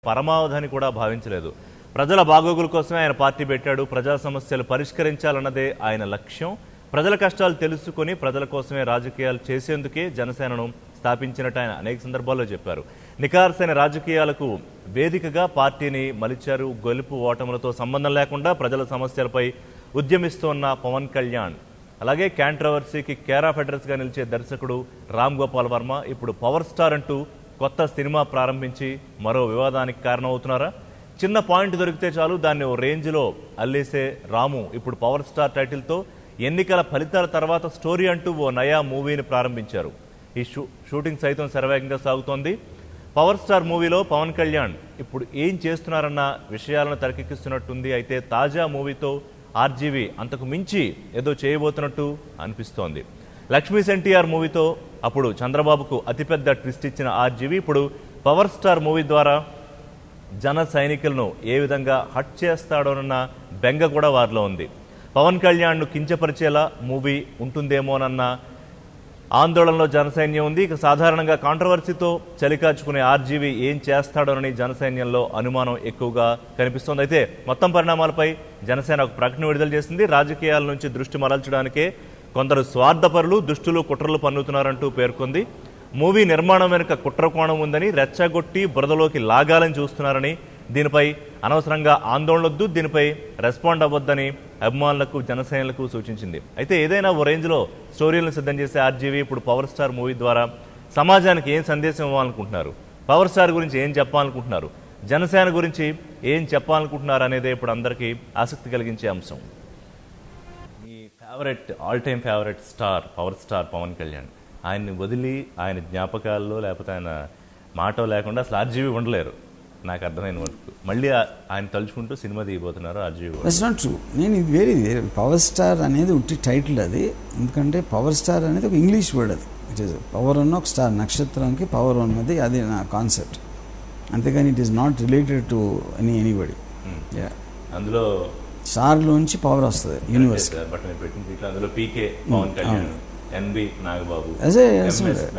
పరమావధి కూడా భావించలేదు. ప్రజల బాగోగుల కోసమే ఆయన పార్టీ పెట్టాడు. ప్రజా సమస్యలు పరిష్కరించాలన్నదే ఆయన లక్ష్యం. ప్రజల కష్టాలు తెలుసుకుని ప్రజల కోసమే రాజకీయాలు చేసేందుకే జనసేనను స్థాపించినట్టు ఆయన అనేక సందర్భాల్లో చెప్పారు. నిఖార్సైన రాజకీయాలకు వేదికగా పార్టీని మలిచారు. గెలుపు ఓటములతో సంబంధం లేకుండా ప్రజల సమస్యలపై ఉద్యమిస్తోన్న పవన్ కళ్యాణ్, అలాగే కాంట్రవర్సీకి కేర్ ఆఫ్ అడ్రస్ గా నిలిచే దర్శకుడు రామ్ గోపాల్ వర్మ ఇప్పుడు పవర్ స్టార్ అంటూ కొత్త సినిమా ప్రారంభించి మరో వివాదానికి కారణమవుతున్నారా? చిన్న పాయింట్ దొరికితే చాలు దాన్ని ఓ రేంజ్లో అల్లేసే రాము ఇప్పుడు పవర్ స్టార్ టైటిల్తో ఎన్నికల ఫలితాల తర్వాత స్టోరీ అంటూ ఓ నయా మూవీని ప్రారంభించారు. ఈ షూటింగ్ సైతం శరవేగంగా సాగుతోంది. పవర్ స్టార్ మూవీలో పవన్ కళ్యాణ్ ఇప్పుడు ఏం చేస్తున్నారన్న విషయాలను తెరకెక్కిస్తున్నట్టుంది. అయితే తాజా మూవీతో ఆర్జీవి అంతకు మించి ఏదో చేయబోతున్నట్టు అనిపిస్తోంది. లక్ష్మీ ఎన్టీఆర్ మూవీతో అప్పుడు చంద్రబాబుకు అతిపెద్ద ట్విస్ట్ ఇచ్చిన ఆర్జీవి ఇప్పుడు పవర్ స్టార్ మూవీ ద్వారా జన సైనికులను ఏ విధంగా హట్ చేస్తాడోనన్న బెంగ కూడా వారిలో ఉంది. పవన్ కళ్యాణ్ను కించపరిచేలా మూవీ ఉంటుందేమోనన్న ఆందోళనలో జనసైన్యం ఉంది. ఇక సాధారణంగా కాంట్రవర్సీతో చలికాచుకునే ఆర్జీవి ఏం చేస్తాడోనని జనసైన్యంలో అనుమానం ఎక్కువగా కనిపిస్తోంది. అయితే మొత్తం పరిణామాలపై జనసేన ఒక ప్రకటన విడుదల చేసింది. రాజకీయాల నుంచి దృష్టి మరల్చడానికే కొందరు స్వార్థపరులు దుష్టులు కుట్రలు పన్నుతున్నారంటూ పేర్కొంది. మూవీ నిర్మాణం వెనుక కుట్ర కోణం ఉందని, రెచ్చగొట్టి బురదలోకి లాగాలని చూస్తున్నారని, దీనిపై అనవసరంగా ఆందోళనొద్దు, దీనిపై రెస్పాండ్ అవ్వద్దని అభిమానులకు జనసేనలకు సూచించింది. అయితే ఏదైనా ఓ రేంజ్లో స్టోరీలను సిద్ధం చేసే ఆర్జీవి ఇప్పుడు పవర్ స్టార్ మూవీ ద్వారా సమాజానికి ఏం సందేశం ఇవ్వాలనుకుంటున్నారు, పవర్ స్టార్ గురించి ఏం చెప్పాలనుకుంటున్నారు, జనసేన గురించి ఏం చెప్పాలనుకుంటున్నారు అనేదే ఇప్పుడు అందరికీ ఆసక్తి కలిగించే అంశం. మీ favourite all time favourite star power star Pawan Kalyan, ఆయన్ని వదిలి ఆయన జ్ఞాపకాల్లో లేకపోతే ఆయన మాట లేకుండా అసలు ఆర్జీవి ఉండలేరు నాకు అర్థమైన వరకు. మళ్ళీ ఆయన తలుచుకుంటూ సినిమా తీయబోతున్నారు ఆర్జీవి. That's not true. నేను ఇది వేరే పవర్ స్టార్ అనేది ఉట్టి టైటిల్ అది. ఎందుకంటే పవర్ స్టార్ అనేది ఒక ఇంగ్లీష్ వర్డ్ అది. ఇట్ ఈస్ పవర్ ఉన్న ఒక స్టార్, నక్షత్రానికి పవర్ ఉన్నది, అది నా కాన్సెప్ట్. అంతేగాని it is not related to anybody. అందులో స్టార్లోంచి పవర్ వస్తుంది యూనివర్స్. బట్ పెట్టింది అందులో పీకే పవన్ కళ్యాణ్, ఎన్బి నాగబాబు,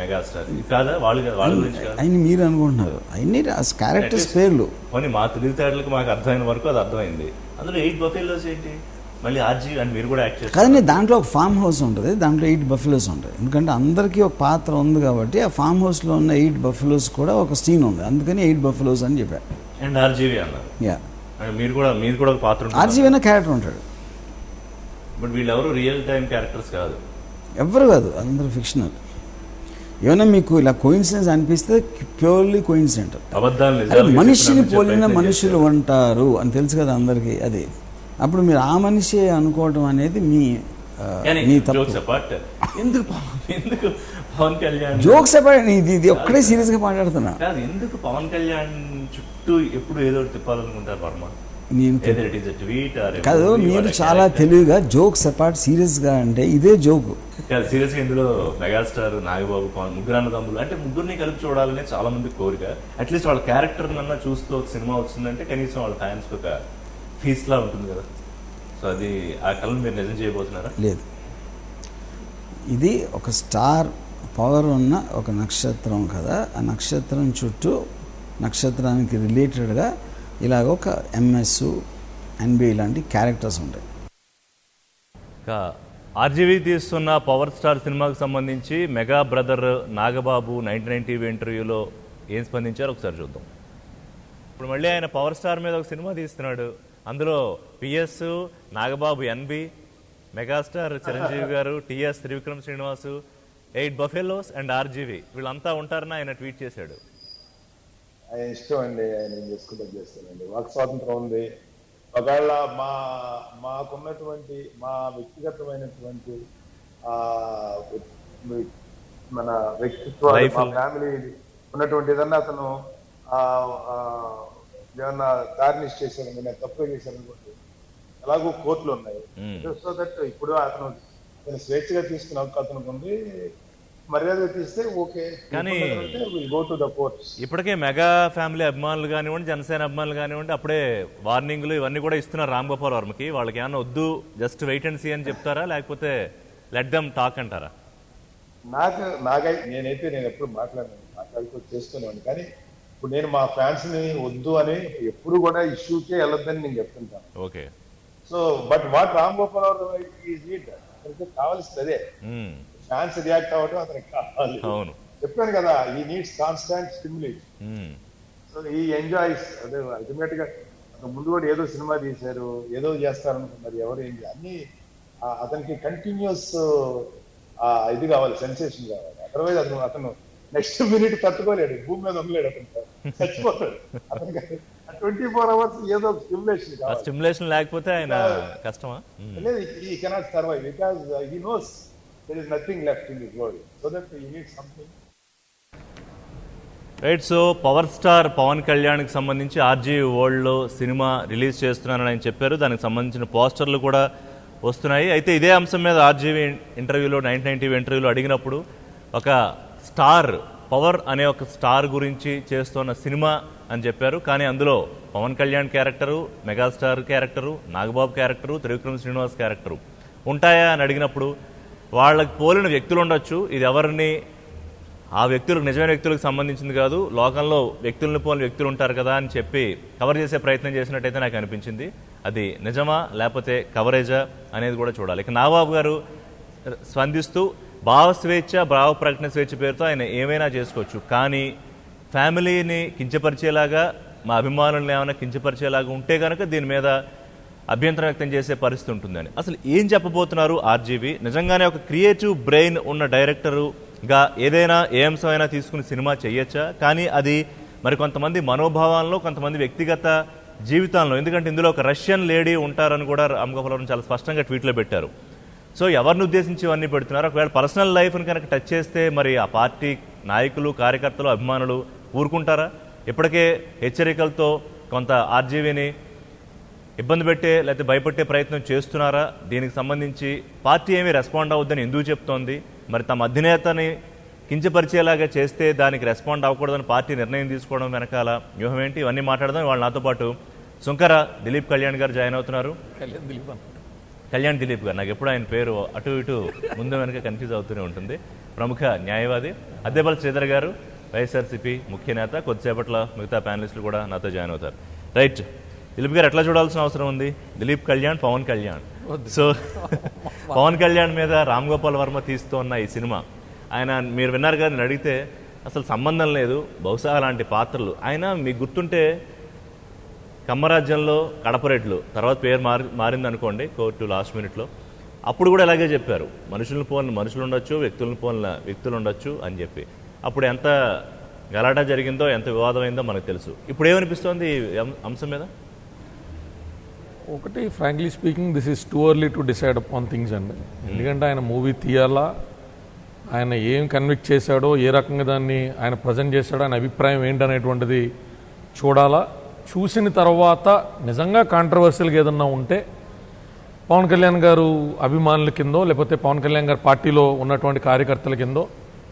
మెగాస్టార్ కాదా వాళ్ళ గురించి ఆయన మీరు అనుకుంటున్నారు. అన్ని క్యారెక్టర్స్ పేర్లు కొన్ని మా తెలివితేటలకు మాకు అర్థమైన వరకు అది అర్థమైంది. అందులో 8 బఫెలోస్ ఏంటి మళ్ళీ ఆర్జీ అని మీరు కూడా యాక్ట్ చేస్తారు కానీ దాంట్లో ఒక ఫామ్ హౌస్ ఉంటుంది, దాంట్లో 8 బఫెలోస్ ఉంటాయి. ఎందుకంటే అందరికీ ఒక పాత్ర ఉంది కాబట్టి ఆ ఫామ్ హౌస్లో ఉన్న 8 బఫెలోస్ కూడా ఒక సీన్ ఉంది, అందుకని 8 బఫెలోస్ అని చెప్పారు. అండ్ ఆర్జీవి అన్నారు. యా, మీరు కూడా ఒక పాత్ర, ఆర్జీవి అనే క్యారెక్టర్ ఉంటాడు. బట్ వీళ్ళు ఎవరు రియల్ టైం క్యారెక్టర్స్ కాదు, ఎవరు కాదు, అందరూ ఫిక్షనల్. ఏమైనా మీకు ఇలా కోయిన్సిడెన్స్ అనిపిస్తే ప్యూర్లీ కోయిన్సిడెంట్. మనిషిని పోలిన మనుషులు ఉంటారు అని తెలుసు కదా అందరికీ. అది అప్పుడు మీరు ఆ మనిషి అనుకోవడం అనేది మీ ఎందుకు పవన్ కళ్యాణ్ జోక్స్ ఇది ఒక్కడే సీరియస్ గా మాట్లాడుతున్నా. ఎందుకు పవన్ కళ్యాణ్ చుట్టూ ఎప్పుడు ఏదో తిప్పాలనుకుంటారు వర్మ? కాదు, మీరు చాలా తెలివిగా జోక్స్ అపార్ట్ సీరియస్ గా అంటే ఇదే జోక్. సీరియస్ గా ఇందులో మెగాస్టార్, నాగబాబు, ముగ్గురు అన్నదమ్ములు అంటే ముగ్గురిని కలిపి చూడాలనే చాలా మంది కోరిక. అట్లీస్ట్ వాళ్ళ క్యారెక్టర్ నన్నా చూస్తూ ఒక సినిమా వచ్చిందంటే కనీసం వాళ్ళ ఫ్యాన్స్ ఒక ఫీస్ లా ఉంటుంది కదా. సో అది ఆ కళను మీరు నిజం చేయబోతున్నారా? లేదు, ఇది ఒక స్టార్ పవర్ ఉన్న ఒక నక్షత్రం కదా. ఆ నక్షత్రం చుట్టూ నక్షత్రానికి రిలేటెడ్గా ఇలాగ ఒక ఎంఎస్, ఎన్బి ఇలాంటి క్యారెక్టర్స్ ఉంటాయి. ఆర్జీవి తీస్తున్న పవర్ స్టార్ సినిమాకు సంబంధించి మెగా బ్రదర్ నాగబాబు 99 టీవీ ఇంటర్వ్యూలో ఏం స్పందించారో ఒకసారి చూద్దాం. ఇప్పుడు మళ్ళీ ఆయన పవర్ స్టార్ మీద ఒక సినిమా తీస్తున్నాడు. అందులో PS, Nagababu, NB, megastar Chiranjeevi garu, TS, Trivikram Srinivas, 8 buffaloes and RGV వీళ్ళంతా ఉంటారని ఆయన ట్వీట్ చేశాడు. ఆయన ఇష్టం అండి, ఆయన ఏం చేసుకుంటే చేస్తానండి. వాక్ స్వాతంత్రం ఉంది. ఒకవేళ మాకున్నటువంటి మా వ్యక్తిగతమైనటువంటి మన వ్యక్తిత్వ, మా ఫ్యామిలీ ఉన్నటువంటి ఏదన్నా అతను ఏమన్నా టార్నిష్ చేశారని, నేను తప్పుగా చేశారనుకోండి, ఎలాగో కోర్టులు ఉన్నాయి. సో దట్ ఇప్పుడు అతను స్వేచ్ఛగా తీసుకున్న హక్కు అతనికి ఉంది. మర్యాద తీస్తే ఓకే, కానీ గో టు ద కోర్ట్స్. ఇప్పటికే మెగా ఫ్యామిలీ అభిమానులు కానివ్వండి, జనసేన అభిమానులు కానివ్వండి, అప్పుడే వార్నింగ్లు ఇవన్నీ కూడా ఇస్తున్నారు రామ్ గోపాల్ వర్మకి. వాళ్ళకి ఏమన్నా వద్దు, జస్ట్ వెయిట్ అండ్ సీ అని చెప్తారా, లేకపోతే లెట్ దెమ్ టాక్ అంటారా? నేనైతే నేను ఎప్పుడు మాట్లాడుతూ చేస్తున్నాను. కానీ ఇప్పుడు నేను మా ఫ్యాన్స్ ని వద్దు అని ఎప్పుడు కూడా ఇష్యూకే వెళ్ళొద్దని నేను చెప్తుంటాను. Okay. So but what Ram Gopal అతనికి కావాల్సింది అదే, ఫ్యాన్స్ రియాక్ట్ అవ్వడం అతనికి కావాలి. చెప్పాను కదా, ఈ నీడ్స్ కాన్స్టాంట్ స్టిమ్యులేషన్. సో ఈ ఎంజాయ్స్ అదే అల్టిమేట్ గా ముందు కూడా ఏదో సినిమా తీశారు, ఏదో చేస్తారనుకున్నారు, ఎవరు ఏం అన్ని అతనికి కంటిన్యూస్ ఇది కావాలి, సెన్సేషన్ కావాలి. అదర్వైజ్ అతను నెక్స్ట్ మినిట్ తట్టుకోలేడు, భూమి మీద ఉండలేడు, అతను చచ్చిపోతాడు. అతనికి 24 hours ఏదో స్టిమ్యులేషన్ కావాలి. స్టిమ్యులేషన్ లేకపోతే ఆయన కష్టమా? లేదు, he cannot survive because he knows there is nothing left in this world, so that he needs something. Right. So power star Pawan కళ్యాణ్కి సంబంధించి ఆర్జీవీ వరల్డ్లో సినిమా రిలీజ్ చేస్తున్నానని ఆయన చెప్పారు. దానికి సంబంధించిన పోస్టర్లు కూడా వస్తున్నాయి. అయితే ఇదే అంశం మీద ఆర్జీవీ ఇంటర్వ్యూలో 99 టీవీ ఇంటర్వ్యూలో అడిగినప్పుడు ఒక స్టార్, పవర్ అనే ఒక స్టార్ గురించి చేస్తున్న సినిమా అని చెప్పారు. కానీ అందులో Pawan Kalyan character, megastar character, Nagababu character, Trivikram Srinivas character ఉంటాయా అని అడిగినప్పుడు వాళ్ళకి పోలిన వ్యక్తులు ఉండొచ్చు, ఇది ఎవరిని ఆ వ్యక్తులకు నిజమైన వ్యక్తులకు సంబంధించింది కాదు, లోకంలో వ్యక్తులను పోలిన వ్యక్తులు ఉంటారు కదా అని చెప్పి కవర్ చేసే ప్రయత్నం చేసినట్టయితే నాకు అనిపించింది. అది నిజమా లేకపోతే కవరేజా అనేది కూడా చూడాలి. ఇక నాగబాబు గారు స్పందిస్తూ భావ స్వేచ్ఛ, భావ ప్రకటన స్వేచ్ఛ పేరుతో ఆయన ఏమైనా చేసుకోవచ్చు, కానీ ఫ్యామిలీని కించపరిచేలాగా, మా అభిమానులను ఏమైనా కించపరిచేలాగా ఉంటే కనుక దీని మీద అభ్యంతరం వ్యక్తం చేసే పరిస్థితి ఉంటుందని. అసలు ఏం చెప్పబోతున్నారు ఆర్జీవీ? నిజంగానే ఒక క్రియేటివ్ బ్రెయిన్ ఉన్న డైరెక్టరుగా ఏదైనా ఏ అంశమైనా తీసుకుని సినిమా చేయొచ్చా? కానీ అది మరి కొంతమంది మనోభావాల్లో, కొంతమంది వ్యక్తిగత జీవితాల్లో, ఎందుకంటే ఇందులో ఒక రష్యన్ లేడీ ఉంటారని కూడా రామ్ గోపాల్ వర్మ చాలా స్పష్టంగా ట్వీట్లో పెట్టారు. సో ఎవరిని ఉద్దేశించి ఇవన్నీ పెడుతున్నారు? ఒకవేళ పర్సనల్ లైఫ్ని కనుక టచ్ చేస్తే మరి ఆ పార్టీ నాయకులు, కార్యకర్తలు, అభిమానులు ఊరుకుంటారా? ఇప్పటికే హెచ్చరికలతో కొంత ఆర్జీవీని ఇబ్బంది పెట్టే లేకపోతే భయపెట్టే ప్రయత్నం చేస్తున్నారా? దీనికి సంబంధించి పార్టీ ఏమీ రెస్పాండ్ అవుద్దని ఎందుకు చెప్తోంది? మరి తమ అధినేతని కించపరిచేలాగా చేస్తే దానికి రెస్పాండ్ అవ్వకూడదని పార్టీ నిర్ణయం తీసుకోవడం వెనకాల వ్యూహం ఏంటి? ఇవన్నీ మాట్లాడదాం. వాళ్ళు నాతో పాటు సుంకర దిలీప్ కళ్యాణ్ గారు జాయిన్ అవుతున్నారు. కళ్యాణ్ దిలీప్ గారు, నాకు ఎప్పుడు ఆయన పేరు అటు ఇటు ముందు వెనక కన్ఫ్యూజ్ అవుతూనే ఉంటుంది. ప్రముఖ న్యాయవాది. అద్దేపల్లి శ్రీధర్ గారు, వైఎస్ఆర్సీపీ ముఖ్య నేత. కొద్దిసేపట్లో మిగతా ప్యానలిస్టులు కూడా నాతో జాయిన్ అవుతారు. రైట్, దిలీప్ గారు ఎట్లా చూడాల్సిన అవసరం ఉంది? దిలీప్ కళ్యాణ్, పవన్ కళ్యాణ్. సో పవన్ కళ్యాణ్ మీద రామ్ గోపాల్ వర్మ తీస్తున్న ఈ సినిమా, ఆయన మీరు విన్నారు కదా, నేను అడిగితే అసలు సంబంధం లేదు, బహుశా అలాంటి పాత్రలు ఆయన మీకు గుర్తుంటే కమ్మరాజ్యంలో కడపరెడ్లు, తర్వాత పేరు మారింది అనుకోండి కోర్టు లాస్ట్ మినిట్లో, అప్పుడు కూడా ఇలాగే చెప్పారు, మనుషులను పోలిన మనుషులు ఉండొచ్చు, వ్యక్తులను పోలిన వ్యక్తులు ఉండొచ్చు అని చెప్పి. అప్పుడు ఎంత గలాటా జరిగిందో, ఎంత వివాదమైందో మనకు తెలుసు. ఇప్పుడు ఏమనిపిస్తోంది ఈ అంశం మీద? ఒకటి, frankly speaking, this is too early to decide upon things అండి. ఎందుకంటే ఆయన మూవీ తీయాలా, ఆయన ఏం కన్విక్ట్ చేశాడో, ఏ రకంగా దాన్ని ఆయన ప్రజెంట్ చేశాడో, ఆయన అభిప్రాయం ఏంటనేటువంటిది చూడాలా. చూసిన తర్వాత నిజంగా కాంట్రవర్షియల్గా ఏదన్నా ఉంటే పవన్ కళ్యాణ్ గారు అభిమానుల కిందో, లేకపోతే పవన్ కళ్యాణ్ గారు పార్టీలో ఉన్నటువంటి కార్యకర్తల కిందో,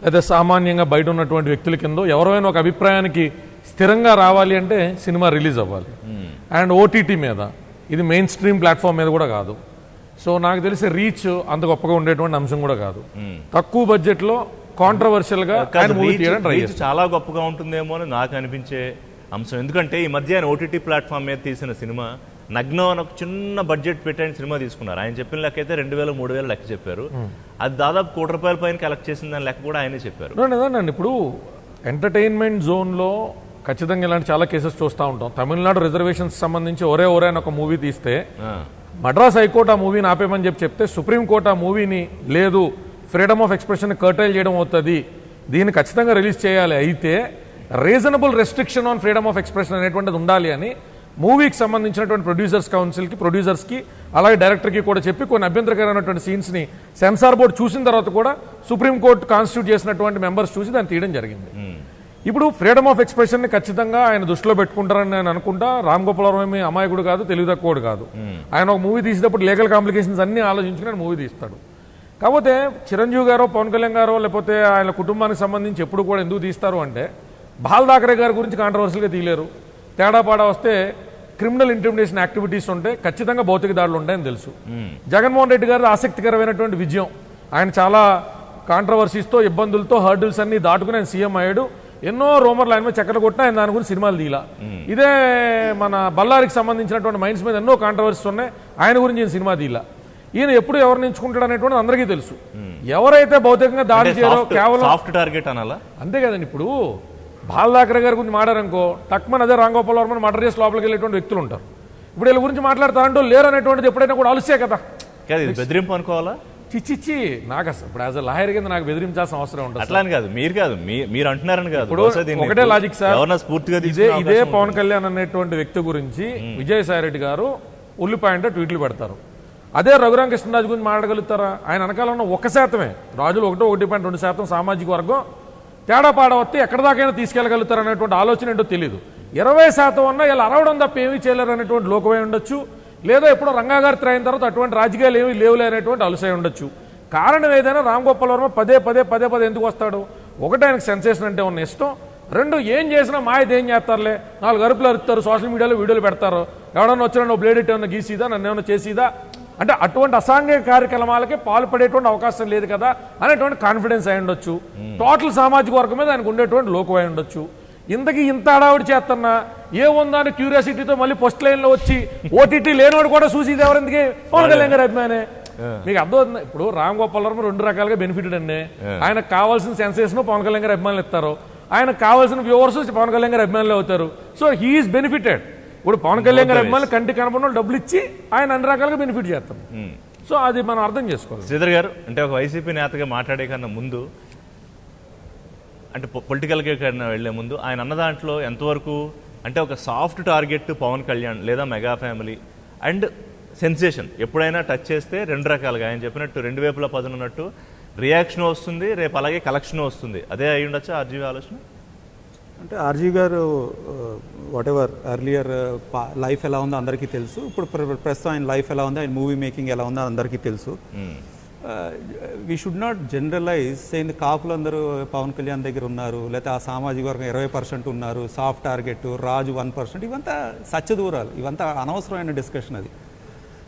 లేదా సామాన్యంగా బయట ఉన్నటువంటి వ్యక్తుల కిందో ఎవరైనా ఒక అభిప్రాయానికి స్థిరంగా రావాలి అంటే సినిమా రిలీజ్ అవ్వాలి. అండ్ ఓటీటీ మీద, ఇది మెయిన్ స్ట్రీమ్ ప్లాట్ఫామ్ మీద కూడా కాదు. సో నాకు తెలిసి రీచ్ అంత గొప్పగా ఉండేటువంటి అంశం కూడా కాదు. తక్కువ బడ్జెట్ లో కాంట్రవర్షియల్ గా చాలా గొప్పగా ఉంటుందేమో అని నాకు అనిపించే అంశం. ఎందుకంటే ఈ మధ్య ఆయన ఓటీటీ ప్లాట్ఫామ్ మీద తీసిన సినిమా నగ్నం అని ఒక చిన్న బడ్జెట్ పెట్టిన సినిమా తీసుకున్నారు. ఆయన చెప్పిన లెక్క అయితే 2,000-3,000 లెక్క చెప్పారు. అది దాదాపు ₹1,00,00,000 పైన కలెక్ట్ చేసిందని లెక్క కూడా ఆయనే చెప్పారు. నిజండి, ఇప్పుడు ఎంటర్టైన్మెంట్ జోన్ లో ఖచ్చితంగా ఇలాంటి చాలా కేసెస్ చూస్తూ ఉంటాం. తమిళనాడు రిజర్వేషన్స్ సంబంధించి ఒరే అని ఒక మూవీ తీస్తే మద్రాస్ హైకోర్టు ఆ మూవీని ఆపేమని చెప్తే సుప్రీంకోర్టు ఆ మూవీని లేదు, ఫ్రీడమ్ ఆఫ్ ఎక్స్ప్రెషన్ కర్టైల్ చేయడం అవుతుంది, దీన్ని ఖచ్చితంగా రిలీజ్ చేయాలి, అయితే reasonable restriction on freedom of expression అనేటువంటిది ఉండాలి అని మూవీకి సంబంధించినటువంటి ప్రొడ్యూసర్స్ కౌన్సిల్కి, ప్రొడ్యూసర్స్కి, అలాగే డైరెక్టర్కి కూడా చెప్పి కొన్ని అభ్యంతరకరమైనటువంటి సీన్స్ని సెన్సార్ బోర్డు చూసిన తర్వాత కూడా సుప్రీంకోర్టు కాన్స్టిట్యూట్ చేసినటువంటి మెంబర్స్ చూసి దాన్ని తీయడం జరిగింది. ఇప్పుడు ఫ్రీడమ్ ఆఫ్ ఎక్స్ప్రెషన్ని ఖచ్చితంగా ఆయన దృష్టిలో పెట్టుకుంటారని నేను అనుకుంటా. రామ్ గోపాల్ వర్మ ఏమి అమాయకుడు కాదు, తెలివి తక్కువడు కాదు. ఆయన ఒక మూవీ తీసేటప్పుడు లీగల్ కాంప్లికేషన్స్ అన్ని ఆలోచించుకుని ఆయన మూవీ తీస్తాడు. కాకపోతే చిరంజీవి గారో, పవన్ కళ్యాణ్ గారో, లేకపోతే ఆయన కుటుంబానికి సంబంధించి ఎప్పుడు కూడా ఎందుకు తీస్తారు అంటే, బాల్ ఠాకరే గారి గురించి కాంట్రవర్సీగా తీయలేరు. తేడాపాడా వస్తే క్రిమినల్ ఇంటిమిడేషన్ యాక్టివిటీస్ ఉంటే ఖచ్చితంగా భౌతిక దాడులు ఉంటాయని తెలుసు. జగన్మోహన్ రెడ్డి గారి ఆసక్తికరమైనటువంటి విజయం, ఆయన చాలా కాంట్రవర్సీస్తో, ఇబ్బందులతో, హర్డిల్స్ అన్ని దాటుకుని ఆయన సీఎం అయ్యాడు. ఎన్నో రూమర్లు ఆయన మీద చక్కర కొట్టినా ఆయన దాని గురించి సినిమాలు తీలా. ఇదే మన బళ్ళారికి సంబంధించినటువంటి మైండ్స్ మీద ఎన్నో కాంట్రవర్సీస్ ఉన్నాయి, ఆయన గురించి ఈయన సినిమా తీలా. ఈయన ఎప్పుడు ఎవరిని ఎంచుకుంటాడు అనేటువంటిది అందరికీ తెలుసు. ఎవరైతే భౌతికంగా దాడి చేయరో కేవలం సాఫ్ట్ టార్గెట్ అనాలా? అంతే కదండి. ఇప్పుడు బాలదాకర్ గారి గురించి మాట్లాడారనుకో టక్మన్ అదే రామ్ గోపాల్ వర్మని మర్డర్ చేసి లోపలికి వెళ్ళేటువంటి వ్యక్తులు ఉంటారు. ఇప్పుడు వీళ్ళ గురించి మాట్లాడతారంటో లేరు అనేటువంటిది ఎప్పుడైనా కూడా అలుసే కదా. బెదిరింపు అనుకోవాలా? చిచ్చిచ్చి నాకు అసలు ఇప్పుడు యాజ్ అ లాయర్ కింద నాకు బెదిరించాల్సిన అవసరం ఉంటుంది. అట్లా అని కాదు, మీరు అంటున్నారని కాదు. ఇప్పుడు ఒకటే లాజిక్ సార్, స్ఫూర్తిగా ఇదే పవన్ కళ్యాణ్ అనేటువంటి వ్యక్తి గురించి విజయసాయి రెడ్డి గారు ఉల్లిపాయంటే ట్వీట్లు పెడతారు. అదే రఘురామ కృష్ణరాజు గురించి మాట్లాడగలుగుతారా? ఆయన వెనకాల ఉన్న 1% రాజులు 1.2% సామాజిక వర్గం తేడా పాడ వస్తే ఎక్కడ దాకైనా తీసుకెళ్లగలుగుతారు అనేటువంటి ఆలోచన ఏంటో తెలియదు. 20% ఉన్నా ఇలా అరవడం తప్ప ఏమీ చేయలేరు అనేటువంటి లోకమై ఉండొచ్చు. లేదా ఎప్పుడో రంగా గారి అయిన తర్వాత అటువంటి రాజకీయాలు ఏమీ లేవులే అనేటువంటి అలసై ఉండొచ్చు. కారణం ఏదైనా రామ్ గోపాల్ వర్మ పదే పదే ఎందుకు వస్తాడు? ఒకటి ఆయనకు సెన్సేషన్ అంటే ఉన్న ఇష్టం, 2 ఏం చేసినా మాయది ఏం చేస్తారులే, 4 అరుపులు అరుస్తారు, సోషల్ మీడియాలో వీడియోలు పెడతారు, ఎవడన్నా వచ్చినా నువ్వు బ్లేడ్ ఇట్ ఏమన్నా గీసిదా, నన్ను ఏమన్నా చేసిదా అంటే అటువంటి అసాంఘిక కార్యక్రమాలకి పాల్పడేటువంటి అవకాశం లేదు కదా అనేటువంటి కాన్ఫిడెన్స్ అయి ఉండొచ్చు. టోటల్ సామాజిక వర్గం మీద ఆయనకు ఉండేటువంటి లోకం అయి ఉండొచ్చు. ఇంతకీ ఇంత హడావుడి చేస్తున్నా ఏముందా అని క్యూరియాసిటీతో మళ్ళీ ఫస్ట్ లైన్ లో వచ్చి ఓటీటీ లేనివాడు కూడా చూసేది ఎవరిందుకే పవన్ కళ్యాణ్ గారి అభిమానే. మీకు అర్థమవుతుంది. ఇప్పుడు రామ్ గోపాల్ వర్మ 2 రకాలుగా బెనిఫిటెడ్ అండి. ఆయనకు కావాల్సిన సెన్సేషన్ పవన్ కళ్యాణ్ గారి అభిమానులు ఇస్తారు, ఆయనకు కావాల్సిన వ్యూవర్స్ పవన్ కళ్యాణ్ గారి అభిమానులు అవుతారు. So he is benefited. ఇప్పుడు పవన్ కళ్యాణ్ గారి అభిమానులు కంటి కనపడిన డబ్బులు ఇచ్చి ఆయన అన్ని రకాలుగా బెనిఫిట్ చేస్తాం. సో అది మనం అర్థం చేసుకోవాలి. శ్రీధర్ గారు, అంటే ఒక వైసీపీ నేతగా మాట్లాడే కన్నా ముందు, అంటే పొలిటికల్గా కన్నా వెళ్లే ముందు ఆయన అన్న దాంట్లో ఎంతవరకు అంటే ఒక సాఫ్ట్ టార్గెట్ పవన్ కళ్యాణ్ లేదా మెగా ఫ్యామిలీ అండ్ సెన్సేషన్ ఎప్పుడైనా టచ్ చేస్తే 2 రకాలుగా ఆయన చెప్పినట్టు 2 వైపులా పదునున్నట్టు రియాక్షన్ వస్తుంది, రేపు అలాగే కలెక్షన్ వస్తుంది. అదే అయి ఉండొచ్చా ఆర్జీవి ఆలోచన? అంటే ఆర్జీ గారు వాట్ ఎవర్ ఎర్లియర్ లైఫ్ ఎలా ఉందో అందరికీ తెలుసు. ఇప్పుడు ప్రస్తుతం ఆయన లైఫ్ ఎలా ఉందో, ఆయన మూవీ మేకింగ్ ఎలా ఉందో అందరికీ తెలుసు. We should not generalise same కాపులందరూ పవన్ కళ్యాణ్ దగ్గర ఉన్నారు, లేకపోతే ఆ సామాజిక వర్గం 20% ఉన్నారు, సాఫ్ట్ టార్గెట్ రాజు 1%, ఇవంతా సత్యదూరాలు, ఇవంతా అనవసరమైన డిస్కషన్. అది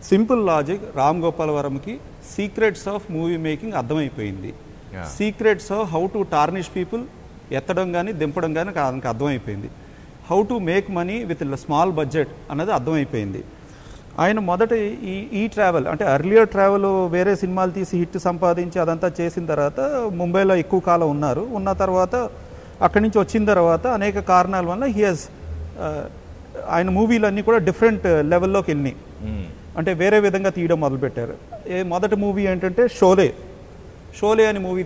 సింపుల్ లాజిక్. రామ్ గోపాల్ వర్మకి సీక్రెట్స్ ఆఫ్ మూవీ మేకింగ్ అర్థమైపోయింది. Secrets of how to tarnish people, ఎత్తడం కానీ దింపడం కానీ ఆయనకు అర్థమైపోయింది. How to make money with small budget అన్నది అర్థమైపోయింది. ఆయన మొదట ఈ ట్రావెల్ అంటే అర్లియర్ ట్రావెల్ వేరే సినిమాలు తీసి హిట్ సంపాదించి అదంతా చేసిన తర్వాత ముంబైలో ఎక్కువ కాలం ఉన్నారు. ఉన్న తర్వాత అక్కడి నుంచి వచ్చిన తర్వాత అనేక కారణాల వల్ల ఆయన మూవీలన్నీ కూడా డిఫరెంట్ లెవెల్లోకి వెళ్ళినాయి. అంటే వేరే విధంగా తీయడం మొదలుపెట్టారు. మొదటి మూవీ ఏంటంటే షోలే అని మూవీ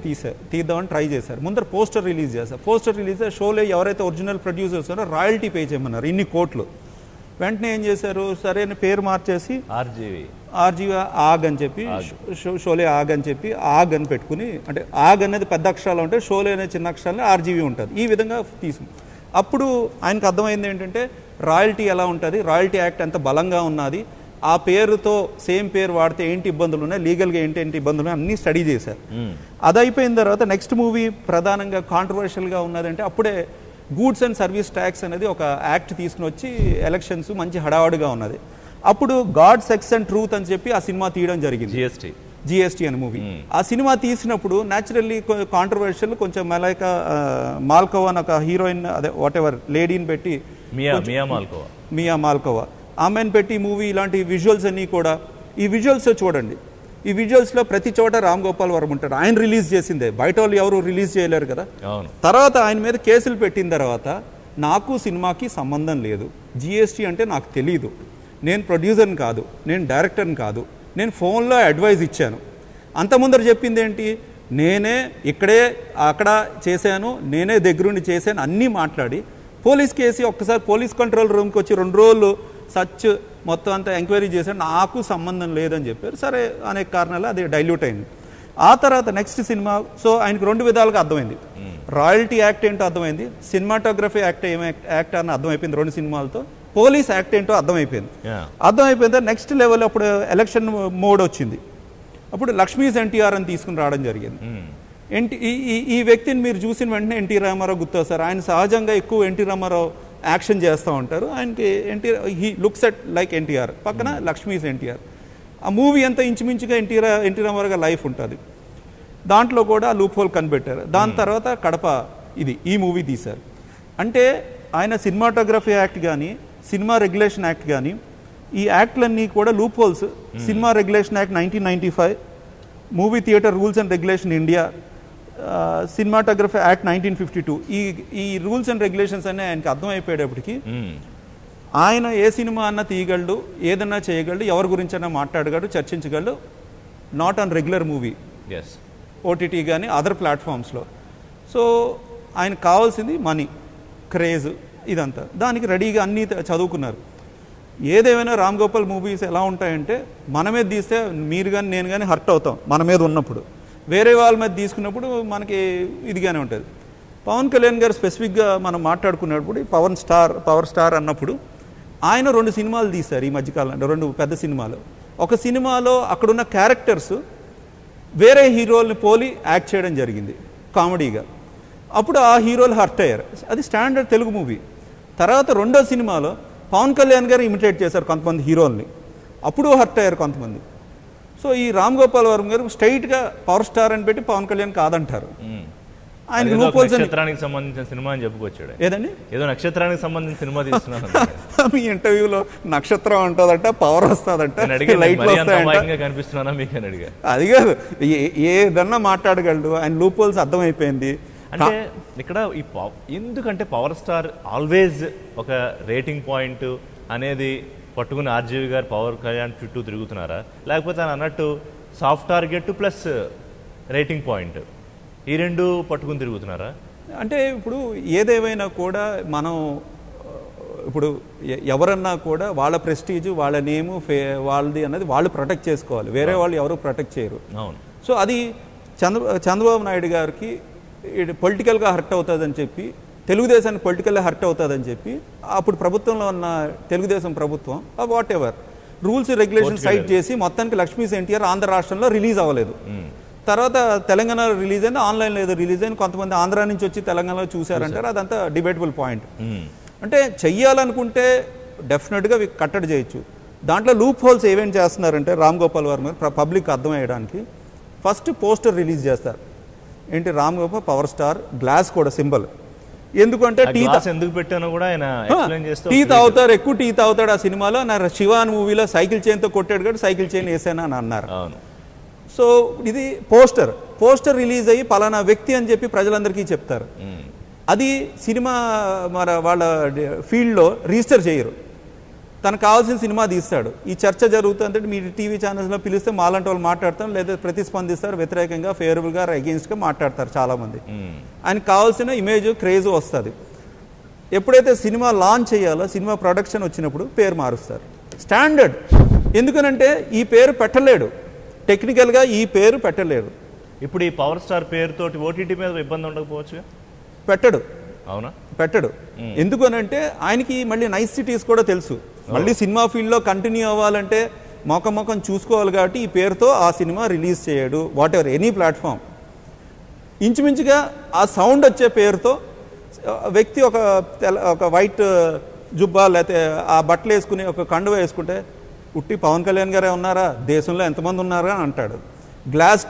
తీద్దామని ట్రై చేశారు. ముందర పోస్టర్ రిలీజ్ చేశారు. పోస్టర్ రిలీజ్ షోలే ఎవరైతే ఒరిజినల్ ప్రొడ్యూసర్స్ ఉన్నారో రాయల్టీ పే చేయమన్నారు, ఇన్ని కోట్లు. వెంటనే ఏం చేశారు, సరే అని పేరు మార్చేసి ఆర్జీవి ఆగ్ అని చెప్పి షోలే ఆగ్ అని చెప్పి ఆగ్ అని పెట్టుకుని, అంటే ఆగ్ అనేది పెద్ద అక్షరాలు ఉంటాయి, షోలే అనే చిన్న అక్షరాలు ఆర్జీవి ఉంటుంది. ఈ విధంగా తీసుకు అప్పుడు ఆయనకు అర్థమైంది ఏంటంటే రాయల్టీ ఎలా ఉంటుంది, రాయల్టీ యాక్ట్ ఎంత బలంగా ఉన్నది, ఆ పేరుతో సేమ్ పేరు వాడితే ఏంటి ఇబ్బందులు ఉన్నాయి, లీగల్గా ఏంటి ఇబ్బందులు ఉన్నాయి, అన్నీ స్టడీ చేశారు. అది అయిపోయిన తర్వాత నెక్స్ట్ మూవీ ప్రధానంగా కాంట్రవర్షియల్గా ఉన్నదంటే అప్పుడే గూడ్స్ అండ్ సర్వీస్ ట్యాక్స్ అనేది ఒక యాక్ట్ తీసుకుని వచ్చి ఎలక్షన్స్ మంచి హడావడిగా ఉన్నది. అప్పుడు గాడ్, సెక్స్ అండ్ ట్రూత్ అని చెప్పి ఆ సినిమా తీయడం జరిగింది, జిఎస్టీ అనే మూవీ. ఆ సినిమా తీసినప్పుడు న్యాచురల్లీ కాంట్రవర్షియల్, కొంచెం మాల్కోవా అని ఒక హీరోయిన్, అదే వాట్ ఎవర్ లేడీని పెట్టి మియా మాల్కోవా ఆమెను పెట్టి మూవీ, ఇలాంటి విజువల్స్ అన్నీ కూడా, ఈ విజువల్స్ చూడండి, ఈ విజువల్స్లో ప్రతి చోట రామ్ గోపాల్ వర్మ ఉంటాడు. ఆయన రిలీజ్ చేసిందే, బయట వాళ్ళు ఎవరు రిలీజ్ చేయలేరు కదా. తర్వాత ఆయన మీద కేసులు పెట్టిన తర్వాత నాకు సినిమాకి సంబంధం లేదు, జిఎస్టీ అంటే నాకు తెలీదు, నేను ప్రొడ్యూసర్ని కాదు, నేను డైరెక్టర్ని కాదు, నేను ఫోన్లో అడ్వైజ్ ఇచ్చాను. అంత ముందర చెప్పింది ఏంటి, నేనే ఇక్కడే అక్కడ చేశాను, నేనే దగ్గరుండి చేశాను అన్నీ మాట్లాడి పోలీస్ కేసు ఒక్కసారి పోలీస్ కంట్రోల్ రూమ్కి వచ్చి 2 రోజులు సచ్ మొత్తం అంతా ఎంక్వైరీ చేశాను, నాకు సంబంధం లేదని చెప్పారు. సరే అనేక కారణాలు అది డైల్యూట్ అయింది. ఆ తర్వాత నెక్స్ట్ సినిమా, సో ఆయనకు 2 విధాలుగా అర్థమైంది. రాయల్టీ యాక్ట్ ఏంటో అర్థమైంది, సినిమాటోగ్రఫీ యాక్ట్ యాక్ట్ అని అర్థమైపోయింది 2 సినిమాలతో, పోలీస్ యాక్ట్ ఏంటో అర్థమైపోయింది. అర్థమైపోయింది నెక్స్ట్ లెవెల్ అప్పుడు ఎలక్షన్ మోడ్ వచ్చింది. అప్పుడు లక్ష్మీస్ ఎన్టీఆర్ అని తీసుకుని రావడం జరిగింది. ఈ వ్యక్తిని మీరు చూసిన వెంటనే ఎన్టీ రామారావు గుర్తొస్తారు. ఆయన సహజంగా ఎక్కువ ఎన్టీ రామారావు యాక్షన్ చేస్తూ ఉంటారు. ఆయనకి he looks at like NTR, పక్కన లక్ష్మీస్ ఎన్టీఆర్. ఆ మూవీ అంతా ఇంచుమించుగా ఎన్టీ రామారావు గారి లైఫ్ ఉంటుంది. దాంట్లో కూడా లూప్ హోల్ కనిపెట్టారు. దాని తర్వాత కడప ఈ మూవీ తీశారు. అంటే ఆయన సినిమాటోగ్రఫీ యాక్ట్ కానీ సినిమా రెగ్యులేషన్ యాక్ట్ కానీ ఈ యాక్ట్లన్నీ కూడా loop holes. Cinema regulation act 1995, movie theatre rules and regulation India, cinematography act 1952. ఈ రూల్స్ అండ్ రెగ్యులేషన్స్ అన్నీ ఆయనకి అర్థమైపోయేటప్పటికి ఆయన ఏ సినిమా అన్నా తీయగలడు, ఏదన్నా చేయగలడు, ఎవరి గురించి అన్నా మాట్లాడగలడు, చర్చించగలడు. Not on regular movie, OTT కానీ అదర్ ప్లాట్ఫామ్స్లో. సో ఆయనకు కావాల్సింది మనీ, క్రేజ్, ఇదంతా. దానికి రెడీగా అన్నీ చదువుకున్నారు. ఏదేమైనా రామ్ గోపాల్ మూవీస్ ఎలా ఉంటాయంటే మన మీద తీస్తే మీరు కానీ నేను కానీ హర్ట్ అవుతాం మన మీద ఉన్నప్పుడు, వేరే వాళ్ళ మీద తీసుకున్నప్పుడు మనకి ఇదిగానే ఉంటుంది. పవన్ కళ్యాణ్ గారు స్పెసిఫిక్గా మనం మాట్లాడుకున్నప్పుడు పవర్ స్టార్ అన్నప్పుడు ఆయన 2 సినిమాలు తీశారు ఈ మధ్యకాలంలో, 2 పెద్ద సినిమాలు. ఒక సినిమాలో అక్కడున్న క్యారెక్టర్స్ వేరే హీరోల్ని పోలి యాక్ట్ చేయడం జరిగింది కామెడీగా. అప్పుడు ఆ హీరోలు హర్ట్ అయ్యారు. అది స్టాండర్డ్ తెలుగు మూవీ. తర్వాత 2వ సినిమాలో పవన్ కళ్యాణ్ గారు ఇమిటేట్ చేశారు కొంతమంది హీరోల్ని, అప్పుడు హర్ట్ అయ్యారు కొంతమంది. సో ఈ రామ్ గోపాల్ వర్మ గారు స్ట్రైట్గా పవర్ స్టార్ అని పెట్టి పవన్ కళ్యాణ్ కాదంటారు. ఆయన నక్షత్రానికి సంబంధించిన సినిమా అని చెప్పుకొచ్చాడు. ఏదండి, ఏదో నక్షత్రానికి సంబంధించిన సినిమా తీస్తున్నారు. మీ ఇంటర్వ్యూలో నక్షత్రం ఉంటుందంట, పవర్ వస్తుందంట, కనిపిస్తున్నానా మీకు అని అడిగా. అది కాదు, ఏదన్నా మాట్లాడగలడు, ఆయన లూప్ హోల్స్ అర్థమైపోయింది. అంటే ఇక్కడ ఎందుకంటే పవర్ స్టార్ ఆల్వేజ్ ఒక రేటింగ్ పాయింట్ అనేది పట్టుకుని ఆర్జీవి గారు పవర్ కళ్యాణ్ చుట్టూ తిరుగుతున్నారా, లేకపోతే ఆయన అన్నట్టు soft target plus rating point ఈ 2 పట్టుకుని తిరుగుతున్నారా? అంటే ఇప్పుడు ఏదేమైనా కూడా మనం ఇప్పుడు ఎవరన్నా కూడా వాళ్ళ ప్రెస్టీజ్, వాళ్ళ నేము, వాళ్ళది అన్నది వాళ్ళు ప్రొటెక్ట్ చేసుకోవాలి, వేరే వాళ్ళు ఎవరు ప్రొటెక్ట్ చేయరు. అవును. సో అది చంద్రబాబు నాయుడు గారికి పొలిటికల్గా హర్ట్ అవుతుందని చెప్పి, తెలుగుదేశానికి పొలిటికల్గా హర్ట్ అవుతుందని చెప్పి అప్పుడు ప్రభుత్వంలో ఉన్న తెలుగుదేశం ప్రభుత్వం వాట్ ఎవర్ రూల్స్ రెగ్యులేషన్ సైట్ చేసి మొత్తానికి లక్ష్మీస్ ఎన్టీఆర్ ఆంధ్ర రాష్ట్రంలో రిలీజ్ అవ్వలేదు. తర్వాత తెలంగాణలో రిలీజ్ అయింది, ఆన్లైన్లో ఏదో రిలీజ్ అయింది, కొంతమంది ఆంధ్ర నుంచి వచ్చి తెలంగాణలో చూశారంటారు. అదంతా డిబేటబుల్ పాయింట్. అంటే చెయ్యాలనుకుంటే డెఫినెట్గా కట్టడి చేయొచ్చు. దాంట్లో లూప్ హోల్స్ ఏమేం చేస్తున్నారంటే రామ్ గోపాల్ వర్మ పబ్లిక్ అర్థమయ్యడానికి ఫస్ట్ పోస్టర్ రిలీజ్ చేస్తారు. ఏంటి, Ram Gopal power star, glass కూడా సింబల్. ఎందుకంటే ఎందుకు పెట్టానో కూడా ఆయన ఎక్స్ప్లెయిన్ చేస్తూ టీ తాగుతారు, ఎక్కువ టీ తాగుతాడు. ఆ సినిమాలో నా శివాన్ మూవీలో సైకిల్ చైన్తో కొట్టాడు కాబట్టి సైకిల్ చైన్ వేసాను అని అన్నారు. సో ఇది పోస్టర్ రిలీజ్ అయ్యి పలానా వ్యక్తి అని చెప్పి ప్రజలందరికీ చెప్తారు. అది సినిమా వాళ్ళ ఫీల్డ్లో రిజిస్టర్ చేయరు. తనకు కావాల్సిన సినిమా తీస్తాడు. ఈ చర్చ జరుగుతుందంటే మీరు టీవీ ఛానల్స్లో పిలిస్తే మాలాంటి వాళ్ళు మాట్లాడతాం, లేదా ప్రతిస్పందిస్తారు, వ్యతిరేకంగా, ఫేవరబుల్గా, అగెయిన్స్ట్గా మాట్లాడతారు చాలామంది. ఆయనకు కావాల్సిన ఇమేజ్, క్రేజ్ వస్తుంది. ఎప్పుడైతే సినిమా లాంచ్ చేయాలో, సినిమా ప్రొడక్షన్ వచ్చినప్పుడు పేరు మారుస్తారు. స్టాండర్డ్. ఎందుకనంటే ఈ పేరు పెట్టలేడు, టెక్నికల్గా ఈ పేరు పెట్టలేడు. ఇప్పుడు ఈ పవర్ స్టార్ పేరుతోటి ఓటీటీ మీద ఇబ్బంది ఉండకపోవచ్చు. పెట్టడు. అవునా? పెట్టడు. ఎందుకనంటే ఆయనకి మళ్ళీ నైసిటీస్ కూడా తెలుసు. మళ్ళీ సినిమా ఫీల్డ్లో కంటిన్యూ అవ్వాలంటే మొఖం చూసుకోవాలి కాబట్టి ఈ పేరుతో ఆ సినిమా రిలీజ్ చేయడు. What ever any platform. ఇంచుమించుగా ఆ సౌండ్ వచ్చే పేరుతో వ్యక్తి ఒక వైట్ జుబ్బా లేకపోతే ఆ బట్టలు వేసుకుని ఒక కండువ వేసుకుంటే ఉట్టి పవన్ కళ్యాణ్ గారే ఉన్నారా, దేశంలో ఎంతమంది ఉన్నారా అని అంటాడు.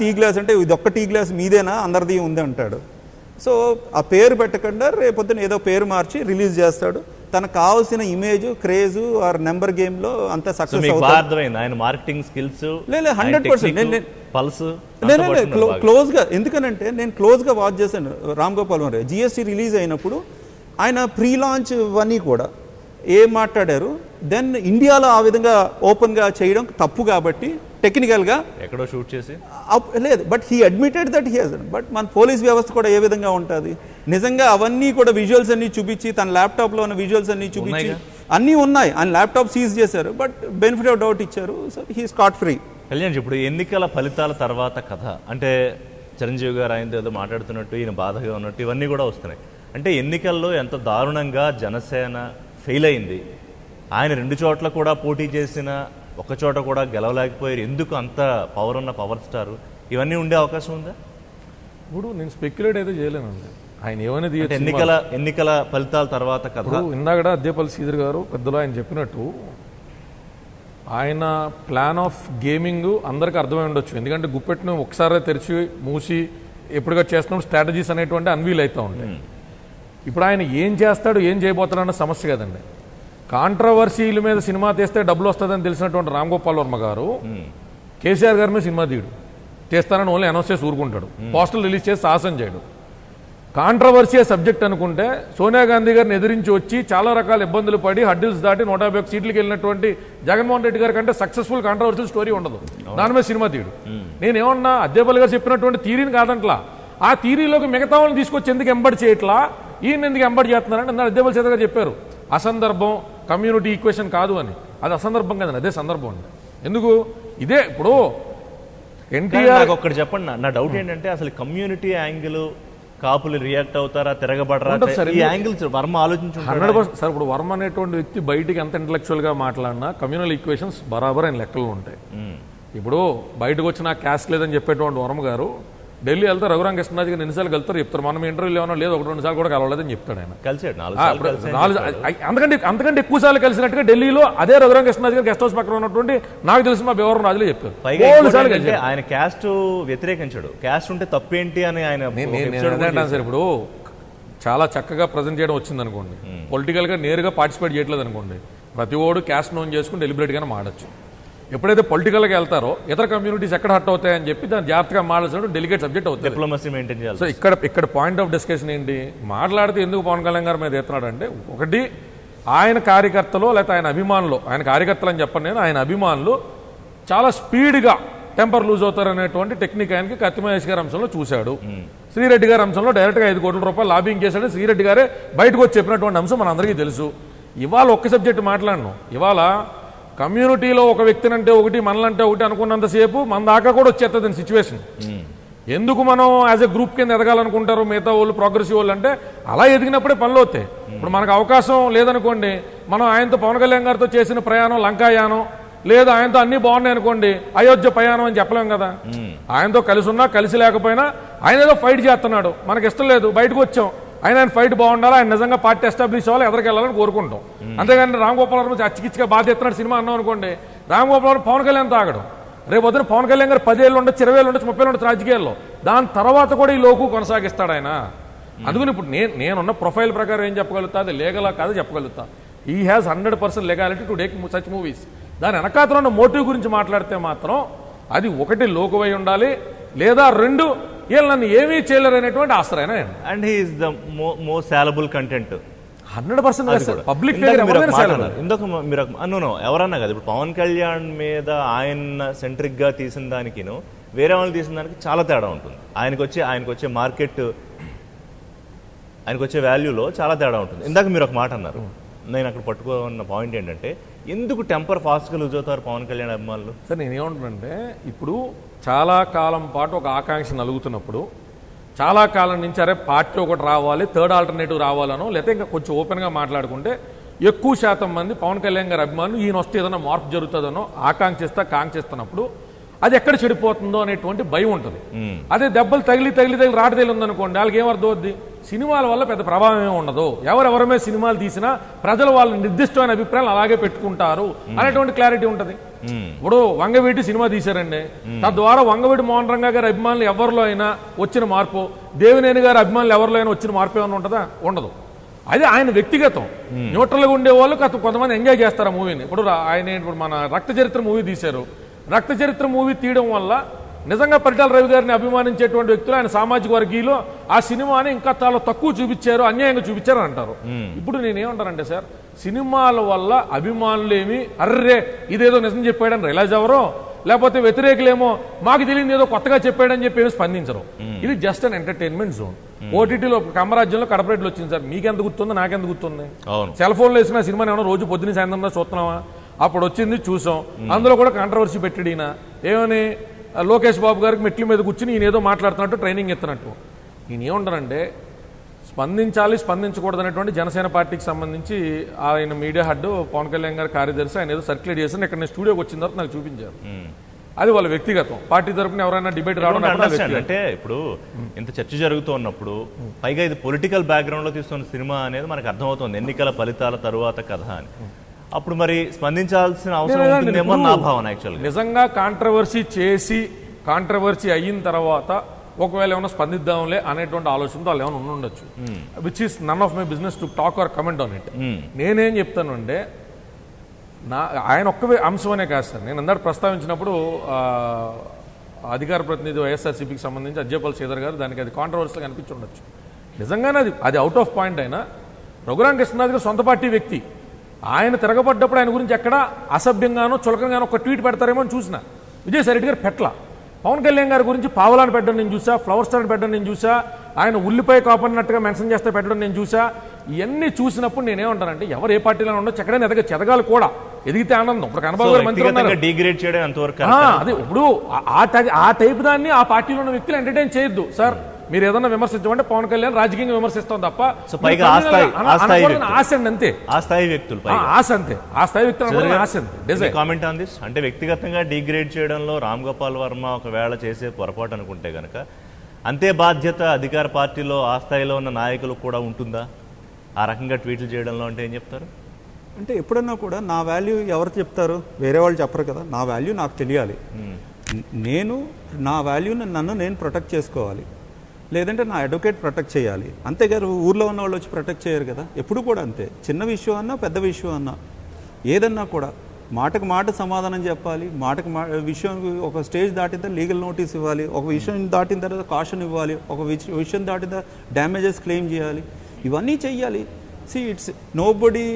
టీ గ్లాస్ అంటే ఇది ఒక్క టీ గ్లాస్ మీదేనా, అందరిది ఉంది అంటాడు. సో ఆ పేరు పెట్టకుండా రేపొద్దున ఏదో పేరు మార్చి రిలీజ్ చేస్తాడు. తనకు కావాల్సిన image, craze or number game లో అంత సక్సెస్ అవుతుంది. 100% క్లోజ్ గా. ఎందుకనంటే నేను క్లోజ్ గా వాచ్ చేశాను రామ్ గోపాల్ వర్మ. జిఎస్టీ రిలీజ్ అయినప్పుడు ఆయన ప్రీ లాంచ్ అన్నీ కూడా ఏం మాట్లాడారు. దెన్ ఇండియాలో ఆ విధంగా ఓపెన్ గా చేయడం తప్పు కాబట్టి టెక్నికల్ గా ఎక్కడో షూట్ చేసి లేదు. But he admitted that he has. But మన పోలీస్ వ్యవస్థ కూడా ఏ విధంగా ఉంటుంది, నిజంగా అవన్నీ కూడా విజువల్స్ అన్ని చూపించి, తన ల్యాప్టాప్ లో ఉన్న విజువల్స్ అన్ని చూపించి అన్నీ ఉన్నాయి. ఆయన ల్యాప్టాప్ సీజ్ చేశారు, బట్ బెనిఫిట్ ఆఫ్ డౌట్ ఇచ్చారు. So he Scott free. Kalyan, ఇప్పుడు ఎన్నికల ఫలితాల తర్వాత కథ అంటే చిరంజీవి గారు ఆయనతో ఏదో మాట్లాడుతున్నట్టు, ఈయన బాధగా ఉన్నట్టు ఇవన్నీ కూడా వస్తున్నాయి. అంటే ఎన్నికల్లో ఎంత దారుణంగా జనసేన ఫెయిల్ అయింది, ఆయన 2 చోట్ల కూడా పోటీ చేసిన ఒక చోట కూడా గెలవలేకపోయారు, ఎందుకు అంత పవర్ ఉన్న పవర్ స్టార్, ఇవన్నీ ఉండే అవకాశం ఉందా? ఇప్పుడు నేను స్పెక్యులేట్ అయితే చేయలేనండి. ఆయన ఏమైనా ఎన్నికల ఫలితాల తర్వాత కథ. ఇందాక అద్దేపల్లి శ్రీధర్ గారు పెద్దలు ఆయన చెప్పినట్టు ఆయన ప్లాన్ ఆఫ్ గేమింగ్ అందరికీ అర్థమై ఉండొచ్చు. ఎందుకంటే గుప్పెట్ను ఒకసారి తెరిచి మూసి ఎప్పుడుగా చేస్తున్నప్పుడు స్ట్రాటజీస్ అనేటువంటి అన్వీల్ అవుతూ ఉంటాయి. ఇప్పుడు ఆయన ఏం చేస్తాడు ఏం చేయబోతాడు అన్న సమస్య కదండి. కాంట్రవర్సీల మీద సినిమా తీస్తే డబ్బులు వస్తుందని తెలిసినటువంటి రామ్ గోపాల్ వర్మ గారు కేసీఆర్ గారి మీద సినిమా తీయడు, తీస్తానని ఓన్లీ అనౌన్స్ చేసి ఊరుకుంటాడు, పోస్టర్లు రిలీజ్ చేసి సాహసం చేయడు. కాంట్రవర్సీ సబ్జెక్ట్ అనుకుంటే సోనియా గాంధీ గారిని ఎదిరించి వచ్చి చాలా రకాల ఇబ్బందులు పడి హడ్డిల్స్ దాటి 151 సీట్లకు వెళ్ళినటువంటి జగన్మోహన్ రెడ్డి గారి కంటే సక్సెస్ఫుల్ కాంట్రవర్షియల్ స్టోరీ ఉండదు. దాని మీద సినిమా తీయడు. నేనేమన్నా అద్దేపల్లి గారు చెప్పినటువంటి థీరీని కాదంట్లా, ఆ థీరీలోకి మిగతా వాళ్ళని తీసుకొచ్చి ఎందుకు ఎంబడి చేయట్లా, ఈయన ఎందుకు ఎంబడి చేస్తున్నారంటే అందరూ అద్దేపల్లి చేత గారు చెప్పారు అసందర్భం, కమ్యూనిటీ ఈక్వేషన్ కాదు అని. అది అసందర్భం కదండి, అదే సందర్భం అండి. ఎందుకు ఇదే ఇప్పుడు ఎన్టీఆర్ ఒక్కటి చెప్పండి, నా డౌట్ ఏంటంటే అసలు కమ్యూనిటీ యాంగిల్ కాపులు రియాక్ట్ అవుతారా, తిరగబడరా, ఈ యాంగిల్స్ వర్మ ఆలోచించుంటారు 100%. సార్ ఇప్పుడు వర్మ అనేటువంటి వ్యక్తి బయటికి ఎంత ఇంటలెక్చువల్ గా మాట్లాడినా కమ్యూనల్ ఈక్వేషన్స్ బరాబర్ ఆయన లెక్కలు ఉంటాయి. ఇప్పుడు బయటకు వచ్చి నాకు క్యాస్ట్ లేదని చెప్పేటువంటి వర్మ గారు ఢిల్లీ వెళ్తే రఘురాం కృష్ణరాజు గారు ఎన్నిసార్లు వెళ్తారు చెప్తారు, మనం ఇంటర్వ్యూలో ఏమన్నా లేదు 1-2 సార్లు కూడా కలవలేదని చెప్తాడు ఆయన. అంతకంటే ఎక్కువ సార్లు కలిసినట్టుగా ఢిల్లీలో అదే రఘురాం కృష్ణరాజు గారు గెస్ట్ హౌస్ పక్కన ఉన్నటువంటి నాకు తెలిసిన మా బెవరం రాజులే చెప్పారు. ఆయన క్యాస్ట్ వ్యతిరేకించాడు, క్యాస్ట్ ఉంటే తప్పేంటి అని ఆయన. సార్ ఇప్పుడు చాలా చక్కగా ప్రజెంట్ చేయడం వచ్చింది అనుకోండి, పొలిటికల్ గా నేరుగా పార్టిసిపేట్ చేయట్లేదు అనుకోండి, ప్రతి ఓడు క్యాస్ట్ నోన్ చేసుకుని డెలిబరేట్ గానే మాడచ్చు. ఎప్పుడైతే పొలిటికల్గా వెళ్తారో ఇతర కమ్యూనిటీస్ ఎక్కడ హర్ట్ అవుతాయని చెప్పి దాన్ని జాగ్రత్తగా మాట్లాడాల్సిన డెలికేట్ సబ్జెక్ట్ అవుతుంది. డిప్లొమసీ మెయింటైన్ చేయాలి. సో ఇక్కడ పాయింట్ ఆఫ్ డిస్కషన్ ఏంటి, మాట్లాడితే ఎందుకు పవన్ కళ్యాణ్ గారి మీద ఎత్తున్నాడు అంటే, ఒకటి ఆయన కార్యకర్తలు లేకపోతే ఆయన అభిమానులు, ఆయన కార్యకర్తలు అని చెప్పండి నేను, ఆయన అభిమానులు చాలా స్పీడ్గా టెంపర్ లూజ్ అవుతారు అనేటువంటి టెక్నిక్ ఆయనకి కత్తి మహేష్ గారి అంశంలో చూశాడు. శ్రీరెడ్డి గారి అంశంలో డైరెక్ట్గా 5 కోట్ల రూపాయలు లాబింగ్ చేశాడు. శ్రీరెడ్డి గారే బయటకు వచ్చి చెప్పినటువంటి అంశం మనందరికీ తెలుసు. ఇవాళ ఒక్క సబ్జెక్ట్ మాట్లాడను, ఇవాళ కమ్యూనిటీలో ఒక వ్యక్తిని అంటే ఒకటి మనలంటే ఒకటి అనుకున్నంతసేపు మన దాకా కూడా వచ్చేస్తుంది సిచ్యువేషన్. ఎందుకు మనం యాజ్ ఎ గ్రూప్ కింద ఎదగాలనుకుంటారు మిగతా వాళ్ళు ప్రోగ్రెసివ్ వాళ్ళు అంటే, అలా ఎదిగినప్పుడే పనులు అవుతాయి. ఇప్పుడు మనకు అవకాశం లేదనుకోండి, మనం ఆయనతో పవన్ కళ్యాణ్ గారితో చేసిన ప్రయాణం లంకాయానం, లేదా ఆయనతో అన్ని బాగున్నాయి అనుకోండి అయోధ్య ప్రయాణం అని చెప్పలేం కదా. ఆయనతో కలిసి ఉన్నా కలిసి లేకపోయినా ఆయన ఏదో ఫైట్ చేస్తున్నాడు, మనకి ఇష్టం లేదు, బయటకు వచ్చాం, ఆయన ఫైట్ బాగుండాలి, ఆయన నిజంగా పార్టీ ఎస్టాబ్లిష్ అవ్వాలి, ఎదరికి వెళ్ళాలని కోరుకుంటాం. అంతేగాని రామ్ గోపాల్ వర్మ అచ్చికిచ్చిగా బాధ ఎత్తున్నాడు సినిమా అన్నాం అనుకోండి, రామ్ గోపాల్ వర్మ పవన్ కళ్యాణ్ తాగడం, రేపు వద్దు పవన్ కళ్యాణ్ గారు 10 ఏళ్ళు ఉండొచ్చు, 20 ఏళ్ళు ఉండొచ్చు, 30 ఏళ్ళు ఉండొచ్చు రాజకీయాల్లో, దాని తర్వాత కూడా ఈ లోకు కొనసాగిస్తాడు ఆయన. అందుకని ఇప్పుడు నేనున్న ప్రొఫైల్ ప్రకారం ఏం చెప్పగలుగుతా, అది లీగలా కాదు చెప్పగలుగుతా. ఈ has 100% legality to take such movies. దాని వెనకాతలో ఉన్న మోటివ్ గురించి మాట్లాడితే మాత్రం అది ఒకటి లోకువై ఉండాలి, లేదా 2 వీళ్ళు నన్ను ఏమీ చేయలేరు అనేటువంటి ఆశ్రయం. And he is the most soluble content 100%. Public ఇంకొక మీరు ఎవరన్నా కదా, ఇప్పుడు పవన్ కళ్యాణ్ మీద ఆయన సెంట్రిక్ గా తీసిన దానికిను వేరే వాళ్ళు తీసిన దానికి చాలా తేడా ఉంటుంది. ఆయనకు వచ్చే మార్కెట్, ఆయనకు వచ్చే వాల్యూలో చాలా తేడా ఉంటుంది. ఇందాక మీరు ఒక మాట అన్నారు, నేను అక్కడ పట్టుకున్న పాయింట్ ఏంటంటే, ఎందుకు టెంపర్ ఫాస్ట్గా లూజ్ అవుతారు పవన్ కళ్యాణ్ అభిమానులు? సార్ నేనేమంటున్నానంటే, ఇప్పుడు చాలా కాలం పాటు ఒక ఆకాంక్ష నలుగుతున్నప్పుడు, చాలా కాలం నుంచి అరే పార్టీ ఒకటి రావాలి, థర్డ్ ఆల్టర్నేటివ్ రావాలనో, లేకపోతే ఇంకా కొంచెం ఓపెన్గా మాట్లాడుకుంటే ఎక్కువ శాతం మంది పవన్ కళ్యాణ్ గారి అభిమానులు ఈయన వస్తే ఏదైనా మార్పు జరుగుతుందనో కాంక్షిస్తున్నప్పుడు అది ఎక్కడ చెడిపోతుందో అనేటువంటి భయం ఉంటుంది. అదే దెబ్బలు తగిలి రాటు తగిలి ఉందనుకోండి, వాళ్ళకి ఏమర్థం అవుద్ది, సినిమాల వల్ల పెద్ద ప్రభావం ఏమి ఉండదు, ఎవరెవరమే సినిమాలు తీసినా ప్రజలు వాళ్ళ నిర్దిష్టమైన అభిప్రాయాలు అలాగే పెట్టుకుంటారు అనేటువంటి క్లారిటీ ఉంటుంది. ఇప్పుడు వంగవీటి సినిమా తీశారండి, తద్వారా వంగవీటి మోహన్ రంగా గారి అభిమానులు ఎవరిలో అయినా వచ్చిన మార్పు, దేవినేని గారి అభిమానులు ఎవరిలో అయినా వచ్చిన మార్పు ఏమైనా ఉంటుందా? ఉండదు. అది ఆయన వ్యక్తిగతం. న్యూట్రల్గా ఉండేవాళ్ళు కొంతమంది ఎంజాయ్ చేస్తారు ఆ మూవీని. ఇప్పుడు మన రక్త చరిత్ర మూవీ తీశారు, రక్త చరిత్ర మూవీ తీయడం వల్ల నిజంగా పరిటాల రవి గారిని అభిమానించేటువంటి వ్యక్తులు ఆయన సామాజిక వర్గీయులు ఆ సినిమాని ఇంకా చాలా తక్కువ చూపించారు, అన్యాయంగా చూపించారు అంటారు. ఇప్పుడు నేనేమంటానంటే సార్, సినిమాల వల్ల అభిమానులు ఏమి అర్రే ఇదేదో నిజం చెప్పాడని రిలైజ్ అవ్వరు, లేకపోతే వ్యతిరేకులేమో మాకు తెలియదు ఏదో కొత్తగా చెప్పాడని చెప్పి ఏమి స్పందించరు. ఇది జస్ట్ అన్ ఎంటర్టైన్మెంట్ జోన్. ఓటీటీలో కమరాజ్యంలో కడపరేట్లు వచ్చింది సార్, మీకెంత గుర్తుంది, నాకెంత గుర్తుంది? సెల్ ఫోన్లో వేసుకున్న సినిమాని ఏమన్నా రోజు పొద్దున్న సాయంత్రం చూస్తున్నావా? అప్పుడు వచ్చింది చూసాం, అందులో కూడా కాంట్రవర్సీ పెట్టాడు ఈయన. ఏమని లోకేష్ బాబు గారికి మెట్ల మీద కూర్చుని ఈయన ఏదో మాట్లాడుతున్నట్టు, ట్రైనింగ్ ఎత్తున్నట్టు. నేను ఏమంటానంటే, స్పందించాలి స్పందించకూడదు అనేటువంటి జనసేన పార్టీకి సంబంధించి ఆయన మీడియా హెడ్ పవన్ కళ్యాణ్ గారి కార్యదర్శి ఆయన ఏదో సర్క్యులేట్ చేసి ఇక్కడ నేను స్టూడియోకి వచ్చిన తర్వాత నాకు చూపించారు. అది వాళ్ళ వ్యక్తిగతం. పార్టీ తరపున ఎవరైనా డిబేట్ రావడం అంటే, ఇప్పుడు ఇంత చర్చ జరుగుతూ ఉన్నప్పుడు పైగా ఇది పొలిటికల్ బ్యాక్గ్రౌండ్ లో తీస్తున్న సినిమా అనేది మనకు అర్థమవుతుంది, ఎన్నికల ఫలితాల తరువాత కథ అని. అప్పుడు మరి స్పందించాల్సిన అవసరం ఉంటుందేమో నా భావన. యాక్చువల్గా నిజంగా కాంట్రవర్సీ చేసి కాంట్రవర్సీ అయిన తర్వాత ఒకవేళ ఏమైనా స్పందిద్దాంలే అనేటువంటి ఆలోచనతో వాళ్ళు ఏమైనా ఉండొచ్చు, which is none of my business to talk or comment on it. నేనేం చెప్తాను అంటే ఆయన ఒక్క అంశమనే కాదు సార్. నేను అందరూ ప్రస్తావించినప్పుడు అధికార ప్రతినిధి వైఎస్ఆర్సీపీకి సంబంధించి అజ్జేపల్లి శ్రీధర్ గారు దానికి అది కాంట్రవర్సీగా అనిపించి ఉండొచ్చు. నిజంగానే అది అవుట్ ఆఫ్ పాయింట్ అయినా రఘురామ కృష్ణరాజు గారు సొంత పార్టీ వ్యక్తి. ఆయన తిరగబడ్డప్పుడు ఆయన గురించి ఎక్కడ అసభ్యంగానో చులకంగానో ఒక ట్వీట్ పెడతారేమో అని చూసిన. విజయసాయి రెడ్డి గారు పెట్ల. పవన్ కళ్యాణ్ గారి గురించి పావలాన్ని పెట్టడం నేను చూసా, ఫ్లవర్ స్టార్ పెట్టడం నేను చూసా, ఆయన ఉల్లిపాయ కాపన్నట్టుగా మెన్షన్ చేస్తే పెట్టడం నేను చూసా. ఇవన్నీ చూసినప్పుడు నేనేమంటానంటే ఎవరు ఏ పార్టీలో ఉండొచ్చు, ఎక్కడైనా ఎదగాలి కూడా, ఎదిగితే ఆనందం. ఇప్పుడు కనబాబు గారు మంత్రి అదే ఇప్పుడు ఆ టైప్ దాన్ని ఆ పార్టీలో ఉన్న వ్యక్తులు ఎంటర్టైన్ చేయొద్దు. సార్ మీరు ఏదన్నా విమర్శించమంటే పవన్ కళ్యాణ్ రాజకీయంగా విమర్శిస్తాం తప్ప ఆశ అంతే, ఆ స్థాయి వ్యక్తులు ఆశ అంతే, ఆ స్థాయి వ్యక్తులు ఆశ అంతే. కామెంట్ ఆన్ దిస్ అంటే వ్యక్తిగతంగా డిగ్రేడ్ చేయడంలో రామ్ గోపాల్ వర్మ ఒకవేళ చేసే పొరపాటు అనుకుంటే గనక అంతే బాధ్యత అధికార పార్టీలో ఆ స్థాయిలో ఉన్న నాయకులు కూడా ఉంటుందా ఆ రకంగా ట్వీట్లు చేయడంలో? అంటే ఏం చెప్తారు అంటే ఎప్పుడన్నా కూడా నా వాల్యూ ఎవరు చెప్తారు, వేరే వాళ్ళు చెప్పరు కదా. నా వాల్యూ నాకు తెలియాలి, నేను నా వాల్యూని నన్ను నేను ప్రొటెక్ట్ చేసుకోవాలి, లేదంటే నా అడ్వకేట్ ప్రొటెక్ట్ చేయాలి. అంతేగాని ఊర్లో ఉన్న వాళ్ళు వచ్చి ప్రొటెక్ట్ చేయరు కదా. ఎప్పుడు కూడా అంతే, చిన్న విషయం అన్నా పెద్ద విషయం అన్నా ఏదన్నా కూడా మాటకు మాట సమాధానం చెప్పాలి. మాటకు విషయం ఒక స్టేజ్ దాటిన తర్వాత లీగల్ నోటీస్ ఇవ్వాలి, ఒక విషయం దాటిన తర్వాత కాషన్ ఇవ్వాలి, ఒక విషయం దాటిన తర్వాత డ్యామేజెస్ క్లెయిమ్ చేయాలి, ఇవన్నీ చెయ్యాలి. See, it's nobody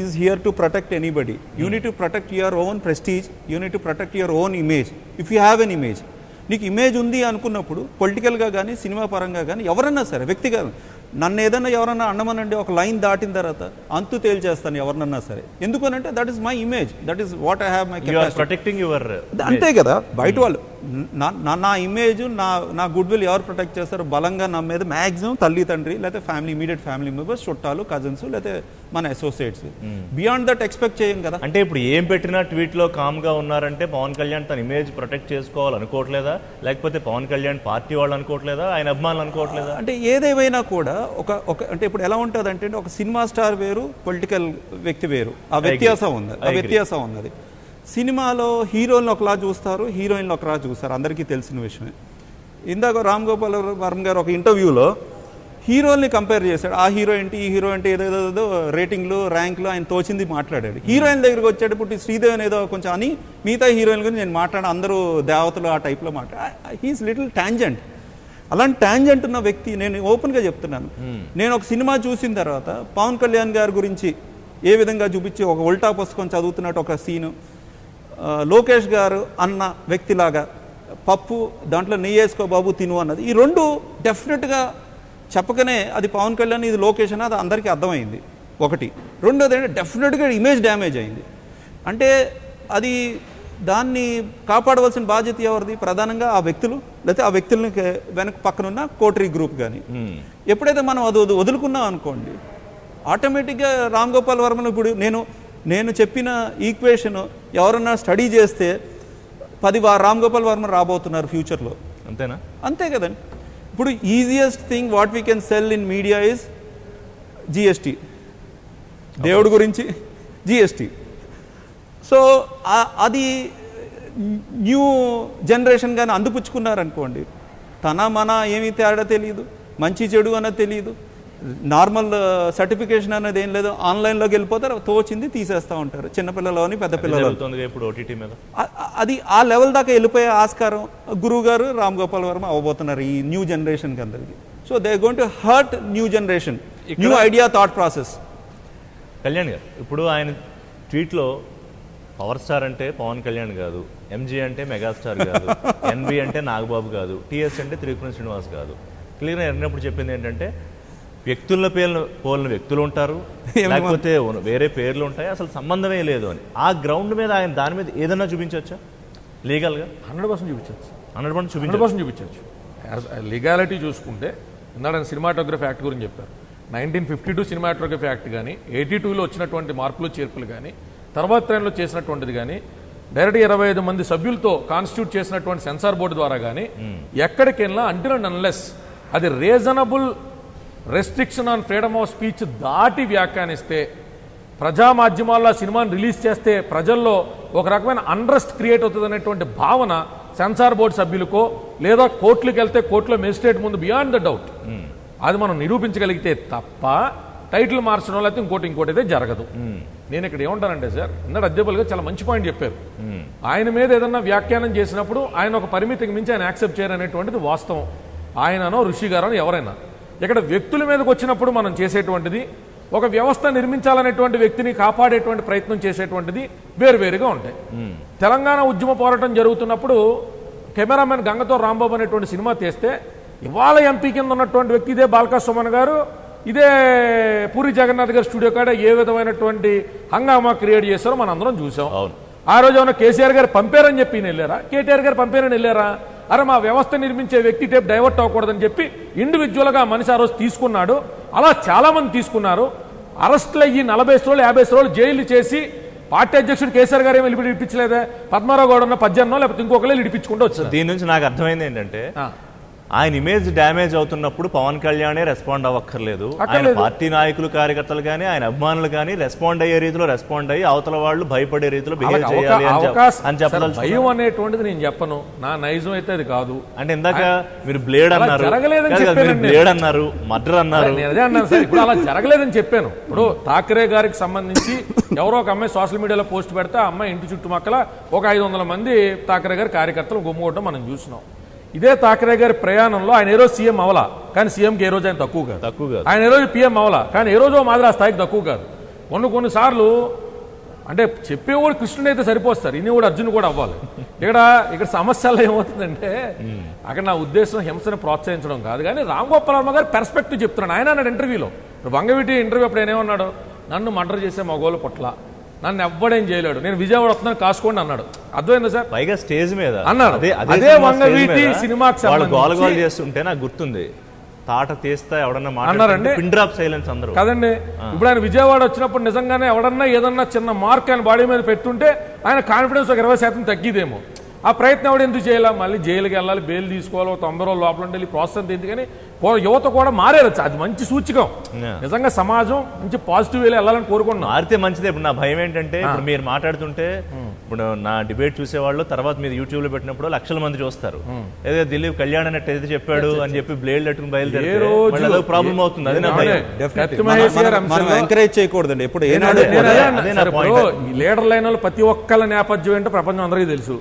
is here to protect anybody. You need to protect your own prestige. You need to protect your own image. If you have an image, నీకు ఇమేజ్ ఉంది అనుకున్నప్పుడు పొలిటికల్గా కానీ సినిమా పరంగా కానీ ఎవరన్నా సరే వ్యక్తిగా నన్ను ఏదన్నా ఎవరన్నా అన్నమనండి ఒక లైన్ దాటిన తర్వాత అంతు తేల్చేస్తాను ఎవరినన్నా సరే. ఎందుకనంటే that is my image, that is what I have my protecting your. అంతే కదా, బయట వాళ్ళు నా ఇమేజ్ నా గుడ్ విల్ ఎవరు ప్రొటెక్ట్ చేస్తారు? బలంగా నా మీద మ్యాక్సిమం తల్లి తండ్రి లేకపోతే ఫ్యామిలీ ఇమీడియట్ ఫ్యామిలీ మెంబర్స్, చుట్టాలు, కజిన్స్, లేకపోతే మన అసోసియేట్స్. బియాండ్ దట్ ఎక్స్పెక్ట్ చేయం కదా. అంటే ఇప్పుడు ఏం పెట్టినా ట్వీట్ లో కామ్ గా ఉన్నారంటే పవన్ కళ్యాణ్ తన ఇమేజ్ ప్రొటెక్ట్ చేసుకోవాలనుకోవట్లేదా, లేకపోతే పవన్ కళ్యాణ్ పార్టీ వాళ్ళు అనుకోవట్లేదా, ఆయన అభిమానులు అనుకోవట్లేదా? అంటే ఏదేమైనా కూడా ఒక అంటే ఇప్పుడు ఎలా ఉంటుంది అంటే ఒక సినిమా స్టార్ వేరు, పొలిటికల్ వ్యక్తి వేరు, ఆ వ్యత్యాసం ఉన్నది. సినిమాలో హీరోలను ఒకలా చూస్తారు, హీరోయిన్లు ఒకలా చూస్తారు, అందరికీ తెలిసిన విషయమే. ఇందాక రామ్ గోపాల్ వర్మ గారు ఒక ఇంటర్వ్యూలో హీరోల్ని కంపేర్ చేశాడు. ఆ హీరో ఏంటి ఈ హీరో ఏంటి ఏదేదో రేటింగ్లు ర్యాంకులు ఆయన తోచింది మాట్లాడాడు. హీరోయిన్ దగ్గరికి వచ్చేటప్పుడు శ్రీదేవి ఏదో కొంచెం అని మిగతా హీరోయిన్ గురించి నేను మాట్లాడాను, అందరూ దేవతలు ఆ టైప్లో హీఈస్ లిటిల్ టాంజెంట్. అలాంటి టాంజెంట్ ఉన్న వ్యక్తి నేను ఓపెన్గా చెప్తున్నాను. నేను ఒక సినిమా చూసిన తర్వాత పవన్ కళ్యాణ్ గారి గురించి ఏ విధంగా చూపించి ఒక ఉల్టా పుస్తకం చదువుతున్నట్టు ఒక సీను, లోకేష్ గారు అన్న వ్యక్తిలాగా పప్పు దాంట్లో నెయ్యి వేసుకో బాబు తిను అన్నది, ఈ రెండు డెఫినెట్గా చెప్పకనే అది పవన్ కళ్యాణ్ ఇది లోకేష్ అని అది అందరికీ అర్థమైంది ఒకటి. రెండోది ఏంటంటే డెఫినెట్గా ఇమేజ్ డ్యామేజ్ అయింది. అంటే అది దాన్ని కాపాడవలసిన బాధ్యత ఎవరిది? ప్రధానంగా ఆ వ్యక్తులు, లేకపోతే ఆ వ్యక్తులని వెనక పక్కనున్న కోటరీ గ్రూప్ కానీ. ఎప్పుడైతే మనం అది వదులుకున్నాం అనుకోండి, ఆటోమేటిక్గా రామ్ గోపాల్ వర్మను ఇప్పుడు నేను చెప్పిన ఈక్వేషన్ ఎవరన్నా స్టడీ చేస్తే 10 రామ్ గోపాల్ వర్మ రాబోతున్నారు ఫ్యూచర్లో. అంతేనా? అంతే కదండి. ఇప్పుడు easiest thing what we can sell in media is GST, దేవుడి గురించి జిఎస్టీ. సో అది న్యూ జనరేషన్ కానీ అందిపుచ్చుకున్నారనుకోండి, తన మన ఏమీ తేడా తెలియదు, మంచి చెడు అన్నది తెలియదు, నార్మల్ సర్టిఫికేషన్ అనేది ఏం లేదు, ఆన్లైన్లోకి వెళ్ళిపోతారు, తోచింది తీసేస్తూ ఉంటారు, చిన్నపిల్లలని పెద్ద పిల్లలు. అది ఆ లెవెల్ దాకా వెళ్ళిపోయే ఆస్కారం గురువు గారు రామ్ గోపాల్ వర్మ అవ్వబోతున్నారు ఈ న్యూ జనరేషన్కి అందరికి. So they going to hurt new generation, new idea thought process. Kalyan గారు ఇప్పుడు ఆయన ట్వీట్లో పవర్ స్టార్ అంటే పవన్ కళ్యాణ్ కాదు, ఎంజీ అంటే మెగాస్టార్ కాదు, ఎన్బి అంటే నాగబాబు కాదు, టిఎస్ అంటే త్రిపుర శ్రీనివాస్ కాదు, క్లియర్గా ఎన్నప్పుడు చెప్పింది ఏంటంటే వ్యక్తుల పోలిన వ్యక్తులు ఉంటారు, లేకపోతే వేరే పేర్లు ఉంటాయి, అసలు సంబంధమే లేదు అని. ఆ గ్రౌండ్ మీద ఆయన దాని మీద ఏదన్నా చూపించవచ్చా లీగల్గా? 100% చూపించవచ్చు, 100% చూపించవచ్చు. లీగాలిటీ చూసుకుంటే ఇందాక సినిమాటోగ్రఫీ యాక్ట్ గురించి చెప్పారు. 1952 సినిమాటోగ్రఫీ యాక్ట్ కానీ, 82లో వచ్చినటువంటి మార్పులు చేర్పులు కానీ, తర్వాత ట్రైన్లో చేసినటువంటిది కానీ, డైరెక్ట్గా 25 మంది సభ్యులతో కాన్స్టిట్యూట్ చేసినటువంటి సెన్సార్ బోర్డు ద్వారా కానీ ఎక్కడికెళ్ళినా అంటిల్ అండ్ అన్లెస్ అది reasonable restriction on freedom of speech దాటి వ్యాఖ్యానిస్తే, ప్రజా మాధ్యమాల్లో సినిమాని రిలీజ్ చేస్తే ప్రజల్లో ఒక రకమైన అన్రెస్ట్ క్రియేట్ అవుతుంది అనేటువంటి భావన సెన్సార్ బోర్డు సభ్యులకో లేదా కోర్టులకు వెళ్తే కోర్టులో మెజిస్ట్రేట్ ముందు బియాండ్ ద డౌట్ అది మనం నిరూపించగలిగితే తప్ప టైటిల్ మార్చడం లేకపోతే ఇంకోటి అయితే జరగదు. నేను ఇక్కడ ఏమంటానంటే సార్, ఇందాక అధ్యక్షులు గారు చాలా మంచి పాయింట్ చెప్పారు. ఆయన మీద ఏదన్నా వ్యాఖ్యానం చేసినప్పుడు ఆయన ఒక పరిమితికి మించి ఆయన యాక్సెప్ట్ చేయరనేటువంటిది వాస్తవం. ఆయననో ఋషి గారనో ఎవరైనా ఇక్కడ వ్యక్తుల మీదకి వచ్చినప్పుడు మనం చేసేటువంటిది, ఒక వ్యవస్థ నిర్మించాలనేటువంటి వ్యక్తిని కాపాడేటువంటి ప్రయత్నం చేసేటువంటిది వేరువేరుగా ఉంటాయి. తెలంగాణ ఉద్యమ పోరాటం జరుగుతున్నప్పుడు కెమెరామెన్ గంగతో రాంబాబు అనేటువంటి సినిమా తీస్తే ఇవాళ ఎంపీ కింద ఉన్నటువంటి వ్యక్తి ఇదే బాల్కా సుమన్ గారు, ఇదే పూరి జగన్నాథ్ గారి స్టూడియో కాడ ఏ విధమైనటువంటి హంగామా క్రియేట్ చేస్తారో మనం అందరం చూసాం. ఆ రోజు ఏమన్నా కేసీఆర్ గారు పంపారని చెప్పి వెళ్ళారా, కేటీఆర్ గారు పంపారని వెళ్ళారా? అరే మా వ్యవస్థ నిర్మించే వ్యక్తి టైప్ డైవర్ట్ అవ్వకూడదని చెప్పి ఇండివిజువల్గా మనిషి ఆ రోజు తీసుకున్నాడు. అలా చాలా మంది తీసుకున్నారు. అరెస్టులు అయ్యి 40 రోజులు 50 రోజులు జైలు చేసి పార్టీ అధ్యక్షుడు కేసీఆర్ గారు ఏమి ఇడిపించలేదే, పద్మారావు గౌడ ఉన్న 18 లేకపోతే ఇంకొకరు ఇడిపించుకుంటూ వచ్చారు. దీని నుంచి నాకు అర్థమైంది ఏంటంటే ఆయన ఇమేజ్ డ్యామేజ్ అవుతున్నప్పుడు పవన్ కళ్యాణే రెస్పాండ్ అవ్వక్కర్లేదు. ఆయన పార్టీ నాయకులు కార్యకర్తలు కానీ ఆయన అభిమానులు కానీ రెస్పాండ్ అయ్యే రీతిలో రెస్పాండ్ అయ్యి అవతల వాళ్ళు భయపడే రీతిలో బిహేవ్ చేయాలి అని చెప్పాలి. భయం అనేటువంటిది నేను చెప్పను, నా నైజం అయితే అది కాదు. అంటే ఇందాక మీరు బ్లేడ్ అన్నారు, బ్లేడ్ అన్నారు, మర్డర్ అన్నారు. అదే అన్నాను సార్, ఇప్పుడు అలా జరగలేదని చెప్పాను. ఇప్పుడు ఠాకరే గారికి సంబంధించి ఎవరో ఒక అమ్మాయి సోషల్ మీడియాలో పోస్ట్ పెడితే ఆ అమ్మాయి ఇంటి చుట్టుపక్కల ఒక 500 మంది ఠాకరే గారి కార్యకర్తలు గుమ్ముకోవడం మనం చూసినాం. ఇదే ఠాకరే గారి ప్రయాణంలో ఆయన ఏ రోజు సీఎం అవలా, కానీ సీఎంకి ఏ రోజు ఆయన తక్కువ కాదు. ఆయన ఏ రోజు పీఎం అవలా, కానీ ఏ రోజు మాదిరి ఆ స్థాయికి తక్కువ కాదు. కొన్నిసార్లు అంటే చెప్పేవాడు కృష్ణుడు అయితే సరిపోస్తారు, ఇనివాడు అర్జునుడు కూడా అవ్వాలి. ఇక్కడ సమస్యల్లో ఏమవుతుందంటే అక్కడ నా ఉద్దేశం హింసను ప్రోత్సహించడం కాదు, కానీ రామ్ గోపాల్ వర్మ గారు పెర్స్పెక్టివ్ చెప్తున్నాడు. ఆయన అన్నాడు ఇంటర్వ్యూలో, వంగవీటి ఇంటర్వ్యూ అప్పుడు ఆయన ఏమన్నాడు, నన్ను మర్డర్ చేసే మగోళ్ళు పొట్ల నన్ను ఎవ్వడేం చేయలేడు, నేను విజయవాడ వస్తున్నాను కాసుకోండి అన్నాడు. అర్థమైందా సార్? పైగా స్టేజ్ మీద అన్నాడు. అదే వంగవీటి సినిమాకి గోలగోలు చేస్తుంటే నాకు గుర్తుంది, తాట తీస్తా ఎవడన్నా మాట్లాడారంటే పిన్ డ్రాప్ సైలెన్స్ అందరూ కదండి. ఇప్పుడు ఆయన విజయవాడ వచ్చినప్పుడు నిజంగానే ఎవడన్నా ఏదన్నా చిన్న మార్క్ ఆయన బాడీ మీద పెట్టుంటే ఆయన కాన్ఫిడెన్స్ ఒక 20% తగ్గిదేమో. ఆ ప్రయత్నం ఎవడు ఎందుకు చేయాలా? మళ్ళీ జైలుకి వెళ్ళాలి, బెయిల్ తీసుకోవాలి, 90 రోజులు లోపల ఉండాలి, ప్రాసెస్ అంత ఎందుకని యువత కూడా మారేరు. అది మంచి సూచికం. నిజంగా సమాజం మంచి పాజిటివ్ వేలో వెళ్ళాలని కోరుకుంటున్నాం. మారితే మంచిదే. ఇప్పుడు నా భయం ఏంటంటే ఇప్పుడు మీరు మాట్లాడుతుంటే ఇప్పుడు నా డిబేట్ చూసేవాళ్ళు తర్వాత మీరు యూట్యూబ్ లో పెట్టినప్పుడు లక్షల మంది చూస్తారు. ఏదో దిలీప్ కళ్యాణ్ అన్నట్టు ఏదో చెప్పాడు అని చెప్పి బ్లేడ్ పెట్టుకుని బయలుదేరే ప్రాబ్లం అవుతుంది. అది నా భయం. ఎంకరేజ్ చేయకూడదండి ఎప్పుడు. లీడర్ లైన్ వాళ్ళు ప్రతి ఒక్కళ్ళ నేపథ్యం ఏంటో ప్రపంచం అందరికీ తెలుసు.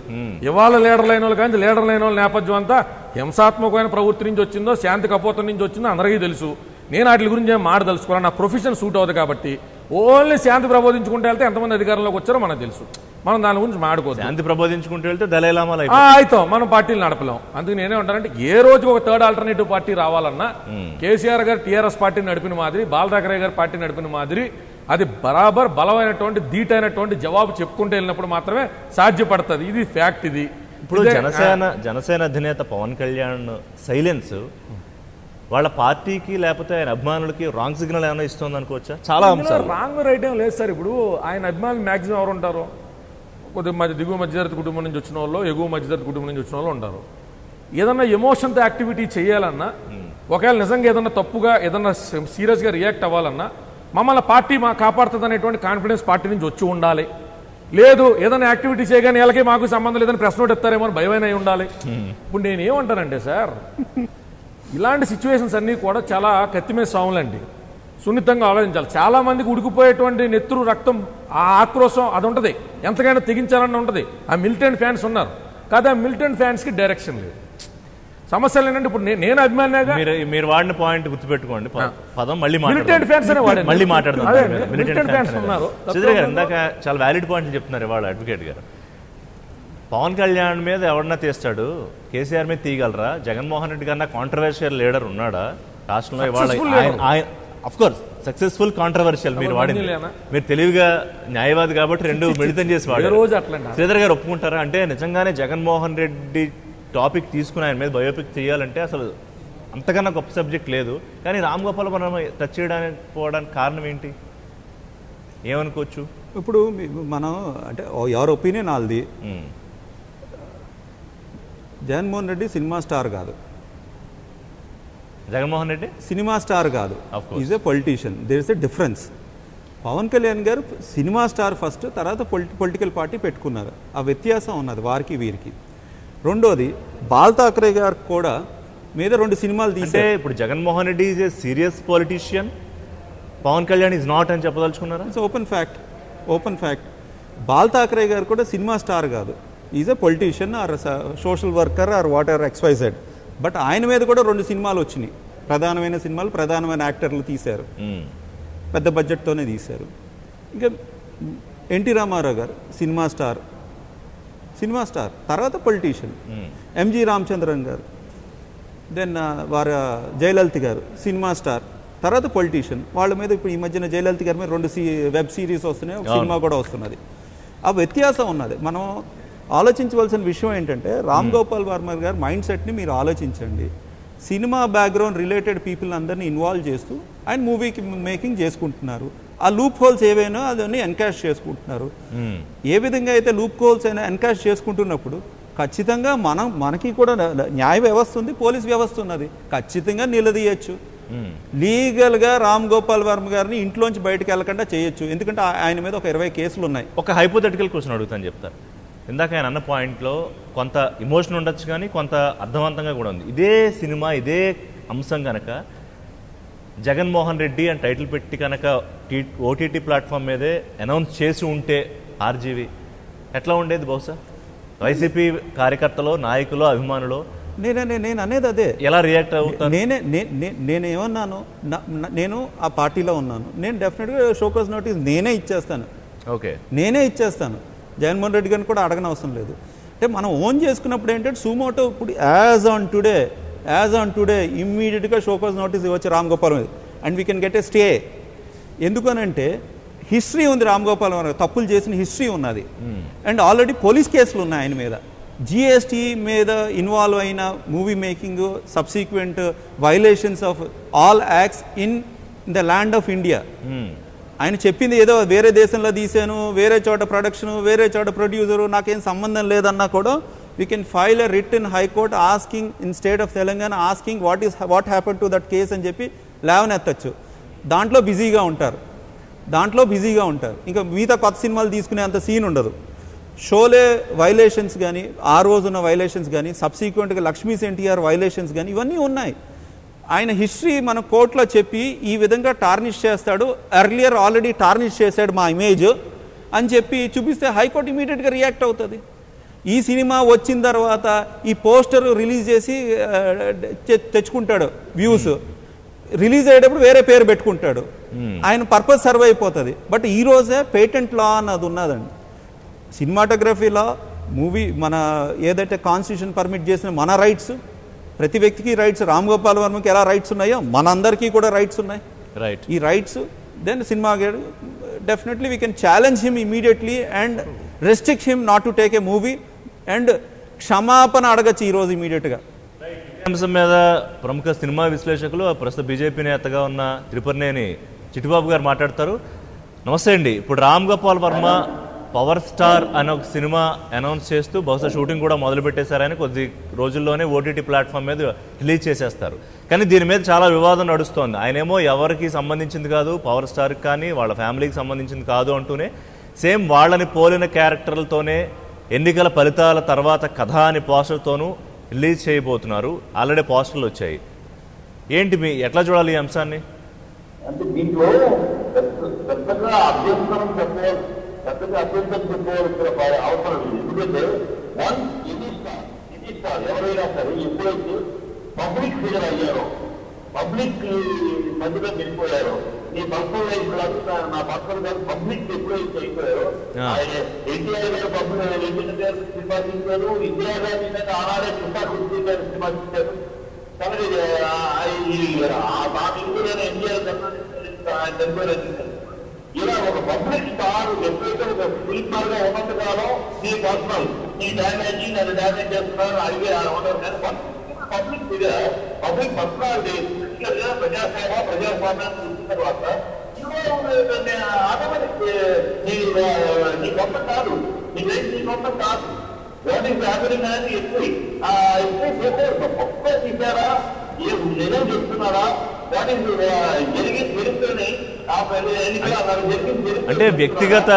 ఇవాళ లీడర్ లైన్ వాళ్ళు కానీ లీడర్ లైన్ వాళ్ళ నేపథ్యం అంతా హింసాత్మకమైన ప్రవృత్తి నుంచి వచ్చిందో శాంతి కపోతం నుంచి వచ్చిందో అందరికీ తెలుసు. నేను వాటి గురించి ఏం మాట్లాడదలుచుకోవాలి, నా ప్రొఫెషన్ సూట్ అవుతుంది కాబట్టి. ఓన్లీ శాంతి ప్రబోధించుకుంటూ వెళ్తే ఎంతమంది అధికారంలోకి వచ్చారో మనకు తెలుసు, మనం దాని గురించి మాట్లాడుకోవచ్చు. శాంతి ప్రబోధించుకుంటూ వెళ్తే దళైలామాలు అవుతాం, మనం పార్టీలు నడపలేం. అందుకు నేనే ఉంటానంటే ఏ రోజు ఒక థర్డ్ ఆల్టర్నేటివ్ పార్టీ రావాలన్నా కేసీఆర్ గారు టీఆర్ఎస్ పార్టీని నడిపిన మాదిరి, బాల్ ఠాకరే గారి పార్టీ నడిపిన మాదిరి అది బరాబర్ బలమైనటువంటి ధీటైనటువంటి జవాబు చెప్పుకుంటూ వెళ్ళినప్పుడు మాత్రమే సాధ్యపడుతుంది. ఇది ఫ్యాక్ట్. ఇది ఇప్పుడు జనసేన అధినేత పవన్ కళ్యాణ్ సైలెన్స్ వాళ్ళ పార్టీకి లేకపోతే ఆయన అభిమానులకి రాంగ్ సిగ్నల్ ఏమైనా ఇస్తుంది అనుకోవచ్చా? చాలా రాంగ్ రైట్ ఏం లేదు సార్. ఇప్పుడు ఆయన అభిమానులు మ్యాక్సిమం ఎవరు ఉంటారు? కొద్దిగా దిగువ మధ్యతరగతి కుటుంబం నుంచి వచ్చిన వాళ్ళు, ఎగువ మధ్యతరగతి కుటుంబం నుంచి వచ్చిన వాళ్ళు ఉంటారు. ఏదన్నా ఎమోషన్తో యాక్టివిటీ చేయాలన్నా, ఒకవేళ నిజంగా ఏదన్నా తప్పుగా ఏదన్నా సీరియస్గా రియాక్ట్ అవ్వాలన్నా మమ్మల్ని పార్టీ కాపాడుతుంది అనేటువంటి కాన్ఫిడెన్స్ పార్టీ నుంచి వచ్చి ఉండాలి. లేదు ఏదైనా యాక్టివిటీ చేయగానే వీళ్ళకి మాకు సంబంధం లేదని ప్రశ్న ఎత్తారేమో అని భయమైనా ఉండాలి. ఇప్పుడు నేను ఏమంటానంటే సార్, ఇలాంటి సిచ్యువేషన్స్ అన్నీ కూడా చాలా కత్తిమీద సాములండి, సున్నితంగా ఆలోచించాలి. చాలా మందికి ఉడికిపోయేటువంటి నెత్తురు రక్తం, ఆ ఆక్రోశం అది ఉంటుంది, ఎంతకైనా తెగించాలని ఉంటుంది. ఆ మిలిటెంట్ ఫ్యాన్స్ ఉన్నారు కాదు, ఆ మిలిటెంట్ ఫ్యాన్స్కి డైరెక్షన్ లేదు. సమస్యలు ఏంటంటే ఇప్పుడు నేను అభిమానిగా మీరు వాడిన పాయింట్ గుర్తుపెట్టుకోండి, పదం మళ్ళీ మిలిటెంట్ ఫ్యాన్స్ అనే వాడు మళ్ళీ మాట్లాడదాం. మిలిటెంట్ ఫ్యాన్స్ ఉన్నారు. ఇందాక చాలా వ్యాలిడ్ పాయింట్ చెప్తున్నారు ఇవాళ అడ్వకేట్ గారు. పవన్ కళ్యాణ్ మీద ఎవరన్నా తీస్తాడు, కేసీఆర్ మీద తీయగలరా? జగన్మోహన్ రెడ్డి కన్నా కాంట్రవర్షియల్ లీడర్ ఉన్నాడా రాష్ట్రంలో ఇవాళ? అఫ్ కోర్స్ సక్సెస్ఫుల్ కాంట్రవర్షియల్ మీరు వాడింది, మీరు తెలివిగా న్యాయవాది కాబట్టి రెండు మిళితం చేసి వాడారు. శ్రీధర్ గారు ఒప్పుకుంటారా? అంటే నిజంగానే జగన్మోహన్ రెడ్డి టాపిక్ తీసుకుని ఆయన మీద బయోపిక్ చేయాలంటే అసలు అంతకన్నా గొప్ప సబ్జెక్ట్ లేదు, కానీ రామ్ గోపాల్ వర్మ టచ్ చేయడానికి పోవడానికి కారణం ఏంటి ఏమనుకోవచ్చు? ఇప్పుడు మనం అంటే ఎవరి ఒపీనియన్ వాళ్ళది. జగన్మోహన్ రెడ్డి సినిమా స్టార్ కాదు, జగన్మోహన్ రెడ్డి సినిమా స్టార్ కాదు, is a politician. There is a difference. Pawan Kalyan గారు సినిమా స్టార్ ఫస్ట్, తర్వాత పొలిటికల్ పార్టీ పెట్టుకున్నారు. ఆ వ్యత్యాసం ఉన్నది వారికి వీరికి. రెండోది బాల్ ఠాక్రే గారు కూడా మీద 2 సినిమాలు అంటే తీశారు. ఇప్పుడు Jaganmohan Reddy is a serious politician, Pawan Kalyan is not అని చెప్పదలుచుకున్నారా? It's open fact. Bal Thackeray garu కూడా సినిమా స్టార్ కాదు, is a politician or social worker or whatever XYZ. But ఆయన మీద కూడా 2 సినిమాలు వచ్చినాయి, ప్రధానమైన సినిమాలు, ప్రధానమైన యాక్టర్లు తీశారు, పెద్ద బడ్జెట్తోనే తీశారు. ఇంకా ఎన్టీ రామారావు గారు సినిమా స్టార్, తర్వాత పొలిటీషియన్. ఎంజి రామచంద్రన్ గారు, దెన్ వారు జయలలిత గారు సినిమా స్టార్, తర్వాత పొలిటీషియన్. వాళ్ళ మీద ఇప్పుడు ఈ మధ్యన జయలలిత గారి మీద 2 వెబ్ సిరీస్ వస్తున్నాయి, ఒక సినిమా కూడా వస్తున్నది. ఆ వ్యత్యాసం ఉన్నది. మనం ఆలోచించవలసిన విషయం ఏంటంటే రామ్ గోపాల్ వర్మ గారి మైండ్ సెట్ని మీరు ఆలోచించండి. సినిమా బ్యాక్గ్రౌండ్ రిలేటెడ్ పీపుల్ అందరినీ ఇన్వాల్వ్ చేస్తూ ఆయన మూవీకి మేకింగ్ చేసుకుంటున్నారు. ఆ లూప్ హోల్స్ ఏవైనా అదన్నీ ఎన్కాష్ చేసుకుంటున్నారు. ఏ విధంగా అయితే లూప్ హోల్స్ అయినా ఎన్కాష్ చేసుకుంటున్నప్పుడు ఖచ్చితంగా మనకి కూడా న్యాయ వ్యవస్థ ఉంది, పోలీస్ వ్యవస్థ ఉన్నది, ఖచ్చితంగా నిలదీయచ్చు. లీగల్గా రామ్ గోపాల్ వర్మ గారిని ఇంట్లోంచి బయటకు వెళ్ళకుండా చేయొచ్చు. ఎందుకంటే ఆయన మీద ఒక 20 కేసులు ఉన్నాయి. ఒక హైపోథెటికల్ క్వశ్చన్ అడుగుతాను చెప్తారు. ఇందాక ఆయన అన్న పాయింట్లో కొంత ఇమోషన్ ఉండొచ్చు, కానీ కొంత అర్థవంతంగా కూడా ఉంది. ఇదే సినిమా, ఇదే అంశం కనుక జగన్మోహన్ రెడ్డి అని టైటిల్ పెట్టి కనుక OTT ప్లాట్ఫామ్ మీదే అనౌన్స్ చేసి ఉంటే ఆర్జీవి ఎట్లా ఉండేది? బహుశా వైసీపీ కార్యకర్తలు, నాయకులు, అభిమానులు నేను అనేది అదే, ఎలా రియాక్ట్ అవుతారు? నేనేమన్నాను, నేను ఆ పార్టీలో ఉన్నాను, నేను డెఫినెట్గా షోకాజ్ నోటీస్ నేనే ఇచ్చేస్తాను. జగన్మోహన్ రెడ్డి గారిని కూడా అడగనవసరం లేదు. అంటే మనం ఓన్ చేసుకున్నప్పుడు ఏంటంటే సుమోటో ఇప్పుడు యాజ్ ఆన్ టుడే ఇమ్మీడియట్గా షోకాజ్ నోటీస్ ఇవ్వచ్చు రామ్ గోపాల్ మీద, and we can get a stay. ఎందుకనంటే హిస్టరీ ఉంది, రామ్ గోపాల్ తప్పులు చేసిన హిస్టరీ ఉన్నది, అండ్ ఆల్రెడీ పోలీస్ కేసులు ఉన్నాయి ఆయన మీద. GST మీద ఇన్వాల్వ్ అయిన movie making, subsequent violations of all acts in the land of India. ఆయన చెప్పింది ఏదో వేరే దేశంలో తీసాను, వేరే చోట ప్రొడక్షన్, వేరే చోట ప్రొడ్యూసరు, నాకేం సంబంధం లేదన్నా కూడా we can file a writ in high court asking in state of Telangana asking what happen to that case అని చెప్పి లేవనెత్తచ్చు. దాంట్లో బిజీగా ఉంటారు. ఇంకా మిగతా కొత్త సినిమాలు తీసుకునే అంత సీన్ ఉండదు. షోలే వైలేషన్స్ కానీ, ఆ రోజున్న వైలేషన్స్ కానీ, సబ్సిక్వెంట్గా లక్ష్మీ ఎన్టీఆర్ వైలేషన్స్ కానీ ఇవన్నీ ఉన్నాయి. ఆయన హిస్టరీ మన కోర్టులో చెప్పి ఈ విధంగా టార్నిష్ చేస్తాడు, ఎర్లియర్ ఆల్రెడీ టార్నిష్ చేశాడు మా ఇమేజ్ అని చెప్పి చూపిస్తే హైకోర్టు ఇమీడియట్గా రియాక్ట్ అవుతుంది. ఈ సినిమా వచ్చిన తర్వాత ఈ పోస్టర్ రిలీజ్ చేసి తెచ్చుకుంటాడు వ్యూస్, రిలీజ్ అయ్యేటప్పుడు వేరే పేరు పెట్టుకుంటాడు, ఆయన పర్పస్ సర్వ్ అయిపోతుంది. బట్ ఈ రోజే పేటెంట్ లా అన్నది ఉన్నదండి. సినిమాటోగ్రఫీ లా, మూవీ మన ఏదైతే కాన్స్టిట్యూషన్ పర్మిట్ చేసిన మన రైట్స్, ప్రతి వ్యక్తికి రైట్స్, రామ్ గోపాల్ వర్మకి ఎలా రైట్స్ ఉన్నాయో మనందరికీ కూడా రైట్స్ ఉన్నాయి. ఈ rights then cinema definitely we can challenge him immediately and restrict him not to take a movie and క్షమాపణ అడగచ్చు ఈరోజు ఇమీడియట్గా. అంశం మీద ప్రముఖ సినిమా విశ్లేషకులు, ప్రస్తుత బీజేపీ నేతగా ఉన్న త్రిపురనేని చిట్టిబాబు గారు మాట్లాడతారు. నమస్తే అండి. ఇప్పుడు రామ్ గోపాల్ వర్మ పవర్ స్టార్ అనే ఒక సినిమా అనౌన్స్ చేస్తూ బహుశా షూటింగ్ కూడా మొదలు పెట్టేశారని కొద్ది రోజుల్లోనే OTT ప్లాట్ఫామ్ మీద రిలీజ్ చేసేస్తారు. కానీ దీని మీద చాలా వివాదం నడుస్తోంది. ఆయనేమో ఎవరికి సంబంధించింది కాదు, పవర్ స్టార్కి కానీ వాళ్ళ ఫ్యామిలీకి సంబంధించింది కాదు అంటూనే సేమ్ వాళ్ళని పోలిన క్యారెక్టర్లతోనే ఎన్నికల ఫలితాల తర్వాత కథ అని పోస్టర్తోనూ రిలీజ్ చేయబోతున్నారు. ఆల్రెడీ పోస్టర్లు వచ్చాయి. ఏంటి మీ ఎట్లా చూడాలి ఈ అంశాన్ని? అంటే దీంట్లో పెద్దగా అభ్యంతరం చెప్పవలసిన అవసరం లేదు. ఎందుకంటే ఇది స్టార్ ఎవరైనా సరే ఎప్పుడైతే పబ్లిక్ ఫిగర్ అయ్యారో, పబ్లిక్ మధ్యలో వెళ్ళిపోయారో, నీ పర్సనల్ లైఫ్ కాదు, నా పర్సనల్ కాదు, పబ్లిక్ ఎప్పుడైతే అయిపోయారో, ఎన్టీఆర్ గారు ఎన్టీఆర్ గారు సినిమా తీశారు, ఇందిరాగాంధీ మీద ఆనాడే కృష్ణాకృష్ణ గారు సినిమా తీశారు. కాబట్టి మా ఇందులోనే ఎన్టీఆర్ ఆయన చనిపోయారు. ఇలా ఒక పబ్లిక్ స్టార్ ఎప్పుడైతే ఒక ఫిల్మ్ గా ఉన్నంత కాలం నీ పర్సనల్, నీ డ్యామేజ్, నన్ను డ్యామేజ్ చేస్తున్నారు అడిగే ఉండదు. కానీ పబ్లిక్ పబ్లిక్ పర్సనాలిటీ ప్రజాసేవ, ప్రజాస్వామ్యాన్ని చూసిన తర్వాత ఆటోమేటిక్ నీ కొత్త కాదు, నీ కొత్త కాదు. వాట్ ఈస్ హ్యాపెనింగ్ అనేది ఎక్కువ తీసారా, నిజం చెప్తున్నారా, వాట్ ఈస్ జరుగుతుంది. అంటే వ్యక్తిగత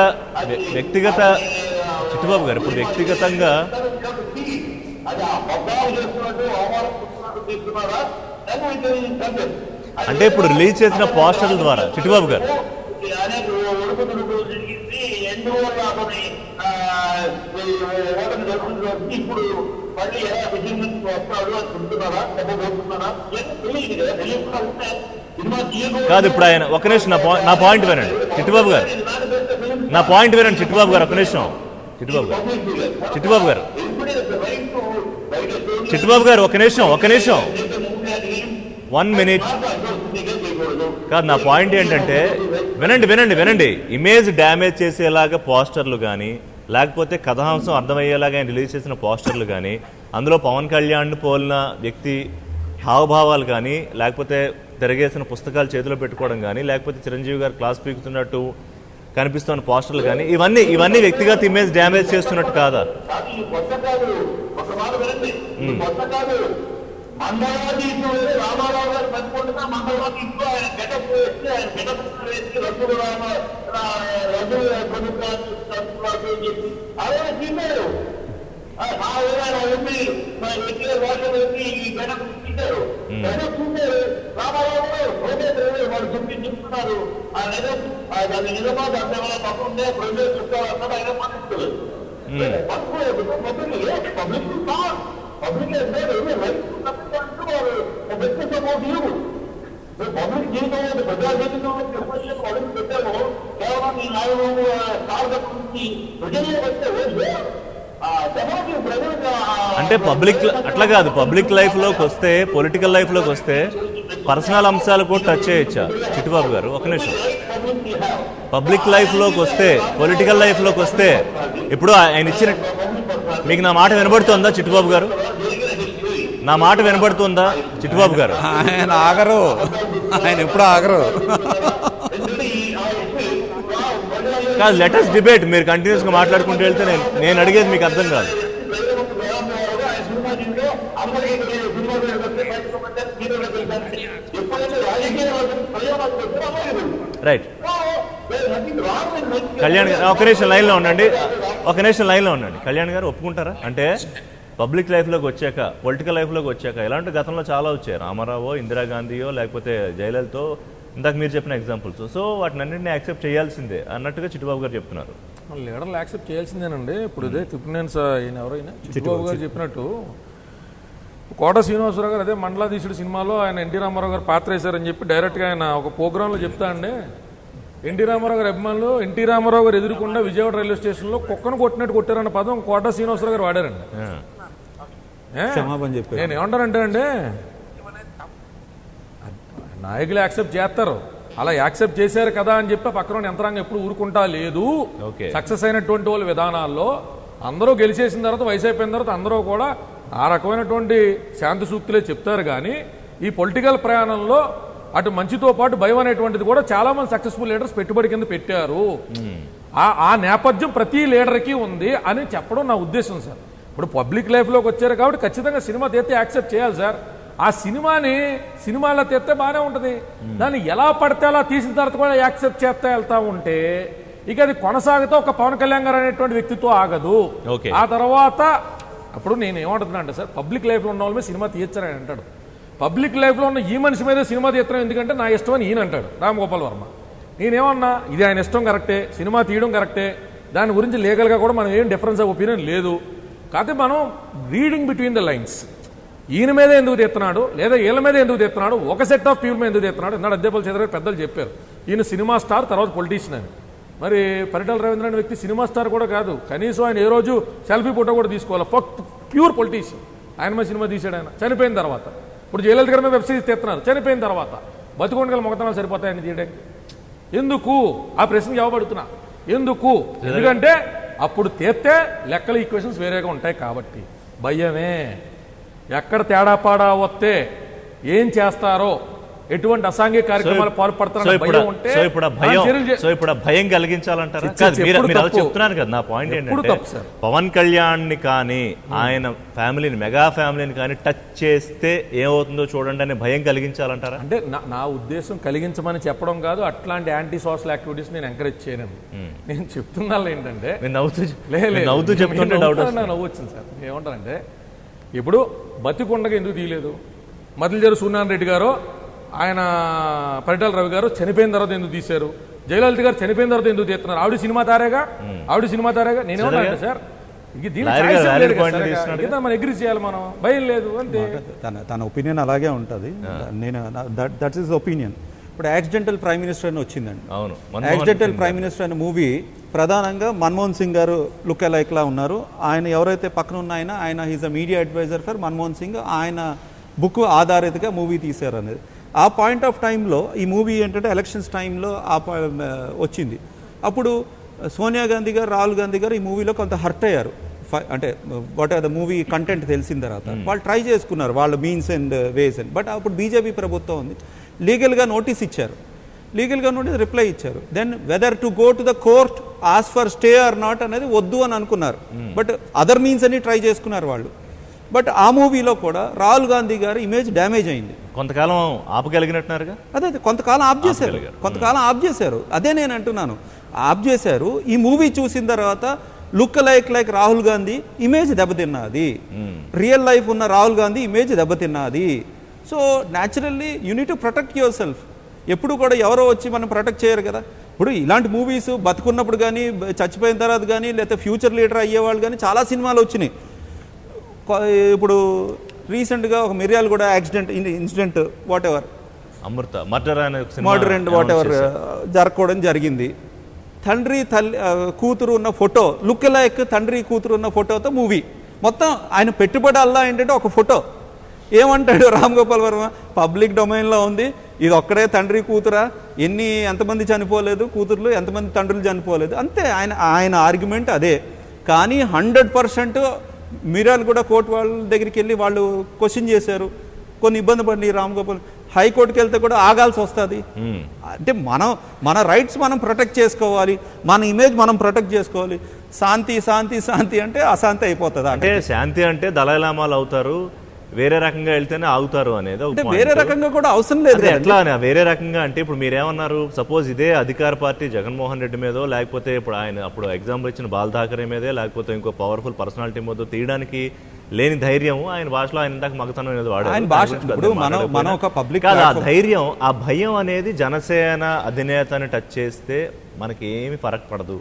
చిట్టుబాబు గారు ఇప్పుడు వ్యక్తిగతంగా అది ఆ పద్దాలు చేస్తున్నట్టు అవమానిస్తున్నట్టు తీసుకున్నారా? అంటే ఇప్పుడు రిలీజ్ చేసిన పోస్టర్ల ద్వారా చిట్టుబాబు గారు అనేక ఒడుకుతుడుకు జరిగింది, ఎందువల్ల అతని ఓటమి జరుగుతుంది, ఇప్పుడు మళ్ళీ ఎలా విజయం నుంచి వస్తాడు అని చెప్తున్నారా, చెప్పబోతున్నారా? తెలియదు కదా, తెలియకుండా సినిమా కాదు. ఇప్పుడు ఆయన ఒక నిమిషం నా పాయింట్ వినండి చిట్టుబాబు గారు, నా పాయింట్ వినండి చిట్టుబాబు గారు, ఒక నిమిషం చిట్టుబాబు గారు, చిట్టుబాబు గారు, చిట్టుబాబు గారు ఒక నిమిషం 1 minute. కాదు, నా పాయింట్ ఏంటంటే వినండి, ఇమేజ్ డ్యామేజ్ చేసేలాగా పోస్టర్లు కానీ, లేకపోతే కథాంశం అర్థమయ్యేలాగా ఆయన రిలీజ్ చేసిన పోస్టర్లు కానీ, అందులో పవన్ కళ్యాణ్ పోలిన వ్యక్తి హావభావాలు కానీ, లేకపోతే తిరగేసిన పుస్తకాలు చేతిలో పెట్టుకోవడం కానీ, లేకపోతే చిరంజీవి గారు క్లాస్ పీకుతున్నట్టు కనిపిస్తున్న పోస్టర్లు కానీ, ఇవన్నీ వ్యక్తిగత ఇమేజ్ డ్యామేజ్ చేస్తున్నట్టు కాదా? రామారావు గారు పట్టుకుంటున్నా మంగళవారం ఇంట్లో ఆయన గెటప్ వేసి ఆయన గెటప్ వేసి రద్దు చెప్పి అదే తీశారు. గెటప్ తీశారు. రామారావు గారు వాళ్ళు చెప్తున్నారు ఆ నిజం, దాని నిజమా దాన్ని ఏమైనా తప్పుంటే ప్రజలు చెప్తారు ఆయన పట్టించుకోలేదు. Public Public has made every right to nothing to do or business about you. The public జీవితంలో ప్రజా జీవితంలో నిర్వహించే పనులు పెట్టాము. కేవలం ఈ 4 సార్లు ప్రజలే వస్తే అంటే పబ్లిక్ అట్లా కాదు, పబ్లిక్ లైఫ్ లోకి వస్తే, పొలిటికల్ లైఫ్ లోకి వస్తే పర్సనల్ అంశాలు కూడా టచ్ చేయొచ్చా చిట్టుబాబు గారు? ఒక నిమిషం. పబ్లిక్ లైఫ్ లోకి వస్తే, పొలిటికల్ లైఫ్ లోకి వస్తే, ఇప్పుడు ఆయన ఇచ్చిన, మీకు నా మాట వినబడుతుందా చిట్టుబాబు గారు? నా మాట వినబడుతుందా చిట్టుబాబు గారు? ఆయన ఆగరు, ఆయన ఎప్పుడు ఆగరు. కాదు, లెటర్స్ డిబేట్. మీరు కంటిన్యూస్ గా మాట్లాడుకుంటూ వెళ్తే నేను అడిగేది మీకు అర్థం కాదు. రైట్. కళ్యాణ్ గారు ఒక నిమిషం లైన్లో ఉండండి, కళ్యాణ్ గారు ఒప్పుకుంటారా? అంటే పబ్లిక్ లైఫ్లోకి వచ్చాక, పొలిటికల్ లైఫ్లోకి వచ్చాక ఇలాంటి గతంలో చాలా వచ్చాయి. రామారావో, ఇందిరాగాంధీయో, లేకపోతే జయలలితో, ఇందాక మీరు చెప్పిన ఎగ్జాంపుల్స్. సో వాటిని అన్నింటినీ యాక్సెప్ట్ చేయాల్సిందే అన్నట్టుగా చిట్టుబాబు గారు చెప్తున్నారు. లీడర్లు యాక్సెప్ట్ చేయాల్సిందేనండి. ఇప్పుడు ఇదే త్రిపుణేన్స్ ఈయన ఎవరైనా చిట్టుబాబు గారు చెప్పినట్టు కోట శ్రీనివాసరావు గారు అదే మండలాధీశుడు సినిమాలో ఆయన ఎన్టీ రామారావు గారు పాత్ర వేశారని చెప్పి డైరెక్ట్గా ఆయన ఒక ప్రోగ్రాంలో చెప్తా అండి. ఎన్టీ రామారావు గారు అభిమానులు ఎన్టీ రామారావు గారు ఎదుర్కొండ విజయవాడ రైల్వే స్టేషన్లో కుక్కను కొట్టినట్టు కొట్టారన్న పదం కోట శ్రీనివాసరావు గారు వాడారండి. నేను ఏమంటానంటే అండి, నాయకులు యాక్సెప్ట్ చేస్తారు, అలా యాక్సెప్ట్ చేశారు కదా అని చెప్పి పక్కన యంత్రాంగం ఎప్పుడు ఊరుకుంటా లేదు. సక్సెస్ అయినటువంటి వాళ్ళ విధానాల్లో అందరూ గెలిచేసిన తర్వాత, వయసు అయిపోయిన తర్వాత అందరూ కూడా ఆ రకమైనటువంటి శాంతి సూక్తులే చెప్తారు. కానీ ఈ పొలిటికల్ ప్రయాణంలో అటు మంచితో పాటు భయం అనేటువంటిది కూడా చాలా మంది సక్సెస్ఫుల్ లీడర్స్ పెట్టుబడి కింద పెట్టారు. ఆ నేపథ్యం ప్రతి లీడర్కి ఉంది అని చెప్పడం నా ఉద్దేశం సార్. ఇప్పుడు పబ్లిక్ లైఫ్లోకి వచ్చారు కాబట్టి ఖచ్చితంగా సినిమా తీస్తే యాక్సెప్ట్ చేయాలి సార్. ఆ సినిమాలో తీస్తే బాగానే ఉంటుంది. దాన్ని ఎలా పడితే అలా తీసిన తర్వాత కూడా యాక్సెప్ట్ చేస్తే వెళ్తా ఉంటే ఇక అది కొనసాగితే ఒక పవన్ కళ్యాణ్ గారు అనేటువంటి వ్యక్తితో ఆగదు. ఆ తర్వాత అప్పుడు నేను ఏమంటున్నా అంటే సార్, పబ్లిక్ లైఫ్లో ఉన్న వాళ్ళ మీద సినిమా తీయచ్చని అంటాడు. పబ్లిక్ లైఫ్లో ఉన్న ఈ మనిషి మీద సినిమా తీయడం ఎందుకంటే నా ఇష్టం అని ఈయన అంటాడు రామ్ గోపాల్ వర్మ. నేనేమన్నా ఇది ఆయన ఇష్టం కరెక్టే, సినిమా తీయడం కరెక్టే, దాని గురించి లీగల్గా కూడా మనం ఏం డిఫరెన్స్ ఆఫ్ ఒపీనియన్ లేదు. కాకపోతే మనం రీడింగ్ బిట్వీన్ ద లైన్స్, ఈయన మీద ఎందుకు తీస్తున్నాడు లేదా వీళ్ళ మీద ఎందుకు తీస్తున్నాడు, ఒక సెట్ ఆఫ్ పీపుల్ మీద ఎందుకు తీస్తున్నాడు. ఎందుకంటే అద్దెపల్లి చంద్ర పెద్దలు చెప్పారు ఈయన సినిమా స్టార్ తర్వాత పొలిటీషియన్ అని. మరి పరిటాల రవీంద్ర అనే వ్యక్తి సినిమా స్టార్ కూడా కాదు, కనీసం ఆయన ఏ రోజు సెల్ఫీ ఫోటో కూడా తీసుకోవాలి. Pure politician. ఆయన మీద సినిమా తీసాడు ఆయన చనిపోయిన తర్వాత. ఇప్పుడు జయలలిత గారి మీద వెబ్ సిరీస్ తీస్తున్నారు చనిపోయిన తర్వాత. బతుకొండగల మొగతనాలు సరిపోతాయని తీయడానికి ఎందుకు? ఆ ప్రశ్నకి జవాబడుతున్నా ఎందుకు? ఎందుకంటే అప్పుడు తీస్తే లెక్కల ఈక్వేషన్స్ వేరేగా ఉంటాయి కాబట్టి. భయమే. ఎక్కడ తేడా పాడా వస్తే ఏం చేస్తారో, ఎటువంటి అసాంఘిక కార్యక్రమాలు పాల్పడతారని భయం ఉంటే భయం కలిగించాలంటారా? చెప్తున్నారు కదా. నా పాయింట్ ఏంటంటే పవన్ కళ్యాణ్ ని కానీ ఆయన ఫ్యామిలీని, మెగా ఫ్యామిలీని కానీ టచ్ చేస్తే ఏమవుతుందో చూడండి అని భయం కలిగించాలంటారా? అంటే నా ఉద్దేశం కలిగించమని చెప్పడం కాదు, అట్లాంటి యాంటీ సోషల్ యాక్టివిటీస్ నేను ఎంకరేజ్ చేయను. నేను చెప్తున్నా ఏంటంటే నవ్వుతూ చెప్తుంటే నవ్వు వచ్చింది సార్. ఏమంటారంటే ఇప్పుడు బతికొండగా ఎందుకు తీయలేదు? మదిలిజరు సూర్యనారాయణ రెడ్డి గారు, ఆయన పరిటాల రవి గారు చనిపోయిన తర్వాత ఎందుకు తీశారు? జయలలిత గారు చనిపోయిన తర్వాత ఎందుకు తీస్తున్నారు? ఆవిడ సినిమా తారేగా, నేనేమన్నా సార్, మనం ఎగ్రీ చేయాలి, మనం భయం లేదు అంతే. తన ఒపీనియన్ అలాగే ఉంటుంది. నేను దట్ ఈస్ ఒపీనియన్. ఇప్పుడు యాక్సిడెంటల్ ప్రైమ్ మినిస్టర్ అని వచ్చిందండి. యాక్సిడెంటల్ ప్రైమ్ మినిస్టర్ అనే మూవీ ప్రధానంగా మన్మోహన్ సింగ్ గారు లుక్ అలైక్ లా ఉన్నారు. ఆయన ఎవరైతే పక్కన ఉన్న ఆయన he's a media advisor for Manmohan Singh. ఆయన బుక్ ఆధారితగా మూవీ తీశారు అనేది. ఆ పాయింట్ ఆఫ్ టైంలో ఈ మూవీ ఏంటంటే ఎలక్షన్స్ టైంలో వచ్చింది. అప్పుడు సోనియా గాంధీ గారు, రాహుల్ గాంధీ గారు ఈ మూవీలో కొంత హర్ట్ అయ్యారు. అంటే what are the movie content తెలిసిన తర్వాత వాళ్ళు ట్రై చేసుకున్నారు వాళ్ళ means and ways and. But అప్పుడు బీజేపీ ప్రభుత్వం ఉంది, లీగల్గా నోటీస్ ఇచ్చారు, రిప్లై ఇచ్చారు. Then whether to go to the court as for stay or not అనేది వద్దు అని అనుకున్నారు. బట్ అదర్ మీన్స్ అని ట్రై చేసుకున్నారు వాళ్ళు. బట్ ఆ మూవీలో కూడా రాహుల్ గాంధీ గారి ఇమేజ్ డ్యామేజ్ అయింది. కొంతకాలం ఆపగలిగినట్టున్నారుగా. అదే కొంతకాలం ఆఫ్ చేశారు. అదే నేను అంటున్నాను, ఆఫ్ చేశారు. ఈ మూవీ చూసిన తర్వాత look like Rahul Gandhi image దెబ్బతిన్నది, రియల్ లైఫ్ ఉన్న రాహుల్ గాంధీ ఇమేజ్ దెబ్బతిన్నది. So naturally you need to protect yourself. ఎప్పుడు కూడా ఎవరో వచ్చి మనం ప్రొటెక్ట్ చేయరు కదా. ఇప్పుడు ఇలాంటి మూవీస్ బతుకున్నప్పుడు కానీ, చచ్చిపోయిన తర్వాత కానీ, లేకపోతే ఫ్యూచర్ లీడర్ అయ్యేవాళ్ళు కానీ చాలా సినిమాలు వచ్చినాయి. ఇప్పుడు రీసెంట్గా ఒక మిర్యాల కూడా incident what ever murder and what ever జరగడం జరిగింది. తండ్రి కూతురు ఉన్న ఫోటో, లుక్ లైక్ తండ్రి కూతురు ఉన్న ఫోటోతో మూవీ మొత్తం. ఆయన పెట్టుబడి అల్లా ఏంటంటే ఒక ఫోటో. ఏమంటాడు రామ్ గోపాల్ వర్మ, పబ్లిక్ డొమైన్లో ఉంది, ఇది ఒక్కడే తండ్రి కూతురా, ఎంతమంది చనిపోలేదు కూతుర్లు, ఎంతమంది తండ్రులు చనిపోలేదు, అంతే ఆయన ఆర్గ్యుమెంట్ అదే. కానీ 100% మిర్యాలు కూడా కోర్టు వాళ్ళ దగ్గరికి వెళ్ళి వాళ్ళు క్వశ్చన్ చేశారు, కొన్ని ఇబ్బంది పడి రామ్ గోపాల్ హైకోర్టుకి వెళ్తే కూడా ఆగాల్సి వస్తుంది. అంటే మన రైట్స్ మనం ప్రొటెక్ట్ చేసుకోవాలి, మన ఇమేజ్ మనం ప్రొటెక్ట్ చేసుకోవాలి. శాంతి శాంతి శాంతి అంటే అశాంతి అయిపోతుంది. అంటే శాంతి అంటే దళైలామాలు అవుతారు, వేరే రకంగా వెళ్తేనే ఆగుతారు అనేది. వేరే రకంగా కూడా అవసరం లేదు. ఎట్లా వేరే రకంగా అంటే ఇప్పుడు మీరేమన్నారు, సపోజ్ ఇదే అధికార పార్టీ జగన్మోహన్ రెడ్డి మీదో, లేకపోతే ఇప్పుడు ఆయన అప్పుడు ఎగ్జాంపుల్ ఇచ్చిన బాల్ ఠాకరే మీదే, లేకపోతే ఇంకో పవర్ఫుల్ పర్సనాలిటీ మీదో తీయడానికి లేని ధైర్యం ఆయన భాషలో ఆయన ఇందాక మగతనం అనేది వాడారు. ఆ ధైర్యం, ఆ భయం అనేది జనసేన అధినేతని టచ్ చేస్తే మనకి ఏమి ఫరక్ పడదు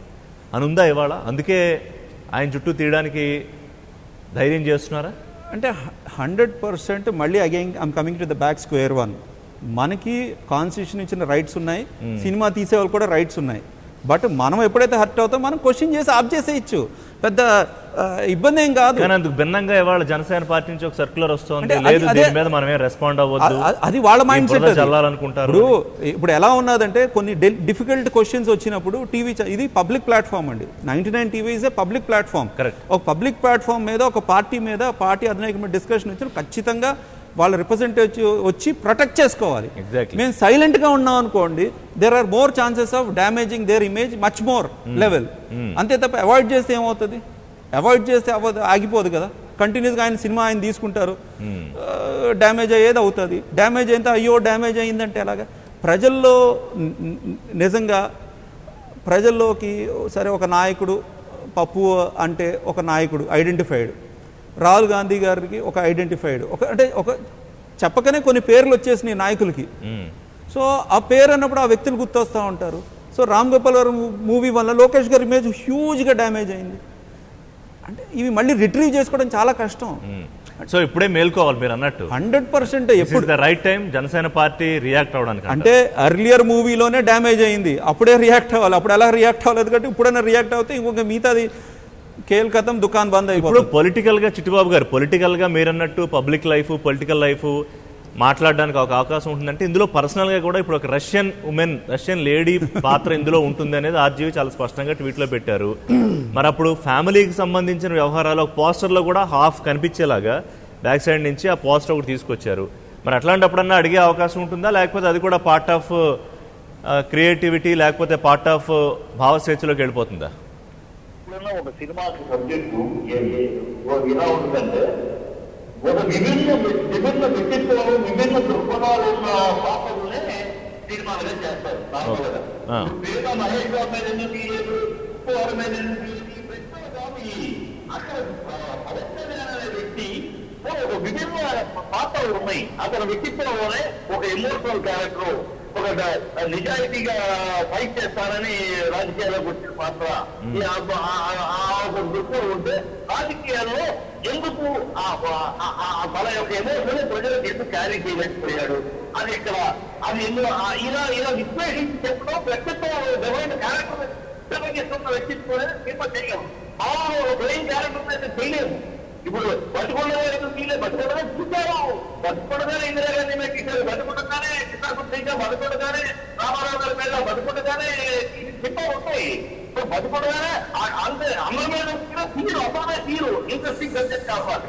అని ఉందా ఇవాళ? అందుకే ఆయన చుట్టూ తీయడానికి ధైర్యం చేస్తున్నారా? అంటే 100% మళ్ళీ again I'm coming to the back square one. మనకి కాన్స్టిట్యూషన్ ఇచ్చిన రైట్స్ ఉన్నాయి, సినిమా తీసేవాళ్ళు కూడా రైట్స్ ఉన్నాయి. బట్ మనం ఎప్పుడైతే హర్ట్ అవుతాం మనం క్వశ్చన్ చేసి ఆఫ్ చేసేయచ్చు, పెద్ద ఇబ్బంది ఏం కాదు. కానీ అందుకు భిన్నంగా ఇవాళ జనసేన పార్టీ నుంచి ఒక సర్క్యులర్ వస్తుంది, లేదు దీని మీద మనమే రెస్పాండ్ అవ్వద్దు, అది వాళ్ళ మైండ్ సెట్ చల్లాలనుకుంటారు. ఇప్పుడు ఎలా ఉన్నదంటే కొన్ని డిఫికల్ట్ క్వశ్చన్స్ వచ్చినప్పుడు టీవీ, ఇది పబ్లిక్ ప్లాట్ఫామ్ అండి, 99 TV is a public platform. ఒక పబ్లిక్ ప్లాట్ఫామ్ మీద ఒక పార్టీ మీద పార్టీ అధినాయకుల మీద డిస్కషన్ వచ్చిన ఖచ్చితంగా వాళ్ళ రిప్రజెంటేటివ్ వచ్చి ప్రొటెక్ట్ చేసుకోవాలి. మేము సైలెంట్ గా ఉన్నాం అనుకోండి, there are more chances of damaging their image much more level. అంతే తప్ప అవాయిడ్ చేస్తే ఏమవుతుంది? అవాయిడ్ చేస్తే ఆగిపోదు కదా, కంటిన్యూస్గా ఆయన సినిమా ఆయన తీసుకుంటారు, డ్యామేజ్ అయ్యేది అవుతుంది. డ్యామేజ్ అయితే అయ్యో డ్యామేజ్ అయ్యిందంటే ఎలాగా? ప్రజల్లో నిజంగా ప్రజల్లోకి సరే ఒక నాయకుడు, పప్పు అంటే ఒక నాయకుడు ఐడెంటిఫైడ్, రాహుల్ గాంధీ గారికి ఒక ఐడెంటిఫైడ్, అంటే ఒక చెప్పకనే కొన్ని పేర్లు వచ్చేసినాయి నాయకులకి. సో ఆ పేరు అన్నప్పుడు ఆ వ్యక్తులు గుర్తొస్తూ ఉంటారు. సో రామ్ గోపాల్ వర్మ మూవీ వల్ల లోకేష్ గారి ఇమేజ్ హ్యూజ్గా డ్యామేజ్ అయింది. అంటే ఇవి మళ్ళీ రిట్రీవ్ చేసుకోవడం చాలా కష్టం. సో ఇప్పుడే మేల్కోవాలి మీరు అన్నట్టు. 100% ఎప్పుడు right time Janasena party react అవ్వడానికి. అంటే ఎర్లియర్ మూవీలోనే డ్యామేజ్ అయింది, అప్పుడే రియాక్ట్ అవ్వాలి. అప్పుడు ఎలా రియాక్ట్ అవ్వలేదు కాబట్టి ఇప్పుడైనా రియాక్ట్ అవుతే ఇంకొక మిగతాది కేల్ కథం దుకాన్ బంద్ అయిపోతుంది. ఇప్పుడు పొలిటికల్ గా చిట్టిబాబు గారు, పొలిటికల్ గా మీరన్నట్టు పబ్లిక్ లైఫ్, పొలిటికల్ లైఫ్ మాట్లాడడానికి ఒక అవకాశం ఉంటుందంటే ఇందులో పర్సనల్ గా కూడా ఇప్పుడు ఒక రష్యన్ లేడీ పాత్ర ఇందులో ఉంటుంది అనేది ఆర్జీవి చాలా స్పష్టంగా ట్వీట్ లో పెట్టారు. మరి అప్పుడు ఫ్యామిలీకి సంబంధించిన వ్యవహారాలు పోస్టర్ లో కూడా హాఫ్ కనిపించేలాగా బ్యాక్ సైడ్ నుంచి ఆ పోస్టర్ ఒకటి తీసుకొచ్చారు. మరి అట్లాంటప్పుడన్నా అడిగే అవకాశం ఉంటుందా, లేకపోతే అది కూడా పార్ట్ ఆఫ్ క్రియేటివిటీ, లేకపోతే పార్ట్ ఆఫ్ భావస్వేచ్ఛలోకి వెళ్ళిపోతుందా? ఒక సినిమాకి సబ్జెక్టు ఎలా ఉంటుందంటే ఒక విభిన్న వ్యక్తిత్వాలు, విభిన్న దృక్పథాలు ఉన్న పాత్రలనే సినిమాలుగా చేస్తారు. పేద మహేష్ బాబు మీద ఎందుకు వారి మీద ఎందుకు అక్కడ పవిత్రమైన వ్యక్తి విభిన్న పాత్రలు ఉన్నాయి. అతని వ్యక్తిత్వంలోనే ఒక ఎమోషనల్ క్యారెక్టర్, ఒక నిజాయితీగా ఫైట్ చేస్తానని రాజకీయాల్లోకి వచ్చిన పాత్ర, ఒక దృక్పథం ఉంటే రాజకీయాల్లో ఎందుకు తన యొక్క ఎమోషన్ ప్రజలకు ఎందుకు క్యారీ చేయలేకపోయాడు అది ఇక్కడ అది ఇలా విశ్లేషించి చెప్పడం వ్యక్తిత్వం ఎవరైనా క్యారెక్టర్ నిర్వహిస్తున్న వ్యక్తిత్వం సినిమా చేయగలం. బ్రెయిన్ క్యారెక్టర్ అయితే చేయలేము. ఇప్పుడు బతుకుండగానే తీయలేదు, బతుకుండగానే చూశారు, బతుకుండగానే ఇందిరాగాంధీ మీద తీశారు, బతుకుండగానే చిత్తాకు తీశారు, బతుకుండగానే రామారావు గారి మీద, బతుకుండగానే సినిమా ఉంటాయి. బతుకుండగానే అంతే అందరి మీద తీరు అసలే తీరు ఇంట్రెస్టింగ్ సబ్జెక్ట్ కావాలి.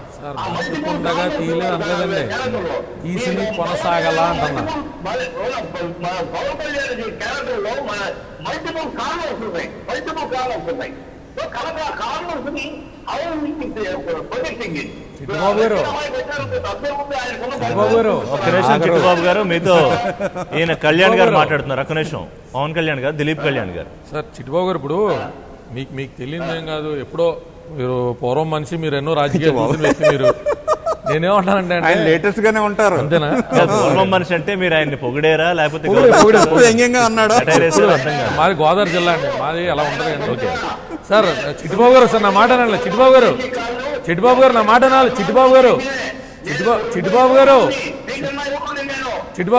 పవన్ కళ్యాణ్ క్యారెక్టర్ లో మల్టిపుల్ కారణాలు ఉన్నాయి, మల్టిపుల్ కారణాలు ఉన్నాయి. చిట్టుబాబు గారు మీతో ఈయన కళ్యాణ్ గారు మాట్లాడుతున్నారు. ఒక్క నిమిషం. పవన్ కళ్యాణ్ గారు, దిలీప్ కళ్యాణ్ గారు. సార్ చిట్టుబాబు గారు, ఇప్పుడు మీకు తెలియదేం కాదు, ఎప్పుడో మీరు పూర్వం మనిషి, మీరు ఎన్నో రాజకీయాలు చూసిన వ్యక్తి, మీరు నేనేమంటానంటే ఆయన లేటెస్ట్ గానే ఉంటారు అంతేనా? పూర్వం మనిషి అంటే మీరు ఆయన్ని పొగిడేరా లేకపోతే మాది గోదావరి జిల్లా అండి, మాది అలా ఉంటుంది. ఓకే సార్, చిట్టుబాబు గారు సార్ నా మాట అనాలి. చిట్టుబాబు గారు నా మాట అనాలి. చిట్టుబాబు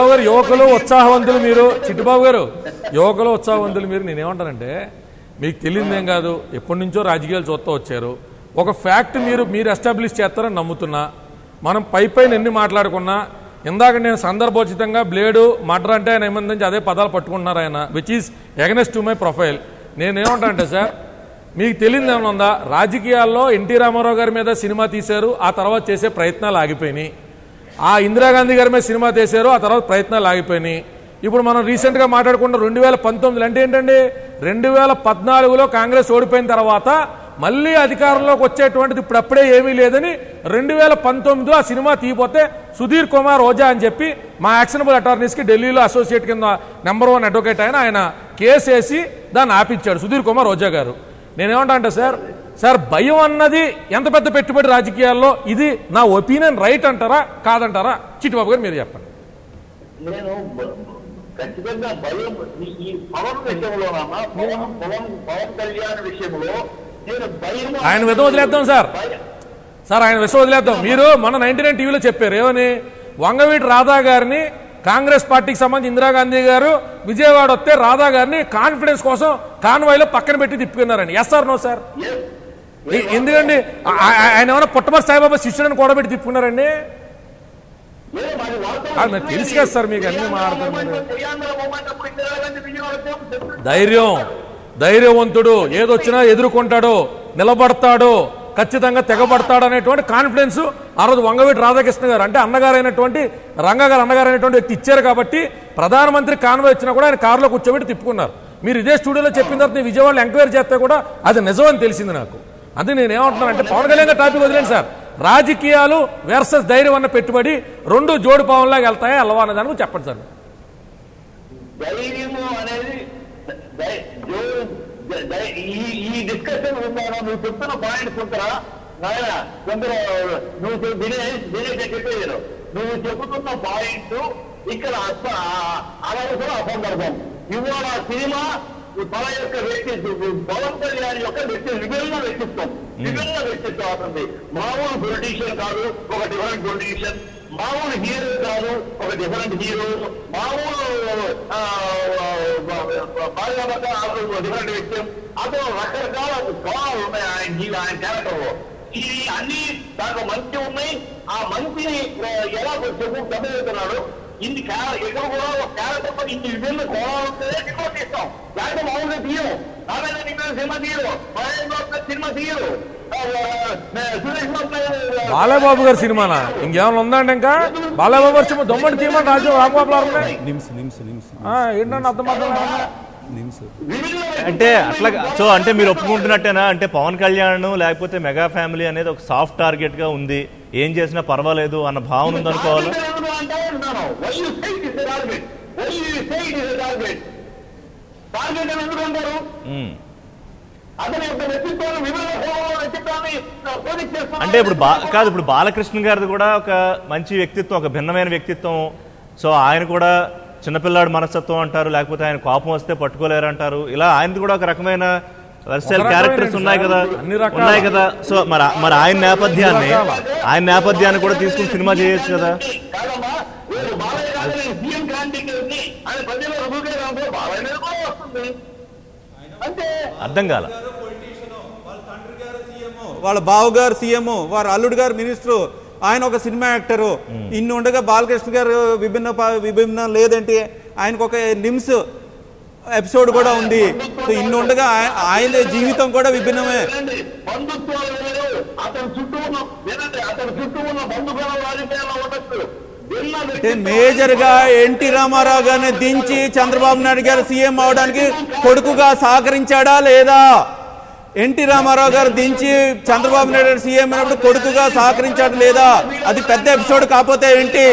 గారు యువకులు ఉత్సాహవంతులు మీరు. చిట్టుబాబు గారు యువకులు ఉత్సాహవంతులు మీరు. నేనేమంటానంటే మీకు తెలియదేం కాదు, ఎప్పటి నుంచో రాజకీయాలు చూస్తూ వచ్చారు. ఒక ఫ్యాక్ట్ మీరు ఎస్టాబ్లిష్ చేస్తారని నమ్ముతున్నా. మనం పైన ఎన్ని మాట్లాడుకున్నా, ఇందాక నేను సందర్భోచితంగా బ్లేడు మర్డర్ అంటే ఆయన ఏమంది అదే పదాలు పట్టుకుంటున్నారు ఆయన, which is against to my profile. నేనేమంటానంటే సార్, మీకు తెలియదు ఏమైనా ఉందా? రాజకీయాల్లో ఎన్టీ రామారావు గారి మీద సినిమా తీశారు, ఆ తర్వాత చేసే ప్రయత్నాలు ఆగిపోయినాయి. ఆ ఇందిరాగాంధీ గారి మీద సినిమా తీశారు, ఆ తర్వాత ప్రయత్నాలు ఆగిపోయినాయి. ఇప్పుడు మనం రీసెంట్గా మాట్లాడుకున్న 2019 అంటే ఏంటండి, 2014లో కాంగ్రెస్ ఓడిపోయిన తర్వాత మళ్ళీ అధికారంలోకి వచ్చేటువంటిది ఇప్పుడప్పుడే ఏమీ లేదని 2019 ఆ సినిమా తీయపోతే సుధీర్ కుమార్ ఓజా అని చెప్పి మా యాక్షనబుల్ అటార్నీస్కి ఢిల్లీలో అసోసియేట్ కింద #1 అడ్వకేట్ ఆయన కేసు వేసి దాన్ని ఆపించాడు సుధీర్ కుమార్ ఓజా గారు. నేనేమంటా అంటే సార్ భయం అన్నది ఎంత పెద్ద పెట్టుబడి రాజకీయాల్లో, ఇది నా ఒపీనియన్ రైట్ అంటారా కాదంటారా? చిట్టుబాబు గారు మీరు చెప్పండి. నేను ఖచ్చితంగా భయం ఈ పవన్ విషయంలోనన్నా, పవన్ కళ్యాణ్ విషయంలో నేను భయం, ఆయన విధం వదిలేద్దాం సార్, ఆయన విషయం వదిలేద్దాం. మీరు మొన్న 99 టీవీలో చెప్పారు ఏమని, వంగవీటి రాధా గారిని కాంగ్రెస్ పార్టీకి సంబంధించి ఇందిరాగాంధీ గారు విజయవాడ వస్తే రాధా గారిని కాన్ఫిడెన్స్ కోసం కాన్వాయ్లో పక్కన పెట్టి తిప్పుకున్నారని. Yes sir no sir? ఎందుకండి ఆయన ఏమైనా పుట్టమర్తి సాయిబాబా శిష్యులను కూడా పెట్టి తిప్పుకున్నారండి? తెలుసు కదా సార్ మీకు అన్ని మాట్లాడుతున్నారు. ధైర్యవంతుడు, ఏదొచ్చినా ఎదుర్కొంటాడు, నిలబడతాడు, ఖచ్చితంగా తెగబడతాడు అనేటువంటి కాన్ఫిడెన్స్ ఆ రోజు వంగవీటి రాధాకృష్ణ గారు అంటే అన్నగారైనటువంటి రంగగారు అన్నగారైనటువంటి వ్యక్తి ఇచ్చారు. కాబట్టి ప్రధానమంత్రి కాన్వాయ్ వచ్చినా కూడా ఆయన కారులో కూర్చోబెట్టి తిప్పుకున్నారు. మీరు ఇదే స్టూడియోలో చెప్పిన తర్వాత విజయవాడలో ఎంక్వైరీ చేస్తే కూడా అది నిజం అని తెలిసింది నాకు. అది నేనేమంటున్నానంటే పవన్ కళ్యాణ్ గారు టాపిక్ వదిలేండి సార్, రాజకీయాలు వర్సెస్ ధైర్యం అన్న పెట్టుబడి రెండు జోడు పావంలాగా వెళ్తాయా అల్లవా అన్న దానికి చెప్పండి సార్. ధైర్యము అనేది ఈ డిస్కషన్ ఉన్నారా? నువ్వు చెప్తున్న పాయింట్స్ ఉంటారా నాయన? కొందరు నువ్వు చెప్పేవారు, నువ్వు చెబుతున్న పాయింట్ ఇక్కడ అనవసరం అసందర్భం. ఇవాళ సినిమా తన యొక్క వ్యక్తిత్వం, పవన్ కళ్యాణ్ యొక్క విభిన్న వ్యక్తిత్వం అవుతుంది. మామూలు పొలిటీషియన్ కాదు, ఒక డిఫరెంట్ పొలిటీషియన్. మామూలు హీరో కాదు, ఒక డిఫరెంట్ హీరో. మామూలు డిఫరెంట్ వ్యక్తి. అతను రకరకాల కోణాలు ఉన్నాయి ఆయన క్యారెక్టర్ లో. ఇది అన్ని దాంట్లో మంచి ఉన్నాయి. ఆ మంచిని ఎలా గమనిస్తున్నాడు. ఇన్ని ఎక్కడ కూడా ఒక క్యారెక్టర్ పై ఇన్ని విభిన్న కోణాలు ఉంటే సినిమా తీస్తాం, లేకపోతే మామూలుగా తీయరు. సినిమా తీయరు, సినిమా తీయరు. బాలబాబు గారి సినిమానా ఇంకేమైనా ఉందండి? ఇంకా బాలబాబు గారి సినిమా దొమ్మడి తీయమని రాంబాబు ఏంటంటే అర్థం అంటే అట్లా. సో అంటే మీరు ఒప్పుకుంటున్నట్టేనా? అంటే పవన్ కళ్యాణ్ లేకపోతే మెగా ఫ్యామిలీ అనేది ఒక సాఫ్ట్ టార్గెట్ గా ఉంది, ఏం చేసినా పర్వాలేదు అన్న భావన ఉందనుకోవాలి. అతని యొక్క వ్యక్తిత్వాన్ని విభిన్న వ్యక్తిత్వాన్ని అంటే ఇప్పుడు కాదు, ఇప్పుడు బాలకృష్ణ గారిది కూడా ఒక మంచి వ్యక్తిత్వం, ఒక భిన్నమైన వ్యక్తిత్వం. సో ఆయన కూడా చిన్నపిల్లాడు మనస్తత్వం అంటారు, లేకపోతే ఆయన కోపం వస్తే పట్టుకోలేరు అంటారు. ఇలా ఆయనది కూడా ఒక రకమైన వర్సల్ క్యారెక్టర్స్ ఉన్నాయి కదా. సో మరి ఆయన నేపథ్యాన్ని కూడా తీసుకుని సినిమా చేయొచ్చు కదా. అర్థం కాల. వాళ్ళ బావగారు సీఎం, వారి అల్లుడు గారు మినిస్టరు, ఆయన ఒక సినిమా యాక్టరు. ఇన్ని ఉండగా బాలకృష్ణ గారు విభిన్నం లేదంటే ఆయనకు ఒక నిమ్స్ ఎపిసోడ్ కూడా ఉంది. సో ఇన్ని ఉండగా ఆయన జీవితం కూడా విభిన్నమే. అంటే మేజర్ గా ఎన్టీ రామారావు గారిని దించి చంద్రబాబు నాయుడు గారు సీఎం అవడానికి కొడుకుగా సహకరించాడా లేదా? ఎన్టీ రామారావు గారు దించి చంద్రబాబు నాయుడు గారు సీఎం అయినప్పుడు కొడుకుగా సహకరించాడు లేదా? అది పెద్ద ఎపిసోడ్ కాకపోతే ఏంటి?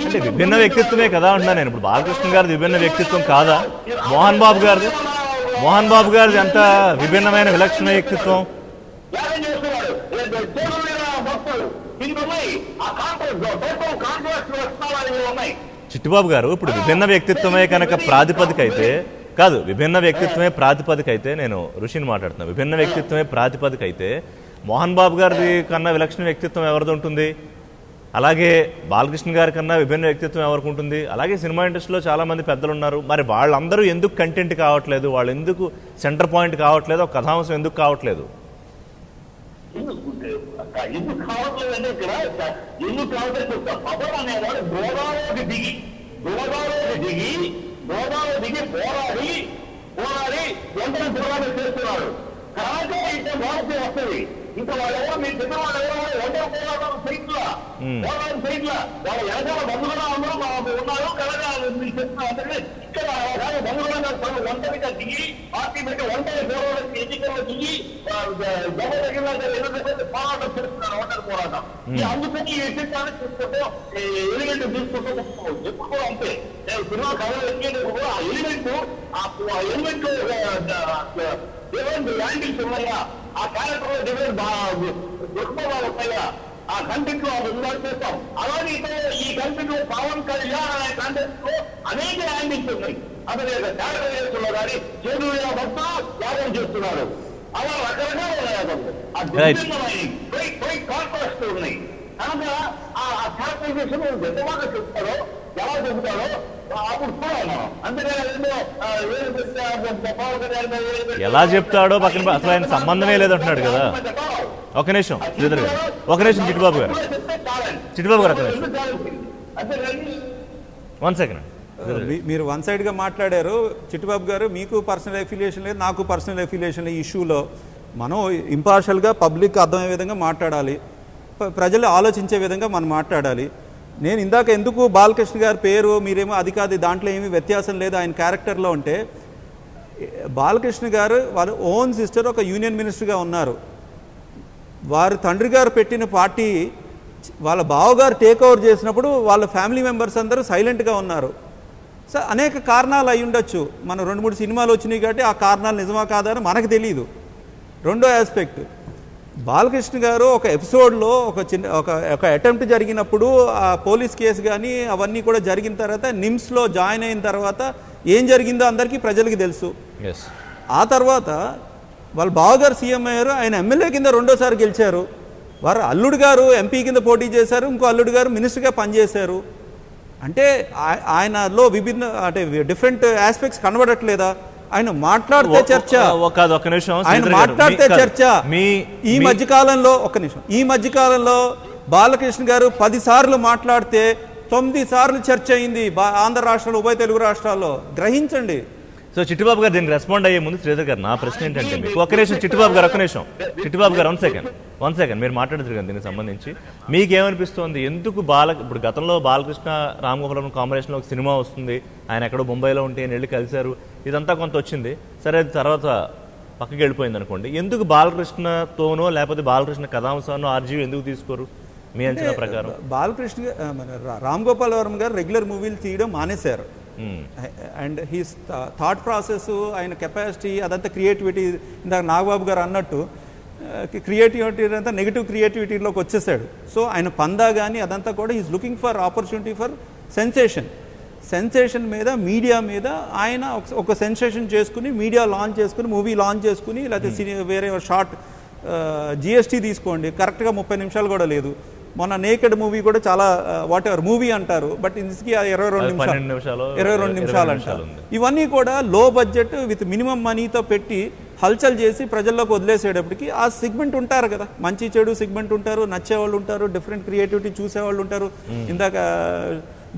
అంటే విభిన్న వ్యక్తిత్వమే కదా అంటున్నా నేను. ఇప్పుడు బాలకృష్ణ గారిది విభిన్న వ్యక్తిత్వం కాదా? మోహన్ బాబు గారిది ఎంత విభిన్నమైన విలక్షణ వ్యక్తిత్వం. చిట్టిబాబు గారు, ఇప్పుడు విభిన్న వ్యక్తిత్వమే కనుక ప్రాతిపదిక అయితే కాదు, విభిన్న వ్యక్తిత్వమే ప్రాతిపదిక అయితే, నేను ఋషిని మాట్లాడుతున్నా, విభిన్న వ్యక్తిత్వమే ప్రాతిపదిక అయితే మోహన్ బాబు గారి కన్నా విలక్షణ వ్యక్తిత్వం ఎవరిది ఉంటుంది? అలాగే బాలకృష్ణ గారి కన్నా విభిన్న వ్యక్తిత్వం ఎవరికి ఉంటుంది? అలాగే సినిమా ఇండస్ట్రీలో చాలా మంది పెద్దలు ఉన్నారు. మరి వాళ్ళందరూ ఎందుకు కంటెంట్ కావట్లేదు? వాళ్ళు ఎందుకు సెంటర్ పాయింట్ కావట్లేదు? ఒక కథాంశం ఎందుకు కావట్లేదు? ఎందుకు కావట్లేదంటే ఇక్కడ ఎందుకు కావట్లేదు, పవన్ అనేవాడు గోదావరి దిగి పోరాడి వెంటనే పోరాటం చేస్తున్నాడు. కాగా ఇంకా మార్పు వస్తుంది. ఇంకా వాళ్ళెవరో మీరు చెప్పిన వాళ్ళు ఎవరో ఒంటరి పోరాటం సైట్లా వాళ్ళ వెనకాల బంధువులుగా అందరూ ఉన్నారు. కనుక మీరు చెప్పిన అంటే ఇక్కడ బంధువులుగా ఒంటరిగా దిగి పార్టీ పెట్టి ఒంటరి పోరాటం ఎన్నికల్లో దిగి జగ దగ్గర పోరాటం చేస్తున్నారు, ఒంటరి పోరాటం. అందుకని ఈ విషయాన్ని చూసుకుంటే ఎలిమెంట్ చూసుకుంటూ ఎప్పుడు కూడా అంతే. సినిమా కథలు ఎక్కేందుకు కూడా ఆ ఎలిమెంట్ డిఫరెంట్ యాంగిల్స్ ఉన్నాయా, ఆ క్యారెక్టర్ లో డిఫరెంట్ దృక్పథాలు ఉన్నాయా, ఆ కంటెంట్ లో అది ఇన్వాల్వ్ చేస్తాం. అలాగే ఈ కంటెంట్ లో పవన్ కళ్యాణ్ అనే కంటెంట్ లో అనేక యాంగిల్స్ ఉన్నాయి. అతని యొక్క క్యారెక్టర్ లో కానీ చేదు భర్త త్యాగం చేస్తున్నారు. అలా రకరకాల ఉన్నాయి. అతను ఆ డిఫరెంట్ కాంట్రాస్ట్ ఉన్నాయి. కనుక ఆ క్యారెక్టరైజేషన్ ఎంతబాగా చెప్తారో, ఎలా చెబుతారో అప్పుడు చూడాలి. అందుకని ఎలా చెప్తాడో పక్కన అసలు ఆయన సంబంధమే లేదంటున్నాడు కదా. ఒక నిమిషం చిట్టిబాబు గారు వన్ సెకండ్. మీరు వన్ సైడ్ గా మాట్లాడారు చిట్టిబాబు గారు. మీకు పర్సనల్ అఫిలియేషన్ లేదు, నాకు పర్సనల్ అఫిలియేషన్ లేదు. ఇష్యూలో మనం ఇంపార్షియల్ గా పబ్లిక్ అర్థమయ్యే విధంగా మాట్లాడాలి, ప్రజలు ఆలోచించే విధంగా మనం మాట్లాడాలి. నేను ఇందాక ఎందుకు బాలకృష్ణ గారి పేరు మీరేమో అది కాదు, దాంట్లో ఏమీ వ్యత్యాసం లేదు ఆయన క్యారెక్టర్లో అంటే, బాలకృష్ణ గారు వాళ్ళ ఓన్ సిస్టర్ ఒక యూనియన్ మినిస్టర్గా ఉన్నారు. వారి తండ్రి గారు పెట్టిన పార్టీ వాళ్ళ బావగారు టేక్ ఓవర్ చేసినప్పుడు వాళ్ళ ఫ్యామిలీ మెంబర్స్ అందరూ సైలెంట్గా ఉన్నారు. సో అనేక కారణాలు అయి ఉండొచ్చు. మనం 2-3 సినిమాలు వచ్చినాయి కాబట్టి ఆ కారణాలు నిజమా కాదా అని మనకు తెలియదు. రెండో ఆస్పెక్ట్, బాలకృష్ణ గారు ఒక ఎపిసోడ్లో ఒక అటెంప్ట్ జరిగినప్పుడు ఆ పోలీస్ కేసు కానీ అవన్నీ కూడా జరిగిన తర్వాత నిమ్స్లో జాయిన్ అయిన తర్వాత ఏం జరిగిందో అందరికీ ప్రజలకి తెలుసు. ఆ తర్వాత వాళ్ళ బావగారు సీఎం అయ్యారు, ఆయన ఎమ్మెల్యే కింద 2వ సారి గెలిచారు. వారు అల్లుడు గారు ఎంపీ కింద పోటీ చేశారు, ఇంకో అల్లుడు గారు మినిస్టర్గా పనిచేశారు. అంటే ఆయనలో విభిన్న అంటే డిఫరెంట్ ఆస్పెక్ట్స్ కనబడట్లేదా? ఆయన మాట్లాడితే చర్చ, ఆయన మాట్లాడితే చర్చ. ఈ మధ్యకాలంలో బాలకృష్ణ గారు 10 సార్లు మాట్లాడితే 9 సార్లు చర్చ అయింది ఆంధ్ర రాష్ట్రంలో, ఉభయ తెలుగు రాష్ట్రాల్లో. గ్రహించండి. సో చిట్టిబాబు గారు దీనికి రెస్పాండ్ అయ్యే ముందు శ్రీధర్ గారు నా ప్రశ్న ఏంటంటే, మీకు ఒక నిమిషం చిట్టిబాబు గారు వన్ సెకండ్ మీరు మాట్లాడుతున్నారు కదా దీనికి సంబంధించి మీకేమనిపిస్తోంది? ఎందుకు ఇప్పుడు గతంలో బాలకృష్ణ రామ్ గోపాల్ కాంబినేషన్లో ఒక సినిమా వస్తుంది, ఆయన ఎక్కడో బొంబాయిలో ఉంటే ఆయన వెళ్ళి కలిశారు, ఇదంతా కొంత వచ్చింది, సరే అది తర్వాత పక్కకి వెళ్ళిపోయింది అనుకోండి. ఎందుకు బాలకృష్ణతోనో లేకపోతే బాలకృష్ణ కథాంశాన్ని ఆర్జీవి ఎందుకు తీసుకోరు మీ అంచనా ప్రకారం? బాలకృష్ణ రామ్ గోపాల్ వర్మ గారు రెగ్యులర్ మూవీలు తీయడం మానేశారు. అండ్ హీస్ థాట్ ప్రాసెస్, ఆయన కెపాసిటీ, అదంతా క్రియేటివిటీ. ఇందాక నాగబాబు గారు అన్నట్టు క్రియేటివిటీ అంతా నెగిటివ్ క్రియేటివిటీలోకి వచ్చేసాడు. సో ఆయన పందా కానీ అదంతా కూడా is looking for opportunity for sensation మీద, మీడియా మీద ఆయన ఒక సెన్సేషన్ చేసుకుని, మీడియా లాంచ్ చేసుకుని, మూవీ లాంచ్ చేసుకుని, లేకపోతే వేరే షార్ట్ జిఎస్టీ తీసుకోండి, కరెక్ట్గా 30 నిమిషాలు కూడా లేదు. మొన్న నేకెడ్ మూవీ కూడా చాలా వాట్ ఎవర్ మూవీ అంటారు, బట్ ఇందుకి 22 నిమిషాలు అంటారు. ఇవన్నీ కూడా లో బడ్జెట్ విత్ మినిమం మనీతో పెట్టి హల్చల్ చేసి ప్రజల్లోకి వదిలేసేటప్పటికి ఆ సెగ్మెంట్ ఉంటారు కదా, మంచి చెడు సెగ్మెంట్ ఉంటారు, నచ్చేవాళ్ళు ఉంటారు, డిఫరెంట్ క్రియేటివిటీ చూసేవాళ్ళు ఉంటారు. ఇందాక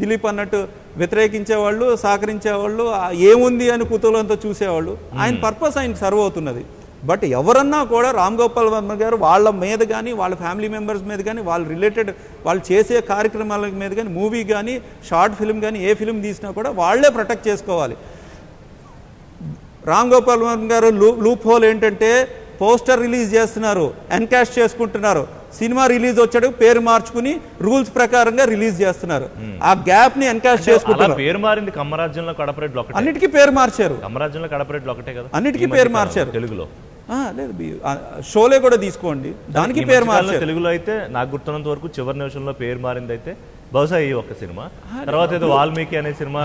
దిలీప్ అన్నట్టు వ్యతిరేకించేవాళ్ళు, సహకరించేవాళ్ళు, ఏముంది అని కుతూహలంతో చూసేవాళ్ళు. ఆయన పర్పస్ ఆయనకు సర్వ్ అవుతున్నది. బట్ ఎవరన్నా కూడా రామ్ గోపాల్ వర్మ గారు వాళ్ళ మీద కానీ, వాళ్ళ ఫ్యామిలీ మెంబర్స్ మీద కానీ, వాళ్ళు రిలేటెడ్ వాళ్ళు చేసే కార్యక్రమాల మీద కానీ, మూవీ కానీ, షార్ట్ ఫిల్మ్ కానీ, ఏ ఫిల్మ్ తీసినా కూడా వాళ్లే ప్రొటెక్ట్ చేసుకోవాలి. రామ్ గోపాల్ వర్మ గారు లూప్ హోల్ ఏంటంటే పోస్టర్ రిలీజ్ చేస్తున్నారు, ఎన్కాష్ చేసుకుంటున్నారు, సినిమా రిలీజ్ వచ్చాడు పేరు మార్చుకుని రూల్స్ ప్రకారంగా రిలీజ్ చేస్తున్నారు. ఆ గ్యాప్ ని ఎన్కాష్ చేసుకుంటున్నారు. పేరు మారింది కమ్మరాజ్యంలో కడపరెడ్లు ఒకటే, అన్నిటికీ పేరు మార్చారు. కమ్మరాజ్యంలో కడపరెడ్లు ఒకటే కదా, అన్నిటికీ పేరు మార్చారు. తెలుగులో లేదు, షోలే కూడా తీసుకోండి, దానికి పేరు మార్చారు. తెలుగులో అయితే నాకు గుర్తున్నంత వరకు చివరి నిమిషంలో పేరు మారింది అయితే బహుశా ఈ ఒక్క సినిమా. తర్వాత ఏదో వాల్మీకి అనే సినిమా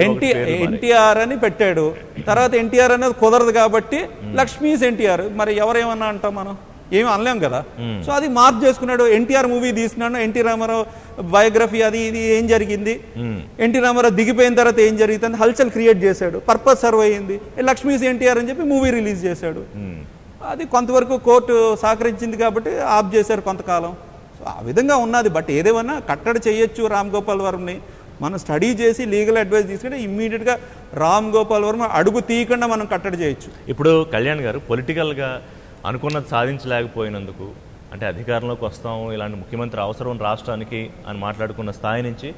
ఎన్టీఆర్ అని పెట్టాడు. తర్వాత ఎన్టీఆర్ అనేది కుదరదు కాబట్టి లక్ష్మీస్ ఎన్టీఆర్. మరి ఎవరేమన్నా అంటాం, మనం ఏమి అనలేం కదా. సో అది మార్క్ చేసుకున్నాడు. ఎన్టీఆర్ మూవీ తీస్తున్నాడు, ఎన్టీ రామారావు బయోగ్రఫీ, అది ఇది ఏం జరిగింది, ఎన్టీ రామారావు దిగిపోయిన తర్వాత ఏం జరుగుతుంది, హల్చల్ క్రియేట్ చేశాడు, పర్పస్ సర్వ్ అయ్యింది. లక్ష్మీస్ ఎన్టీఆర్ అని చెప్పి మూవీ రిలీజ్ చేశాడు. అది కొంతవరకు కోర్టు సహకరించింది కాబట్టి ఆఫ్ చేశారు కొంతకాలం. సో ఆ విధంగా ఉన్నది. బట్ ఏదేమన్నా కట్టడి చేయొచ్చు రామ్ గోపాల్ వర్మని. మనం స్టడీ చేసి లీగల్ అడ్వైస్ తీసుకుంటే ఇమ్మీడియట్గా రామ్ గోపాల్ వర్మ అడుగు తీయకుండా మనం కట్టడి చేయొచ్చు. ఇప్పుడు కళ్యాణ్ గారు పొలిటికల్గా అనుకున్నది సాధించలేకపోయినందుకు, అంటే అధికారంలోకి వస్తాము, ఇలాంటి ముఖ్యమంత్రి అవసరం రాష్ట్రానికి అని మాట్లాడుకున్న స్థాయి నుంచి,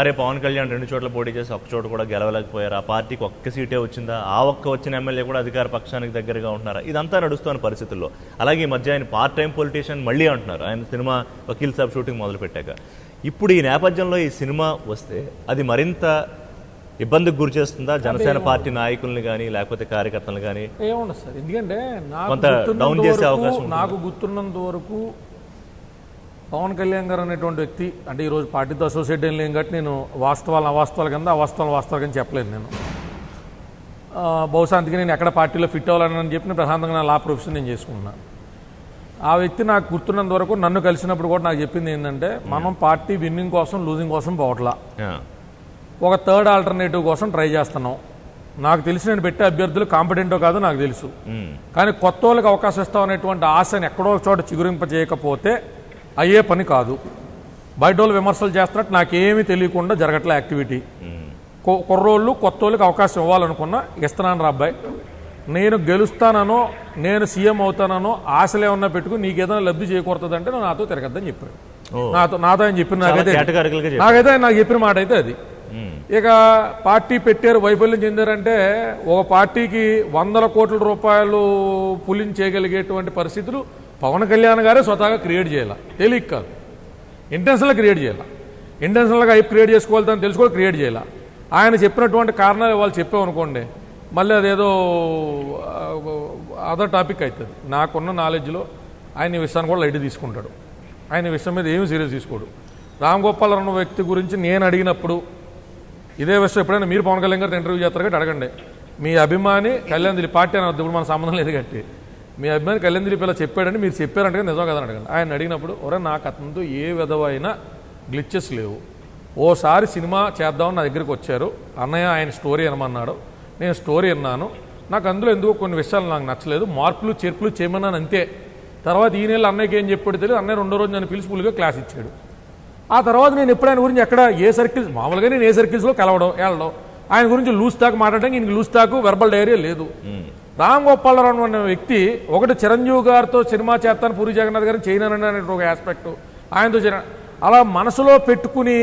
అరే పవన్ కళ్యాణ్ 2 చోట్ల పోటీ చేసి ఒక్క చోట కూడా గెలవలేకపోయారు, ఆ పార్టీకి ఒక్క సీటే వచ్చిందా, ఆ ఒక్క వచ్చిన ఎమ్మెల్యే కూడా అధికార పక్షానికి దగ్గరగా ఉంటున్నారా, ఇదంతా నడుస్తున్న పరిస్థితుల్లో. అలాగే ఈ మధ్య ఆయన పార్ట్ టైం పొలిటీషియన్ మళ్ళీ అంటున్నారు, ఆయన సినిమా వకీల్ సాబ్ షూటింగ్ మొదలు పెట్టాక. ఇప్పుడు ఈ నేపథ్యంలో ఈ సినిమా వస్తే అది మరింత ఇబ్బందికి గురి చేస్తుందా జనసేన పార్టీ నాయకుల్ని కానీ లేకపోతే కార్యకర్తలు కానీ? ఏముండదు సార్, ఎందుకంటే నాకు గుర్తున్నంత వరకు పవన్ కళ్యాణ్ గారు అనేటువంటి వ్యక్తి, అంటే ఈరోజు పార్టీతో అసోసియేట్ ఏం లేం కాబట్టి నేను వాస్తవాలు అవాస్తవాల కింద, వాస్తవాలు కింద చెప్పలేదు నేను. బహుశా అందుకే నేను ఎక్కడ పార్టీలో ఫిట్ అవ్వాలని చెప్పి నేను ప్రశాంతంగా నా లా ప్రొఫెషన్ నేను చేసుకుంటున్నాను. ఆ వ్యక్తి నాకు గుర్తున్నంత వరకు నన్ను కలిసినప్పుడు కూడా నాకు చెప్పింది ఏంటంటే, మనం పార్టీ విన్నింగ్ కోసం లూజింగ్ కోసం పోవట్లా, ఒక థర్డ్ ఆల్టర్నేటివ్ కోసం ట్రై చేస్తున్నాం. నాకు తెలిసి నేను పెట్టే అభ్యర్థులు కాంపిటెంటో కాదో నాకు తెలుసు, కానీ కొత్త వాళ్ళకి అవకాశం ఇస్తామనేటువంటి ఆశని ఎక్కడో చోట చిగురింప చేయకపోతే అయ్యే పని కాదు. బయట వాళ్ళు విమర్శలు చేస్తున్నట్టు నాకేమీ తెలియకుండా జరగట్లే యాక్టివిటీ. కుర్రోళ్ళు కొత్త వాళ్ళకి అవకాశం ఇవ్వాలనుకున్నా ఇస్తున్నాను రా అబ్బాయి, నేను గెలుస్తానో నేను సీఎం అవుతానో ఆశలు ఏమన్నా పెట్టుకుని నీకేదైనా లబ్ధి చేకూరుతుంది అంటే నువ్వు నాతో తిరగద్దని చెప్పాడు. నాతో ఆయన చెప్పిన నాకైతే నాకు చెప్పిన మాట అయితే అది. ఇక పార్టీ పెట్టారు, వైఫల్యం చెందారంటే ఒక పార్టీకి 100 కోట్ల రూపాయలు పులిని చేయగలిగేటువంటి పరిస్థితులు పవన్ కళ్యాణ్ గారే స్వతహాగా క్రియేట్ చేయాలి, తెలియక కాదు, ఇంటెన్షన్గా క్రియేట్ చేయాలి. ఇంటెన్షనల్గా అయిపు క్రియేట్ చేసుకోవాలి, తెలుసుకోవాలి, క్రియేట్ చేయాలి. ఆయన చెప్పినటువంటి కారణాలు వాళ్ళు చెప్పామనుకోండి మళ్ళీ అదేదో అదర్ టాపిక్ అవుతుంది. నాకున్న నాలెడ్జ్లో ఆయన విషయాన్ని కూడా లైట్ తీసుకుంటాడు, ఆయన విషయం మీద ఏమీ సీరియస్ తీసుకోడు. రామ్ గోపాల్ అన్న వ్యక్తి గురించి నేను అడిగినప్పుడు ఇదే విషయం ఎప్పుడైనా మీరు పవన్ కళ్యాణ్ గారితో ఇంటర్వ్యూ చేస్తారు కాబట్టి అడగండి, మీ అభిమాని కళ్యాణ్ దిలీప్ పార్టీ అని ఇప్పుడు మన సంబంధం లేదు కాబట్టి మీ అభిమాని కళ్యాణ్ దిలీప్ ఇలా చెప్పాడని మీరు చెప్పారంటే నిజం కదని అడగండి. ఆయన అడిగినప్పుడు ఒరే నాకు అతనితో ఏ విధమైన గ్లిచెస్ లేవు, ఓసారి సినిమా చేద్దామని నా దగ్గరికి వచ్చారు, అన్నయ్య ఆయన స్టోరీ అనమన్నాడు, నేను స్టోరీ అన్నాను, నాకు అందులో ఎందుకో కొన్ని విషయాలు నాకు నచ్చలేదు, మార్పులు చేర్పులు చేయమన్నాను అంతే. తర్వాత ఈ నెల అన్నయ్యకి ఏం చెప్పాడు తెలియదు, అన్నయ్య 2వ రోజు నన్ను పిలిచి ఫుల్గా క్లాస్ ఇచ్చాడు. ఆ తర్వాత నేను ఎప్పుడు ఆయన గురించి ఎక్కడ ఏ సర్కిల్స్ మామూలుగా నేను ఏ సర్కిల్స్లో వెళ్ళడం ఆయన గురించి లూజ్ టాక్ మాట్లాడడానికి ఇంక లూజ్ టాక్ వెర్బల్ డైరీ లేదు. రామ్ గోపాలరావు అనే వ్యక్తి ఒకటి చిరంజీవి గారితో సినిమా చేస్తాను, పూరి జగన్నాథ్ గారిని చేయనని అనే ఒక ఆస్పెక్ట్ ఆయనతో అలా మనసులో పెట్టుకుని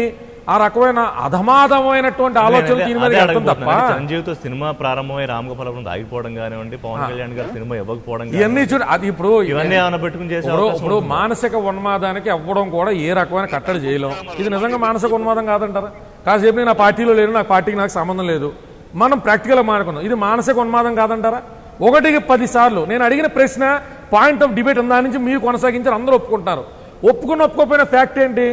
ఆ రకమైన అధమాధమైనటువంటి ఆలోచనలు దీని మీద వెళ్తాం తప్ప చిరంజీవితో సినిమా ప్రారంభమై రామ్ గోపాలరావు ఆగిపోవడం కానివ్వండి, పవన్ కళ్యాణ్ గారి సినిమా ఇవ్వకపోవడం ఇవన్నీ చూడు. అది ఇప్పుడు ఇవన్నీ ఏమైనా పెట్టుకుని ఇప్పుడు మానసిక ఉన్మాదానికి అవ్వడం కూడా ఏ రకమైన కట్టడి చేయలేం. ఇది నిజంగా మానసిక ఉన్మాదం కాదంటారా? కాసేపు నేను ఆ పార్టీలో లేను, నాకు పార్టీకి నాకు సంబంధం లేదు, మనం ప్రాక్టికల్గా మాట్లాడుకుందాం. ఇది మానసిక ఉన్మాదం కాదంటారా? 1కి 10 సార్లు నేను అడిగిన ప్రశ్న పాయింట్ ఆఫ్ డిబేట్ దాని నుంచి మీరు కొనసాగించారు, అందరూ ఒప్పుకుంటారు. ఒప్పుకోకపోయిన ఫ్యాక్ట్ ఏంటి?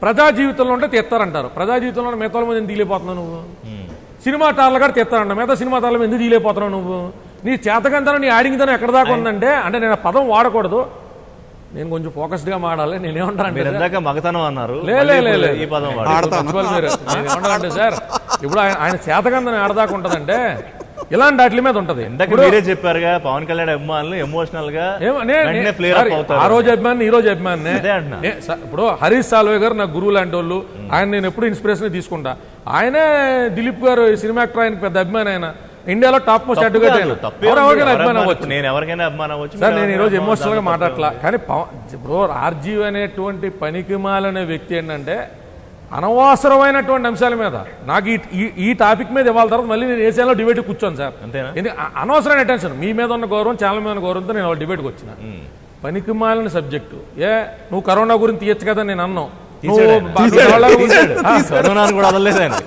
ప్రజా జీవితంలో ఉంటే తెస్తారంటారు. ప్రజా జీవితంలో మిగతా మీద ఎందుకు తీలేపోతున్నావు నువ్వు? సినిమా టార్లు కూడా తెస్తారంట, మిగతా సినిమా టార్లు ఎందుకు తీలేపోతున్నావు నువ్వు? నీ చేతకంతనం నీ ఆడింగితనం ఎక్కడ దాకా ఉందంటే, అంటే నేను పదం వాడకూడదు, నేను కొంచెం ఫోకస్డ్ గా మాడాలి. నేనేమంటానంటే మగతనం అన్నారు, ఈ పదం నేనేమంటానంటే సార్, ఇప్పుడు ఆయన చేతకంతనం ఎడదాకా ఉంటదంటే ఇలాంటి వాటి మీద ఉంటది. మీరే చెప్పారుగా పవన్ కళ్యాణ్ అభిమానులు ఎమోషనల్ గా ఆ రోజు అభిమాని ఈ రోజు అభిమాని. ఇప్పుడు హరీష్ సాల్వే గారు నాకు గురువు లాంటి వాళ్ళు, ఆయన నేను ఎప్పుడు ఇన్స్పిరేషన్ తీసుకుంటా. ఆయనే దిలీప్ గారు సినిమా యాక్టర్, ఆయనకి పెద్ద అభిమాని. ఆయన ఇండియాలో టాప్ మోస్ట్ అడ్వకేట్. ఎవరికైనా అభిమానం అవ్వచ్చు, నేను ఎవరికైనా అభిమానం అవ్వచ్చు సార్. నేను ఈ రోజు ఎమోషనల్ గా మాట్లాడలా, కానీ ఇప్పుడు ఆర్జీవి అనేటువంటి పనికిమాలనే వ్యక్తి ఏంటంటే అనవసరమైనటువంటి అంశాల మీద నాకు ఈ టాపిక్ మీద ఇవాళ తర్వాత మళ్ళీ నేను ఏసీలో డిబేట్ కూర్చోను సార్. అనవసరమైన అటెన్షన్, మీ మీద ఉన్న గౌరవం, ఛానల్ మీద ఉన్న గౌరవంతో నేను వాళ్ళ డిబేట్కి వచ్చిన. పనికిమాలిన సబ్జెక్టు. నువ్వు కరోనా గురించి తీయచ్చు కదా నేను అన్నావు,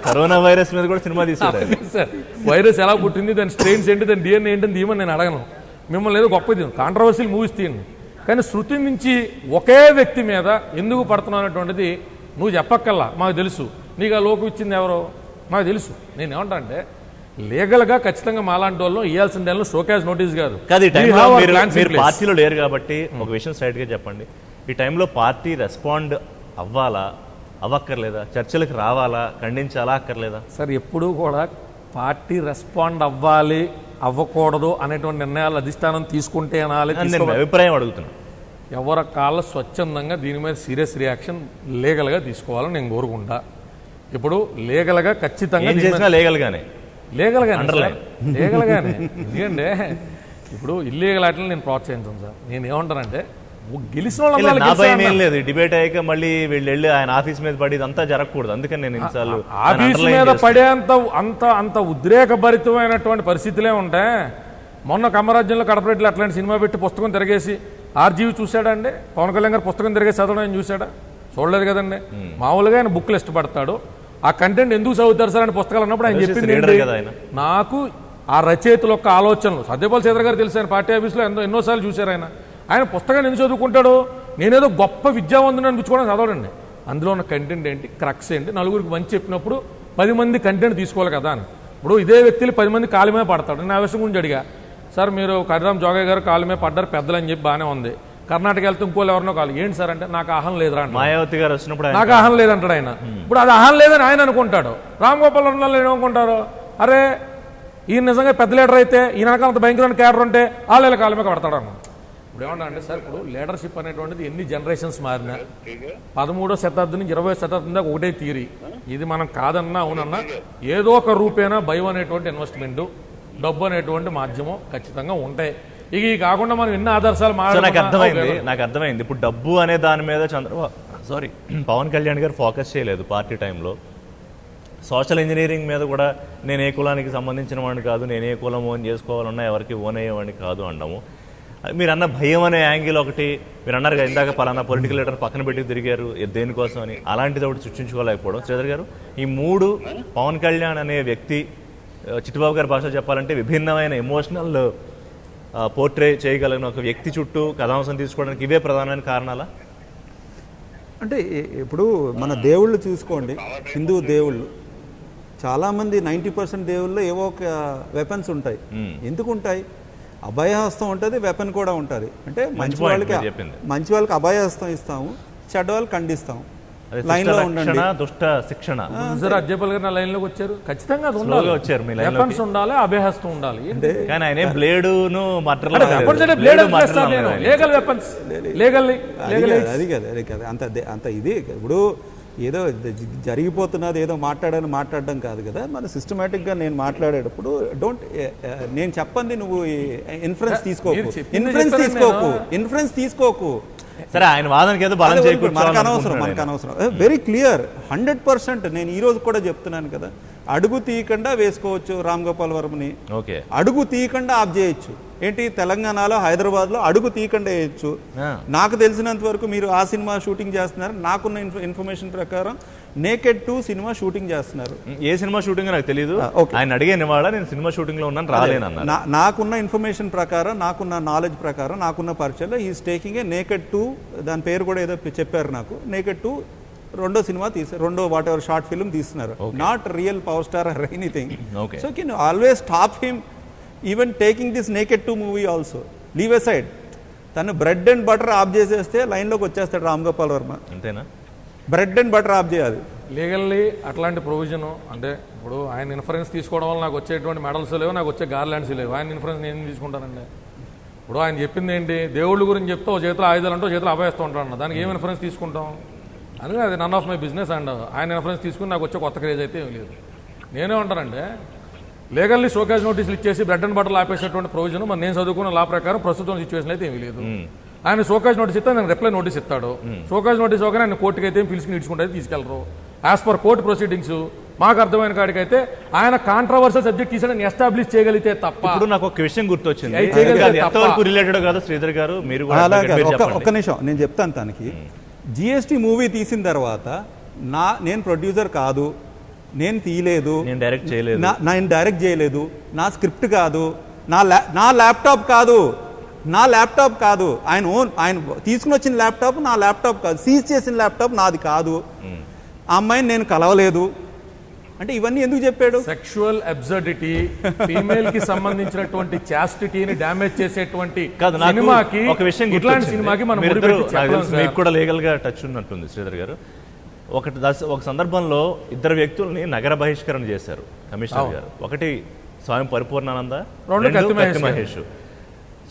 కరోనా వైరస్ మీద కూడా సినిమా తీసాడు. వైరస్ ఎలా పుట్టింది, దాని స్ట్రెయిన్స్ ఏంటి, దాని డిఎన్ఏ ఏంటని తీయమని నేను అడగను. మిమ్మల్ని ఏదో గొప్ప కాంట్రవర్సీలు మూవీస్ తీయండి, కానీ శృతి నుంచి ఒకే వ్యక్తి మీద ఎందుకు పడుతున్నావు అనేటువంటిది నువ్వు చెప్పక్కల్లా, మాకు తెలుసు. నీకు ఆ లోకు ఇచ్చింది ఎవరో మాకు తెలుసు. నేను ఏమంటా అంటే లీగల్గా ఖచ్చితంగా మాలాంటి వాళ్ళు ఇవ్వాల్సిన టైంలో షోకేజ్ నోటీస్ కాదు. పార్టీలో లేరు కాబట్టి ఒక విషయం స్ట్రైట్ గా చెప్పండి, ఈ టైంలో పార్టీ రెస్పాండ్ అవ్వాలా అవ్వక్కర్లేదా? చర్చలకు రావాలా, ఖండించాలా, అక్కర్లేదా? సార్ ఎప్పుడూ కూడా పార్టీ రెస్పాండ్ అవ్వాలి అవ్వకూడదు అనేటువంటి నిర్ణయాలు అధిష్టానం తీసుకుంటే అనాలి. అభిప్రాయం అడుగుతున్నా. ఎవరి కాళ్ళ స్వచ్ఛందంగా దీని మీద సీరియస్ రియాక్షన్ లీగల్గా తీసుకోవాలని నేను కోరుకుంటా. ఇప్పుడు లీగల్గా ఖచ్చితంగా లీగల్గానే ఎందుకంటే ఇప్పుడు ఇల్లీగల్ ఆటలు నేను ప్రోత్సహించాను సార్. నేను ఏమంటానంటే గెలిచిన వాళ్ళు లేదు, డిబేట్ అయ్యాక మళ్ళీ వీళ్ళు వెళ్ళి ఆయన ఆఫీస్ మీద పడి ఇదంతా జరగకూడదు. అందుకని నేను ఆఫీస్ మీద పడేంత అంత ఉద్రేకభరితమైనటువంటి పరిస్థితులే ఉంటాయి. మొన్న కమ్మరాజ్యంలో కడపరెడ్లు అట్లాంటి సినిమా పెట్టి పుస్తకం తిరిగేసి ఆర్జీవి చూశాడా అండి? పవన్ కళ్యాణ్ గారు పుస్తకం తిరిగేసి చదవడం ఆయన చూశాడా? చూడలేదు కదండి. మామూలుగా ఆయన బుక్లు ఇష్టపడతాడు, ఆ కంటెంట్ ఎందుకు చదువుతారు సార్ అని పుస్తకాలు అన్నప్పుడు ఆయన చెప్పింది నాకు ఆ రచయితల యొక్క ఆలోచనలు. సత్యపాల్ సీతర్ గారు తెలుసు, ఆయన పార్టీ ఆఫీస్లో ఎన్నోసార్లు చూశారు. ఆయన పుస్తకాన్ని ఎందుకు చదువుకుంటాడు? నేనేదో గొప్ప విద్యావంతుని అనిపించుకోవడం చదవడండి. అందులో ఉన్న కంటెంట్ ఏంటి, క్రక్స్ ఏంటి, నలుగురికి మంచి చెప్పినప్పుడు 10 మంది కంటెంట్ తీసుకోవాలి కదా అని. ఇప్పుడు ఇదే వ్యక్తులు 10 మంది కాలు మీద పడతాడు. నేను ఆ విషయం గురించి అడిగా, సార్ మీరు కర్రామ్ జోగయ్య గారు కాలు మీద పడ్డారు పెద్దలు అని చెప్పి బాగానే ఉంది, కర్ణాటక వెళ్తే ఇంకోళ్ళు ఎవరినో కాదు, ఏంటి సార్ అంటే నాకు ఆహం లేదురా అంటే, మాయావతి గారు వచ్చినప్పుడు నాకు ఆహం లేదంటాడు ఆయన. ఇప్పుడు అది ఆహం లేదని ఆయన అనుకుంటాడు. రామ్ గోపాల్ వర్మలు ఏమనుకుంటారు, అరే ఈయన నిజంగా పెద్ద లీడర్ అయితే, ఈయన అంత భయంకరమైన క్యాడర్ ఉంటే వాళ్ళ కాళ్ళ మీద పడతాడు అన్న. ఇప్పుడు ఏమన్నా అంటే సార్, ఇప్పుడు లీడర్షిప్ అనేటువంటిది ఎన్ని జనరేషన్స్ మారినా 13వ శతాబ్దం నుంచి 20వ శతాబ్దం దాకా ఒకటే థియరీ. ఇది మనం కాదన్నా అవునన్నా ఏదో ఒక రూపేనా భయం అనేటువంటి ఇన్వెస్ట్మెంట్, డబ్బు అనేటువంటి మాధ్యమం ఖచ్చితంగా ఉంటాయి. ఇక ఈ కాకుండా మనం ఎన్ని ఆదర్శాలు నాకు అర్థమైంది. ఇప్పుడు డబ్బు అనే దాని మీద పవన్ కళ్యాణ్ గారు ఫోకస్ చేయలేదు పార్టీ టైంలో. సోషల్ ఇంజనీరింగ్ మీద కూడా నేను ఏ కులానికి సంబంధించిన వాడిని కాదు, నేను ఏ కులం ఓన్ చేసుకోవాలన్నా ఎవరికి ఓన్ అయ్యేవాడిని కాదు అన్నాము. మీరు అన్న భయం అనే యాంగిల్ ఒకటి, మీరు అన్నారు కదా ఇందాక పలానా పొలిటికల్ లీడర్ పక్కన పెట్టి తిరిగారు దేనికోసం అని, అలాంటిది ఒకటి సృష్టించుకోలేకపోవడం. శ్రీధర్ గారు, ఈ 3 పవన్ కళ్యాణ్ అనే వ్యక్తి చిట్టుబాబు గారి భాషలో చెప్పాలంటే విభిన్నమైన ఎమోషనల్ పోర్ట్రే చేయగలిగిన ఒక వ్యక్తి చుట్టూ కథాంశం తీసుకోవడానికి ఇవే ప్రధానమైన కారణాలా? అంటే ఇప్పుడు మన దేవుళ్ళు చూసుకోండి, హిందూ దేవుళ్ళు చాలామంది 90% దేవుళ్ళు ఏవో ఒక వెపన్స్ ఉంటాయి. ఎందుకు ఉంటాయి? అభయహస్తం ఉంటుంది, వెపన్ కూడా ఉంటుంది. అంటే మంచి వాళ్ళకి అభయహస్తం ఇస్తాము, చెడ్డ వాళ్ళు ఖండిస్తాము. లైన్ లో ఉండండి, దుష్ట శిక్షణ. అజ్జపల్ గారు నా లైన్ లోకి వచ్చారు, ఖచ్చితంగా అది ఉండాలి, వెపన్స్ ఉండాలి, అభయహస్తం ఉండాలి. కానీ ఆయన బ్లేడ్ అది కదా అంత ఇది. ఇప్పుడు ఏదో జరిగిపోతున్నది ఏదో మాట్లాడడం కాదు కదా. మన సిస్టమేటిక్గా నేను మాట్లాడేటప్పుడు నేను చెప్పండి నువ్వు ఇన్ఫ్లుయెన్స్ తీసుకోకు. సరే, ఆయన వాదనకి ఏదో బలం చేకూర్చాలి, మనకు అనవసరం. Very clear 100%. నేను ఈ రోజు కూడా చెప్తున్నాను కదా, అడుగు తీయకుండా వేసుకోవచ్చు రామ్ గోపాల్ వర్మని, అడుగు తీయకుండా ఆఫ్ చేయొచ్చు. ఏంటి తెలంగాణలో హైదరాబాద్లో అడుగు తీయకుండా వేయచ్చు. నాకు తెలిసినంత వరకు మీరు ఆ సినిమా షూటింగ్ చేస్తున్నారు, నాకున్న ఇన్ఫర్మేషన్ ప్రకారం నేకెడ్ 2 సినిమా షూటింగ్ చేస్తున్నారు. ఏ సినిమా షూటింగ్ నాకు తెలియదు. ఆయన అడిగాను ఇవాళ, నేను సినిమా షూటింగ్ లో ఉన్నాను రాలేనన్నా. నాకున్న ఇన్ఫర్మేషన్ ప్రకారం, నాకున్న నాలెడ్జ్ ప్రకారం, నాకున్న పరిచయంలో ఈజ్ టేకింగ్ ఏ నేకెడ్ 2, దాని పేరు కూడా ఏదో చెప్పారు నాకు, నేకెడ్ 2 రెండో సినిమా రెండో వాట్ ఎవర్ షార్ట్ ఫిల్మ్ తీస్తున్నారు. Not real power star or anything. So can always stop him even taking this naked 2 movie also. Leave a side. తను బ్రెడ్ అండ్ బటర్ ఆఫ్ చేసేస్తే లైన్లోకి వచ్చేస్తాడు రామ్ గోపాల్ వర్మ. అంతేనా? బ్రెడ్ అండ్ బటర్ ఆఫ్ చేయాలి. Legally అట్లాంటి provision అంటే ఇప్పుడు ఆయన ఇన్ఫరెన్స్ తీసుకోవడం వల్ల నాకు వచ్చేటువంటి మెడల్స్ లేవు, నాకు వచ్చే గార్లాండ్స్ లేవు. ఆయన ఇన్ఫరెన్స్ నేను తీసుకుంటానండి. ఇప్పుడు ఆయన చెప్పింది ఏంటి, దేవుళ్ళ గురించి చెప్తే ఓ చేతిలో ఆయుధాలు అంటే ఓ చేతిలో అభయస్తూ ఉంటాను, దానికి ఏం ఇన్ఫరెన్స్ తీసుకుంటాం? అందుకే అది none of my business. And ఆయన ఇన్ఫరెన్స్ తీసుకుని నాకు వచ్చే కొత్త క్రేజ్ అయితే ఏం లేదు. నేనే ఉంటానంటే లీగల్లీ షోకాజ్ నోటీసులు ఇచ్చేసి బ్రెడ్ అండ్ బటర్ ఆపేసేటువంటి ప్రొవిజన్ మరి నేను చదువుకున్న లా ప్రకారం ప్రస్తుతం సిచ్యువేషన్ అయితే ఏమీ లేదు. ఆయన షోకాజ్ నోటీస్ ఇస్తే నేను రిప్లై నోటీస్ ఇస్తాడు. షోకాజ్ నోటీస్ ఒకనే ఆయన కోర్టుకి అయితే పిలుచుకుని ఇచ్చుకుంటే తీసుకెళ్లరు. యాజ్ పర్ కోర్టు ప్రొసీడింగ్స్ మాకు అర్థమైన కాడికైతే ఆయన కాంట్రవర్షియల్ సబ్జెక్ట్ తీసాడని ఎస్టాబ్లిష్ చేయగలిగితే తప్ప. ఇప్పుడు నాకు ఒక విషయం గుర్తొచ్చింది, రిలేటెడ్ కాదు శ్రీధర్ గారు, మీరు ఒక్క నిమిషం నేను చెప్తాను. తనకి జిఎస్టీ మూవీ తీసిన తర్వాత నేను ప్రొడ్యూసర్ కాదు, నేను తీయలేదు, నేను డైరెక్ట్ చేయలేదు, నా స్క్రిప్ట్ కాదు, నా ల్యాప్టాప్ కాదు, నా ల్యాప్టాప్ కాదు, ఆయన తీసుకుని వచ్చిన ల్యాప్టాప్ నా ల్యాప్టాప్ కాదు, సీజ్ చేసిన ల్యాప్టాప్ నాది కాదు, ఆ అమ్మాయిని నేను కలవలేదు అంటే ఇవన్నీ ఎందుకు చెప్పాడు? సెక్షువల్ అబ్సర్డిటీ, ఫీమేల్ కి సంబంధించినటువంటి చాస్టిటీని డ్యామేజ్ చేసేటువంటి సినిమాకి, ఒక విషయం ఇట్లాంటి సినిమాకి మనం మీకు కూడా లీగల్ గా టచ్ ఉన్నట్టుంది శ్రీధర్ గారు. ఒక సందర్భంలో ఇద్దరు వ్యక్తుల్ని నగర బహిష్కరణ చేశారు కమిషనర్ గారు. ఒకటి స్వయం పరిపూర్ణానంద, రెండు కత్తి మహేష్.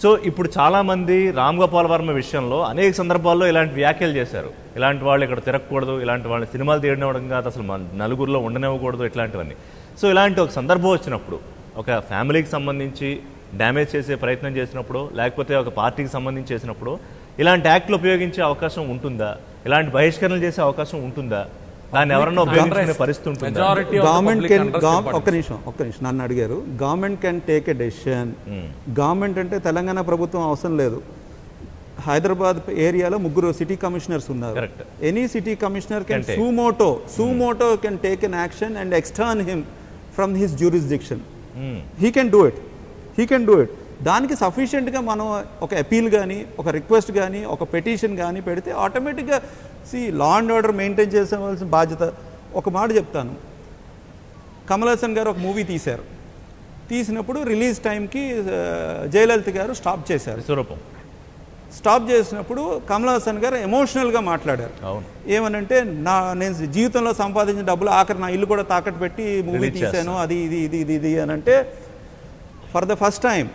సో ఇప్పుడు చాలా మంది రామ్ గోపాల్ వర్మ విషయంలో అనేక సందర్భాల్లో ఇలాంటి వ్యాఖ్యలు చేశారు. ఇలాంటి వాళ్ళు ఇక్కడ తిరగకూడదు, ఇలాంటి వాళ్ళని సినిమాలు తీయడం కాదు, అసలు నలుగురిలో ఉండనివ్వకూడదు, ఇట్లాంటివన్నీ. సో ఇలాంటి ఒక సందర్భం వచ్చినప్పుడు, ఒక ఫ్యామిలీకి సంబంధించి డ్యామేజ్ చేసే ప్రయత్నం చేసినప్పుడు, లేకపోతే ఒక పార్టీకి సంబంధించి చేసినప్పుడు ఇలాంటి యాక్ట్లు ఉపయోగించే అవకాశం ఉంటుందా? ఇలాంటి బహిష్కరణలు చేసే అవకాశం ఉంటుందా? దాన్ని ఎవరన్నా ఉపయోగించుకునే పరిస్థితి ఉంటుంది? ఒక్క నిమిషం నన్ను అడిగారు. Government can take a decision. Government అంటే తెలంగాణ ప్రభుత్వం అవసరం లేదు. హైదరాబాద్ ఏరియాలో 3 సిటీ కమిషనర్స్ ఉన్నారు. Any city commissioner can suo motu can take an action and ఎక్స్టర్న్ him from his jurisdiction. He can do it. దానికి సఫిషియెంట్గా మనం ఒక అపీల్ కానీ, ఒక రిక్వెస్ట్ కానీ, ఒక పెటిషన్ కానీ పెడితే ఆటోమేటిక్గా లా అండ్ ఆర్డర్ మెయింటైన్ చేసేవలసిన బాధ్యత. ఒక మాట చెప్తాను, కమల్ హాసన్ గారు ఒక మూవీ తీసినప్పుడు రిలీజ్ టైంకి జయలలిత గారు స్టాప్ చేశారు. స్టాప్ చేసినప్పుడు కమల్ హాసన్ గారు ఎమోషనల్గా మాట్లాడారు. ఏమనంటే నేను జీవితంలో సంపాదించిన డబ్బులు ఆఖరి నా ఇల్లు కూడా తాకట్టు పెట్టి మూవీ తీశాను, అది ఇది అని అంటే for the first time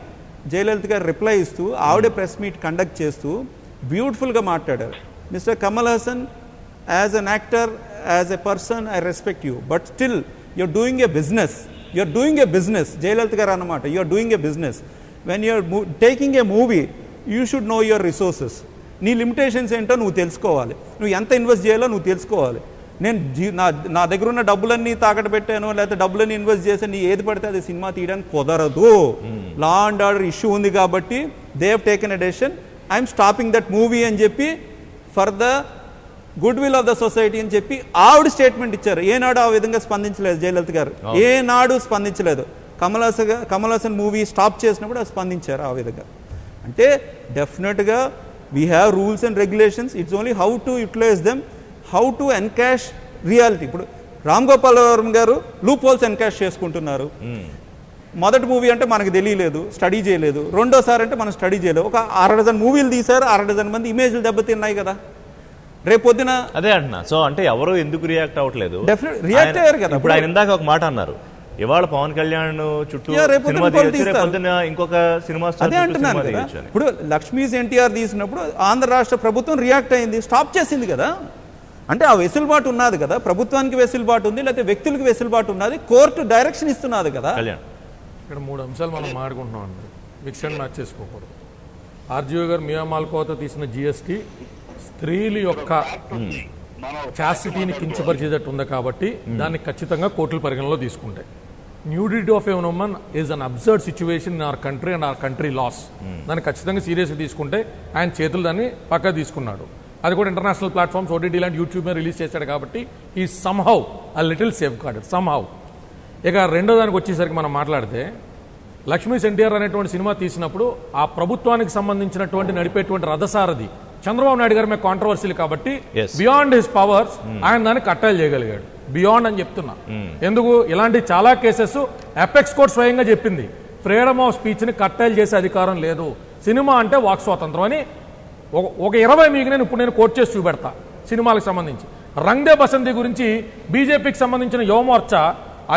Jayalalitha garu reply ఇస్తూ ఆవిడే ప్రెస్ మీట్ కండక్ట్ చేస్తూ బ్యూటిఫుల్గా మాట్లాడారు. Mister Kamal Haasan, as an actor, as a person I respect you, but still you're doing a business. Jayalalitha garu అన్నమాట, you're doing a business. When you're taking a movie you should know your resources. నీ limitations ఏంటో నువ్వు తెలుసుకోవాలి, నువ్వు ఎంత invest చేయాలో నువ్వు తెలుసుకోవాలి. నేను నా దగ్గర ఉన్న డబ్బులన్నీ తాకట్టు పెట్టాను, లేకపోతే డబ్బులన్నీ ఇన్వెస్ట్ చేశాను, నీ ఏది పడితే అది సినిమా తీయడానికి కుదరదు. లా అండ్ ఆర్డర్ ఇష్యూ ఉంది కాబట్టి they have taken a decision, I'm stopping that movie అని చెప్పి for the good will of the society అని చెప్పి ఆవిడ స్టేట్మెంట్ ఇచ్చారు. ఏనాడు ఆ విధంగా స్పందించలేదు జయలలిత గారు, ఏనాడు స్పందించలేదు. కమల్ హాసన్ మూవీ స్టాప్ చేసినప్పుడు అది స్పందించారు ఆ విధంగా. అంటే డెఫినెట్గా we have rules and regulations, it's only how to utilise them, how to encash reality. ఇప్పుడు రామ్ గోపాల్ వర్మ గారు లూప్ హోల్స్ ఎన్కాష్ చేసుకుంటున్నారు. మొదటి మూవీ అంటే మనకు తెలియలేదు, స్టడీ చేయలేదు. రెండోసారి అంటే మనం స్టడీ చేయలేదు. ఒక 6 డజన్ మూవీలు తీశారు, 6 డజన్ మంది ఇమేజ్లు దెబ్బతిన్నాయి కదా. రేపొద్దున అదే అంటున్నా. సో అంటే ఎవరు ఎందుకు రియాక్ట్ అవ్వట్లేదు? రియాక్ట్ అయ్యారు కదా. ఇప్పుడు ఆయన ఇందాక ఒక మాట అన్నారు, ఇవాళ పవన్ కళ్యాణ్ చుట్టూ ఇంకొక సినిమా అదే అంటున్నాను కదా. ఇప్పుడు లక్ష్మీస్ ఎన్టీఆర్ తీసినప్పుడు ఆంధ్ర రాష్ట్ర ప్రభుత్వం రియాక్ట్ అయింది, స్టాప్ చేసింది కదా. అంటే ఆ వెసులుబాటు ఉన్నది కదా, ప్రభుత్వానికి వెసులుబాటు ఉంది, లేకపోతే వ్యక్తులకు వెసులుబాటు ఉన్నది, కోర్టు డైరెక్షన్ ఇస్తున్నది కదా. ఇక్కడ 3 అంశాలు మనం మాట్లాడుకుంటున్నాం అండి, మిక్స్ అండ్ మ్యాచ్ చేసుకోకూడదు. ఆర్జీఓ గారు మియా మాల్కోతో తీసిన జిఎస్టీ స్త్రీల యొక్క చాసిటీని కించపరిచేటట్టు ఉంది కాబట్టి దాన్ని ఖచ్చితంగా కోర్టుల పరిగణలో తీసుకుంటాయి. Nudity of a woman is an absurd situation in our country and our country laws. దాన్ని ఖచ్చితంగా సీరియస్గా తీసుకుంటే ఆయన చేతులు దాన్ని పక్కా తీసుకున్నాడు. అది కూడా ఇంటర్నేషనల్ ప్లాట్ఫామ్స్ ఓటీటీ లాంటి యూట్యూబ్ మీద రిలీజ్ చేశాడు కాబట్టి ఈ somehow a little safe guarded somehow. ఇక రెండో దానికి వచ్చేసరికి మనం మాట్లాడితే లక్ష్మీస్ ఎన్టీఆర్ అనేటువంటి సినిమా తీసినప్పుడు ఆ ప్రభుత్వానికి సంబంధించినటువంటి నడిపేటువంటి రథసారథి చంద్రబాబు నాయుడు గారి మీద కాంట్రవర్సీలు కాబట్టి బియాండ్ హిస్ పవర్స్ ఆయన దాన్ని కట్టలు చేయగలిగాడు. బియాండ్ అని చెప్తున్నా. ఎందుకు ఇలాంటి చాలా కేసెస్ అపెక్స్ కోర్ట్ స్వయంగా చెప్పింది ఫ్రీడమ్ ఆఫ్ స్పీచ్ ని కట్టలు చేసే అధికారం లేదు, సినిమా అంటే వాక్ స్వాతంత్రం అని. ఒక 20 మీకు నేను కోట్ చేసి చూపెడతా సినిమాలకు సంబంధించి. రంగ్ దే బసంతి గురించి బీజేపీకి సంబంధించిన యువమోర్చా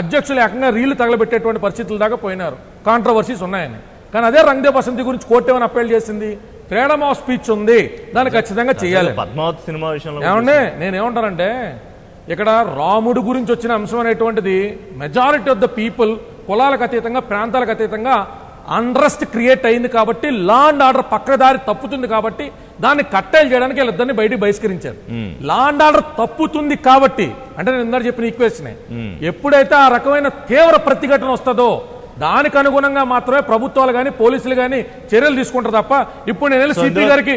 అధ్యక్షులు ఏకంగా రీళ్లు తగలబెట్టేటువంటి పరిస్థితుల దాకా పోయినారు, కాంట్రవర్సీస్ ఉన్నాయని. కానీ అదే రంగ్ దే బసంతి గురించి కోర్టు ఏమైనా అప్పీల్ చేసింది, ఫ్రీడమ్ ఆఫ్ స్పీచ్ ఉంది, దాన్ని ఖచ్చితంగా చేయాలి. పద్మావతి సినిమా విషయంలో ఏమంటే నేనేమంటానంటే ఇక్కడ రాముడు గురించి వచ్చిన అంశం అనేటువంటిది మెజారిటీ ఆఫ్ ద పీపుల్ కులాలకు అతీతంగా ప్రాంతాలకు అతీతంగా అన్రెస్ట్ క్రియేట్ అయింది కాబట్టి లా అండ్ ఆర్డర్ పక్కదారి తప్పుతుంది కాబట్టి దాన్ని కట్టేలు చేయడానికి వీళ్ళిద్దరిని బయటికి బహిష్కరించారు. లా అండ్ ఆర్డర్ తప్పుతుంది కాబట్టి అంటే నేను ఇందాక చెప్పిన ఈక్వేషన్ ఎప్పుడైతే ఆ రకమైన తీవ్ర ప్రతిఘటన వస్తుందో దానికి అనుగుణంగా మాత్రమే ప్రభుత్వాలు కానీ పోలీసులు కానీ చర్యలు తీసుకుంటారు తప్ప ఇప్పుడు నేను సిపి గారికి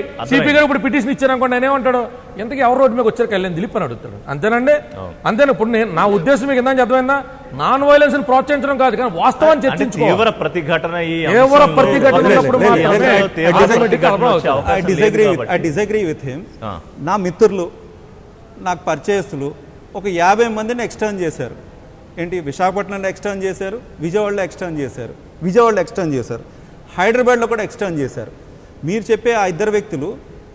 ఇప్పుడు పిటిషన్ ఇచ్చాను అనుకోండి నేనేమంటాడు ఎంతకీ ఎవరు రోడ్డు మీద వచ్చారు కళ్యాణ్ దిలీప్ అని అడుగుతాడు. అంతేనండి. అంతేనా? ఇప్పుడు నేను నా ఉద్దేశం మీకు ఎంత అర్థమైందా, నాన్ వైలెన్స్ ని ప్రోత్సహించడం కాదు కానీ వాస్తవాన్ని చర్చించుకో. తీవ్ర ప్రతిఘటన నా మిత్రులు నాకు పరిచయస్తులు ఒక 50 మందిని ఎక్స్టర్న్ చేశారు. ఏంటి, విశాఖపట్నంలో ఎక్స్టర్న్ చేశారు, విజయవాడలో ఎక్స్టర్న్ చేశారు, హైదరాబాద్లో కూడా ఎక్స్టర్న్ చేశారు. మీరు చెప్పే ఆ ఇద్దరు వ్యక్తులు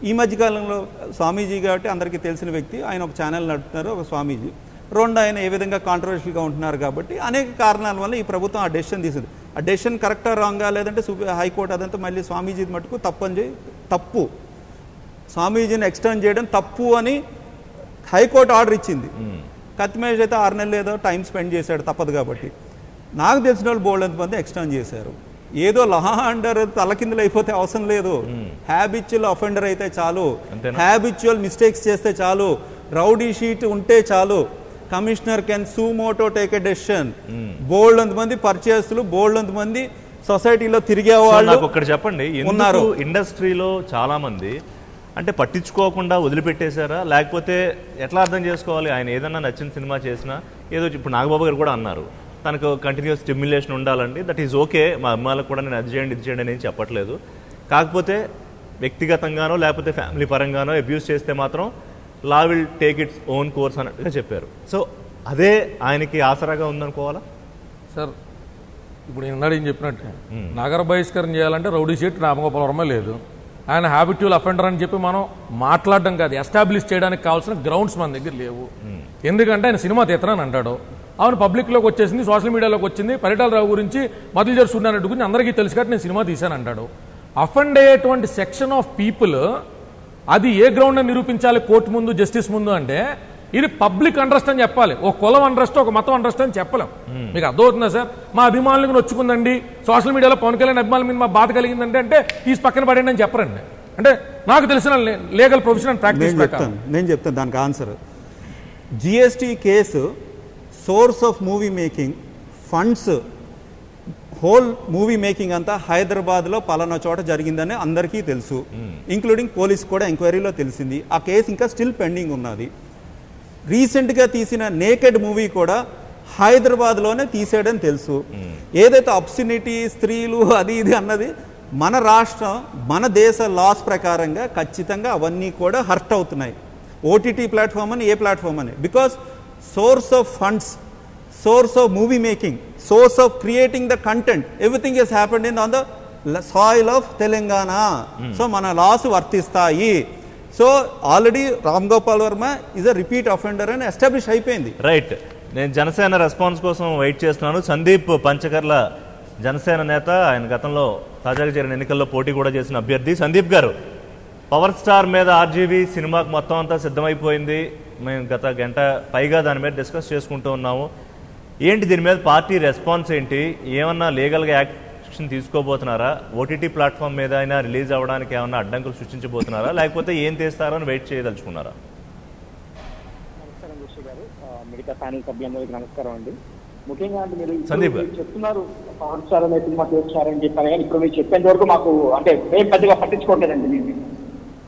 ఈ మధ్యకాలంలో స్వామీజీ కాబట్టి అందరికీ తెలిసిన వ్యక్తి, ఆయన ఒక ఛానల్ నడుపుతున్నారు, ఒక స్వామీజీ. రెండు ఆయన ఏ విధంగా కాంట్రవర్షియల్గా ఉంటున్నారు కాబట్టి అనేక కారణాల వల్ల ఈ ప్రభుత్వం ఆ డెసిషన్ తీసింది. ఆ డెసిషన్ కరెక్టా రాంగా లేదంటే హైకోర్టు అదంతా మళ్ళీ స్వామీజీ మటుకు తప్పు స్వామీజీని ఎక్స్టర్న్ చేయడం తప్పు అని హైకోర్టు ఆర్డర్ ఇచ్చింది. కత్తిమేష్ అయితే 6 నెలలు ఏదో టైం స్పెండ్ చేశాడు తప్పదు కాబట్టి. నాకు తెలిసిన వాళ్ళు బోల్డ్ మంది ఎక్స్టర్న్ చేశారు. ఏదో లా అండర్ తలకిందులు అయిపోతే అవసరం లేదు, హ్యాబిచువల్ అఫెండర్ అయితే చాలు, హ్యాబిచువల్ మిస్టేక్స్ చేస్తే చాలు, రౌడీ షీట్ ఉంటే చాలు, commissioner can suo motu take a decision. బోల్డ్ మంది పరిచయస్తులు, బోల్డ్ మంది సొసైటీలో తిరిగే వాళ్ళు ఒకటి చెప్పండి ఉన్నారు. ఇండస్ట్రీలో చాలా మంది అంటే పట్టించుకోకుండా వదిలిపెట్టేశారా, లేకపోతే ఎట్లా అర్థం చేసుకోవాలి? ఆయన ఏదన్నా నచ్చిన సినిమా చేసినా ఏదో ఇప్పుడు నాగబాబు గారు కూడా అన్నారు తనకు కంటిన్యూస్ స్టిమ్యులేషన్ ఉండాలండి, దట్ ఈజ్ ఓకే, మా అమ్మాయిలకు కూడా నేను అది చేయండి ఇది చేయండి అని చెప్పట్లేదు. కాకపోతే వ్యక్తిగతంగానో లేకపోతే ఫ్యామిలీ పరంగానో అబ్యూస్ చేస్తే మాత్రం law will take its own course అన్నట్టుగా చెప్పారు. సో అదే ఆయనకి ఆసరాగా ఉందనుకోవాలా సార్? ఇప్పుడు ఇందాక ఏం చెప్పినట్టే నగర బహిష్కరణ చేయాలంటే రౌడీ షీట్ రామగోపాల్ వర్మ లేదు, ఆయన హ్యాబిట్యువల్ అఫెండర్ అని చెప్పి మనం మాట్లాడడం కాదు, ఎస్టాబ్లిష్ చేయడానికి కావాల్సిన గ్రౌండ్స్ మన దగ్గర లేవు. ఎందుకంటే ఆయన సినిమా తీతనని అంటాడు, అవును పబ్లిక్లోకి వచ్చేసింది, సోషల్ మీడియాలోకి వచ్చింది, పరిటాల రావు గురించి మధుజర్ సూర్యనారాయణ గురించి అందరికీ తెలుసు కాబట్టి నేను సినిమా తీశాను అంటాడు. అఫెండ్ అయ్యేటువంటి సెక్షన్ ఆఫ్ పీపుల్ అది ఏ గ్రౌండ్ నిరూపించాలి కోర్టు ముందు, జస్టిస్ ముందు అంటే ఇది పబ్లిక్ అండ్రెస్ట్ అని చెప్పాలి. ఒక కులం అండ్రెస్ట్, ఒక మతం అండ్రెస్ట్ అని చెప్పలేం. మీకు అర్థమవుతుందా సార్? మా అభిమానులకు నొచ్చుకుందండి, సోషల్ మీడియాలో పవన్ కళ్యాణ్ అభిమానుల మీద మా బాధ కలిగిందంటే అంటే తీసి పక్కన పడండి అని చెప్పరండి. అంటే నాకు తెలిసిన లీగల్ ప్రొఫెషనల్ ప్రాక్టీస్ నేను చెప్తాను దానికి answer. GST case source of movie making funds whole movie making అంతా హైదరాబాద్లో పలానా చోట జరిగిందని అందరికీ తెలుసు, ఇంక్లూడింగ్ పోలీస్ కూడా ఎంక్వైరీలో తెలిసింది. ఆ కేసు ఇంకా స్టిల్ పెండింగ్ ఉన్నది. రీసెంట్గా తీసిన నేకెడ్ మూవీ కూడా హైదరాబాద్లోనే తీసేయడం తెలుసు. ఏదైతే అబ్సినిటీ స్త్రీలు అది ఇది అన్నది మన రాష్ట్రం మన దేశ లాస్ ప్రకారంగా ఖచ్చితంగా అవన్నీ కూడా హర్ట్ అవుతున్నాయి. ఓటీటీ ప్లాట్ఫామ్ అని ఏ ప్లాట్ఫామ్ అని, because source of funds, source of movie making, source of creating the content, everything is happened in on the soil of Telangana. So మన లాస్ వర్తిస్తాయి. So already Ram Gopal Varma is a repeat offender అని establish అయిపోయింది. Right. నేను Janasena response కోసం wait చేస్తున్నాను. సందీప్ పంచకర్ల జనసేన నేత, ఆయన గతంలో తాజాగా జరిగిన ఎన్నికల్లో పోటీ కూడా చేసిన అభ్యర్థి. సందీప్ గారు, పవర్ స్టార్ మీద ఆర్జీవీ సినిమాకు మొత్తం అంతా సిద్ధమైపోయింది, మేము గత గంట పైగా దాని మీద డిస్కస్ చేసుకుంటూ ఉన్నాము. ఏంటి దీని మీద పార్టీ రెస్పాన్స్ ఏంటి? ఏమన్నా లీగల్గా యాక్షన్ తీసుకోబోతున్నారా? ఓటీటీ ప్లాట్ఫామ్ మీద అయినా రిలీజ్ అవ్వడానికి ఏమన్నా అడ్డంకులు సృష్టించబోతున్నారా, లేకపోతే ఏం చేస్తారో అని వెయిట్ చేయదలుచుకున్నారా? నమస్కారం జోషి గారు, మిగతా ప్యానల్ సభ్యులందరికీ నమస్కారం అండి. ముఖ్యంగా అంటే మీరు చెప్తున్నారు పవర్ స్టార్ సినిమా చేస్తున్నారని చెప్పారు, కానీ ఇప్పుడు మీరు చెప్పేంత వరకు మాకు అంటే మేము పెద్దగా పట్టించుకోవట్లేదండి. మేము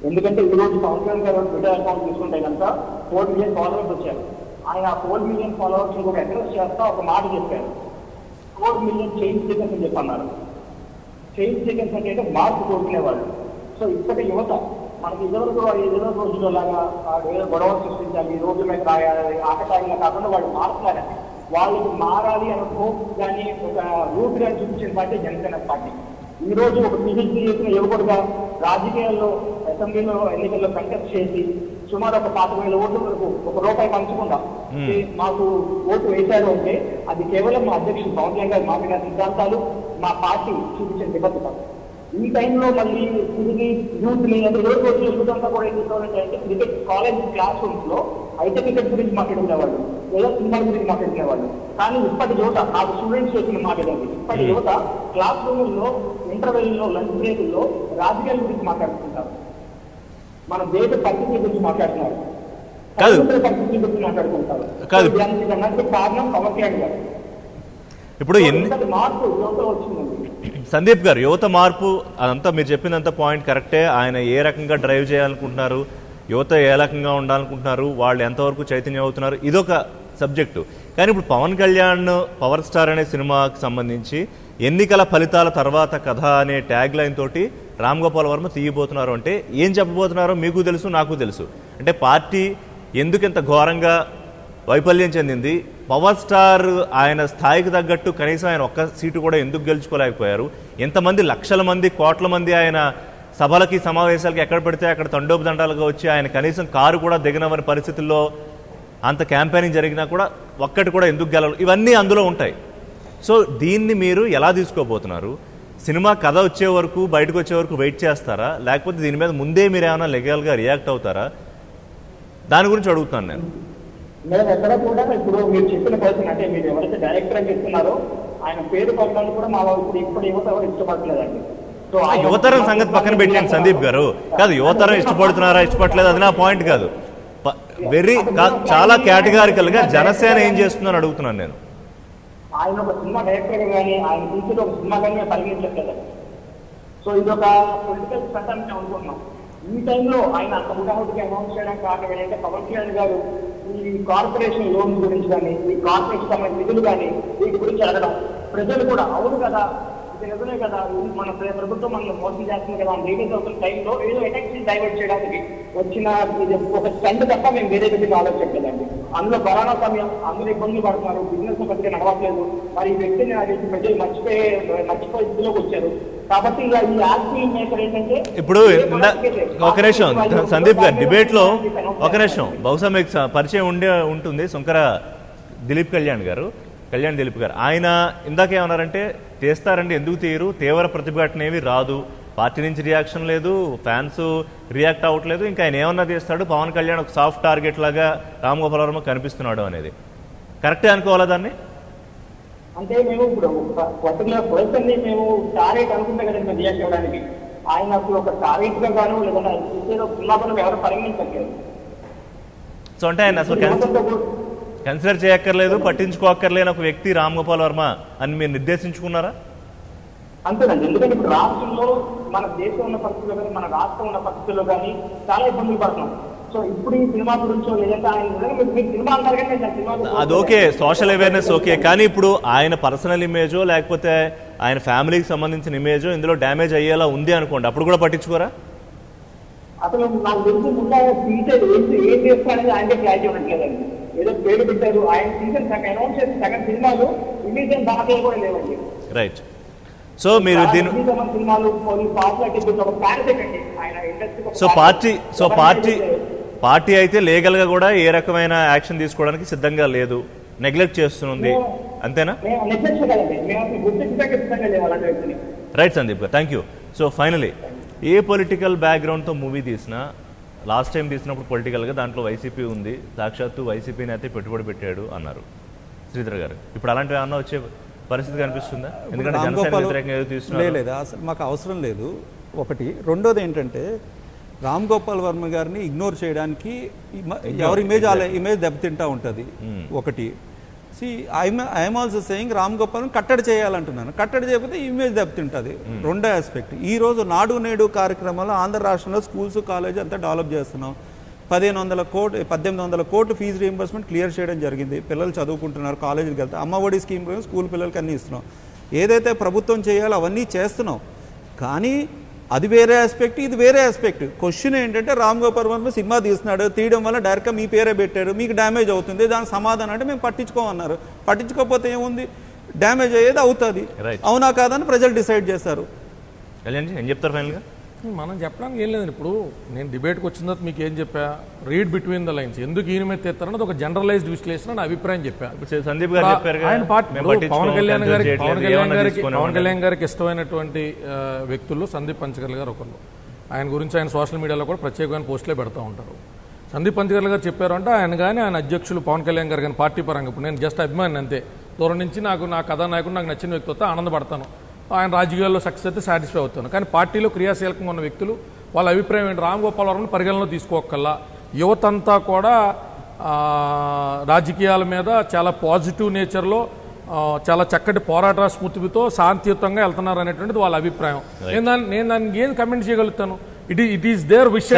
ఎందుకంటే ఈ రోజు పవన్ కళ్యాణ్ గారు ట్విట్టర్ అకౌంట్ తీసుకుంటే కనుక 4 మిలియన్ ఫాలోవర్స్ వచ్చారు. ఆయన 4 మిలియన్ ఫాలోవర్స్ కూడా అడ్రస్ చేస్తా ఒక మాట చెప్పారు, 4 మిలియన్ చైన్ సీకర్స్ అని చెప్పి అన్నారు. చైన్ సీకర్స్ అంటే మార్పు కోరుకునేవాళ్ళు. సో ఇప్పటి యువత మనకి ఇరవై రోజుల్లో లాగా ఏదో గొడవలు సృష్టించాలి, ఈ రోడ్ల మీద రాయాలి, ఆకతాయిగా కాకుండా వాళ్ళు మారుతున్నారండి. వాళ్ళకి మారాలి అనే హోప్ కానీ ఒక రూట్ కానీ చూపించిన పార్టీ జనసేన పార్టీ. ఈ రోజు ఒక పిహెచ్డీ చేసిన యువకుడుగా రాజకీయాల్లో అసెంబ్లీలో ఎన్నికల్లో కంటెస్ట్ చేసి సుమారు ఒక 5,000 ఓట్ల వరకు ₹1 పంచకుండా మాకు ఓటు వేశారు అంటే అది కేవలం మా అధ్యక్షుడు పవన్ కళ్యాణ్ గారు మాట్లాడిన సిద్ధాంతాలు, మా పార్టీ చూపించిన నిబద్ధత. ఈ టైంలో మళ్ళీ తిరిగి యూత్ని అంటే 20 రోజులు యూతంతా కూడా ఏం చేస్తారంటే క్రికెట్ కాలేజ్ క్లాస్ రూమ్స్ లో అయితే క్రికెట్ గురించి మాట్లాడుకునేవాళ్ళు, లేదా సినిమాల గురించి మాట్లాడుకునేవాళ్ళు. కానీ ఇప్పటి యువత నాకు స్టూడెంట్స్ చేసిన మాట్లాడండి, ఇప్పటి యువత క్లాస్ రూముల్లో, ఇంటర్వెల్లో, లంచ్ బ్రేకుల్లో రాజకీయాల గురించి మాట్లాడుకుంటారు, మన దేశ పరిస్థితి గురించి మాట్లాడుతున్నారు, పరిస్థితి గురించి మాట్లాడుకుంటారు. కారణం పవన్ కళ్యాణ్ గారు. ఇప్పుడు మార్పు యువత వచ్చిందండి. సందీప్ గారు, యువత మార్పు అదంతా మీరు చెప్పినంత పాయింట్ కరెక్టే. ఆయన ఏ రకంగా డ్రైవ్ చేయాలనుకుంటున్నారు, యువత ఏ రకంగా ఉండాలనుకుంటున్నారు, వాళ్ళు ఎంతవరకు చైతన్యం అవుతున్నారు, ఇదొక సబ్జెక్టు. కానీ ఇప్పుడు పవన్ కళ్యాణ్ పవర్ స్టార్ అనే సినిమాకి సంబంధించి ఎన్నికల ఫలితాల తర్వాత కథ అనే ట్యాగ్ లైన్ తోటి రామ్ గోపాల్ వర్మ తీయబోతున్నారు. అంటే ఏం చెప్పబోతున్నారో మీకు తెలుసు, నాకు తెలుసు. అంటే పార్టీ ఎందుకింత ఘోరంగా వైఫల్యం చెందింది, పవర్ స్టార్ ఆయన స్థాయికి తగ్గట్టు కనీసం ఆయన ఒక్క సీటు కూడా ఎందుకు గెలుచుకోలేకపోయారు, ఎంతమంది లక్షల మంది, కోట్ల మంది ఆయన సభలకి, సమావేశాలకి ఎక్కడ పెడితే అక్కడ తండోపదండాలుగా వచ్చి ఆయన కనీసం కారు కూడా దిగనవని పరిస్థితుల్లో అంత క్యాంపెయినింగ్ జరిగినా కూడా ఒక్కటి కూడా ఎందుకు గెలవాలి, ఇవన్నీ అందులో ఉంటాయి. సో దీన్ని మీరు ఎలా తీసుకోబోతున్నారు? సినిమా కథ వచ్చే వరకు, బయటకు వచ్చే వరకు వెయిట్ చేస్తారా, లేకపోతే దీని మీద ముందే మీరు ఏమైనా లీగల్గా రియాక్ట్ అవుతారా? దాని గురించి అడుగుతాను నేను. మేము ఎక్కడ కూడా ఇప్పుడు మీరు చెప్పిన పర్సన్ అంటే మీరు ఎవరైతే డైరెక్టర్ అని చెప్తున్నారో ఆయన పేరు పడడానికి కూడా మా వాళ్ళు ఇప్పుడు యువత ఎవరు ఇష్టపడలేదండి. సో యువతరం సంగతి పక్కన పెట్టండి సందీప్ గారు. కాదు, యువతరం ఇష్టపడుతున్నారా ఇష్టపడలేదు అది నా పాయింట్ కాదు. చాలా కేటగారికల్ గా జనసేన ఏం చేస్తుందని అడుగుతున్నాను నేను. ఆయన ఒక సినిమా డైరెక్టర్ కానీ ఆయన తీసిన ఒక సినిమా కానీ పరిగణించట్లేదండి. సో ఇది ఒక పొలిటికల్ స్టంట్ అని అనుకుంటున్నాం. ఈ టైంలో ఆయన అంత ముఠాముఠికి అనౌన్స్ చేయడానికి కారణం ఏంటంటే పవన్ కళ్యాణ్ గారు ఈ కార్పొరేషన్ లోన్స్ గురించి కానీ, ఈ కార్పొరేషన్ సంబంధించిన నిధులు కానీ వీటి గురించి అడగడం, ప్రజలు కూడా అవును కదా ఇది నిజమే కదా, మన ప్రభుత్వం మనం మోసం చేస్తుంది కదా అని రిలీజ్ అవుతున్న టైంలో ఏదో ఎటెన్షన్ డైవర్ట్ చేయడానికి వచ్చిన ఇది ఒక స్టంట్ తప్ప మేము వేరే విధంగా ఆలోచించలేదండి. అందులో కరోనా సమయం, అందరూ ఇబ్బందులు పడుతున్నారు, బిజినెస్ పద్ధతిగా నడవట్లేదు, మరి ఈ వ్యక్తిని అది ప్రజలు మర్చిపోయి స్థితిలోకి వచ్చారు. కాబట్టి ఇలా ఈ యాక్టివ్ మేకర్ ఏంటంటే ఇప్పుడు ఒక నిమిషం సందీప్ గారు, డిబేట్ లో ఒక నిమిషం, బహుశా మీకు పరిచయం ఉంటుంది శంకర దిలీప్ కళ్యాణ్ దిలీప్ గారు. ఆయన ఇందాకేమన్నారంటే తీస్తారండి, ఎందుకు తీయరు, తీవ్ర ప్రతిభటన ఏమి రాదు, పార్టీ నుంచి రియాక్షన్ లేదు, ఫ్యాన్స్ రియాక్ట్ అవ్వట్లేదు, ఇంకా ఆయన ఏమన్నా తీస్తాడు, పవన్ కళ్యాణ్ ఒక సాఫ్ట్ టార్గెట్ లాగా రామ్ గోపాల్ వర్మ కనిపిస్తున్నాడు అనేది కరెక్టే అనుకోవాలా దాన్ని? అంటే మేము ఇప్పుడు పర్టికులర్ పర్సన్ ని మేము టార్గెట్ అనుకుంటే కదండి మేము రియాక్ట్ అవ్వడానికి. ఆయన అసలు ఒక టార్గెట్ గా గాను లేదంటే ఆయన చూసేదో సినిమాగా ఎవరు పరిగణించట్లేదు. సో అంటే ఆయన అసలు కన్సిడర్ చేయక్కర్లేదు, పట్టించుకోక్కర్లేని ఒక వ్యక్తి రామ్ గోపాల్ వర్మ అని మీరు నిర్దేశించుకున్నారా? అంతేనండి. ఎందుకంటే ఇప్పుడు రాష్ట్రంలో మన దేశం ఉన్న పరిస్థితుల్లో కానీ, మన రాష్ట్రం ఉన్న పరిస్థితుల్లో కానీ చాలా ఇబ్బందులు పడుతున్నాం. సో ఇప్పుడు ఈ సినిమా గురించో లేదంటే ఆయన సినిమా అంటారు కానీ అది ఓకే, సోషల్ అవేర్నెస్ ఓకే, కానీ ఇప్పుడు ఆయన పర్సనల్ ఇమేజో లేకపోతే ఆయన ఫ్యామిలీకి సంబంధించిన ఇమేజో ఇందులో డ్యామేజ్ అయ్యేలా ఉంది అనుకోండి, అప్పుడు కూడా పట్టించుకోరా? అసలు నాకు తెలిసి ముందు టీచర్ ఏం చేస్తారనేది ఆయనకే క్లారిటీ ఉండట్లేదండి. ఏదో పేరు పెట్టారు, ఆయన సీజన్ అనౌన్స్ చేసిన సగం సినిమాలు ఇమేజ్ దాఖలు కూడా లేవండి. రైట్. సో మీరు పార్టీ అయితే లీగల్ గా కూడా ఏ రకమైన యాక్షన్ తీసుకోవడానికి సిద్ధంగా లేదు, నెగ్లెక్ట్ చేస్తుంది, అంతేనా? Right Sandeep garu, thank you. So finally a political బ్యాక్గ్రౌండ్తో మూవీ తీసినా, లాస్ట్ టైం తీసినప్పుడు పొలిటికల్గా దాంట్లో వైసీపీ ఉంది, సాక్షాత్తు వైసీపీని అయితే పెట్టుబడి పెట్టాడు అన్నారు శ్రీధర్ గారు. ఇప్పుడు అలాంటివి ఏమన్నా వచ్చే పరిస్థితి కనిపిస్తుందా? ఎందుకంటే జనసేన వ్యతిరేకంగా ఏదో తీసుకున్నారు. లేదు, అసలు మాకు అవసరం లేదు ఒకటి. రెండోది ఏంటంటే రామ్ గోపాల్ వర్మ గారిని ఇగ్నోర్ చేయడానికి ఎవరి ఇమేజ్ దెబ్బతింటా ఉంటుంది ఒకటి. I'm also saying Ram Gopal కట్టడి చేయాలంటున్నాను. కట్టడి చేయకపోతే ఇమేజ్ దెబ్బతింటుంది. రెండో ఆస్పెక్ట్, ఈ రోజు నాడు నేడు కార్యక్రమాలు ఆంధ్ర రాష్ట్రంలో స్కూల్స్ కాలేజ్ అంతా డెవలప్ చేస్తున్నాం. 1800 కోట్లు ఫీజు రీయింబర్స్మెంట్ క్లియర్ చేయడం జరిగింది. పిల్లలు చదువుకుంటున్నారు, కాలేజీకి వెళ్తే అమ్మఒడి స్కీమ్ స్కూల్ పిల్లలకి అన్నీ ఇస్తున్నాం. ఏదైతే ప్రభుత్వం చేయాలో అవన్నీ చేస్తున్నాం. కానీ అది వేరే ఆస్పెక్ట్, ఇది వేరే ఆస్పెక్ట్. క్వశ్చన్ ఏంటంటే రామ్ గోపాల్ వర్మ సినిమా తీస్తున్నాడు, తీయడం వల్ల డైరెక్ట్గా మీ పేరే పెట్టారు, మీకు డ్యామేజ్ అవుతుంది, దానికి సమాధానం అంటే మేము పట్టించుకోమన్నారు. పట్టించుకోకపోతే ఏముంది, డ్యామేజ్ అయ్యేది అవుతుంది. అవునా కాదని ప్రజలు డిసైడ్ చేస్తారు. ఏం చెప్తారు ఫైనల్గా? మనం చెప్పడానికి ఏం లేదండి. ఇప్పుడు నేను డిబేట్కి వచ్చిన తర్వాత మీకు ఏం చెప్పా, రీడ్ బిట్వీన్ ద లైన్స్, ఎందుకు ఈయన మీద తెస్తారన్నది ఒక జనరలైజ్డ్ విశ్లేషణ నా అభిప్రాయం చెప్పా. సందీప్ గారు చెప్పారు, ఆయన పవన్ కళ్యాణ్ గారికి ఇష్టమైనటువంటి వ్యక్తుల్లో సందీప్ పంచకర్ల గారు ఒకళ్ళు. ఆయన గురించి ఆయన సోషల్ మీడియాలో కూడా ప్రత్యేకమైన పోస్టులే పెడతా ఉంటారు. సందీప్ పంచకర్ల గారు చెప్పారు అంటే ఆయన కానీ ఆయన అధ్యక్షులు పవన్ కళ్యాణ్ గారు కానీ పార్టీ పరంగా, ఇప్పుడు నేను జస్ట్ అభిమాని అంతే, దూరం నుంచి నా కథానాయకుడు నాకు నచ్చిన వ్యక్తి వస్తే ఆనందపడతాను, ఆయన రాజకీయాల్లో సక్సెస్ అయితే సాటిస్ఫై అవుతాను. కానీ పార్టీలో క్రియాశీలకంగా ఉన్న వ్యక్తులు వాళ్ళ అభిప్రాయం ఏంటి, రామ్ గోపాల్ వర్మను పరిగణనలో తీసుకోకల్లా యువతంతా కూడా రాజకీయాల మీద చాలా పాజిటివ్ నేచర్లో చాలా చక్కటి పోరాట స్మృతితో శాంతియుతంగా వెళ్తున్నారు అనేటువంటిది వాళ్ళ అభిప్రాయం. నేను దానికి ఏం కమెంట్ చేయగలుగుతాను? It is their wish.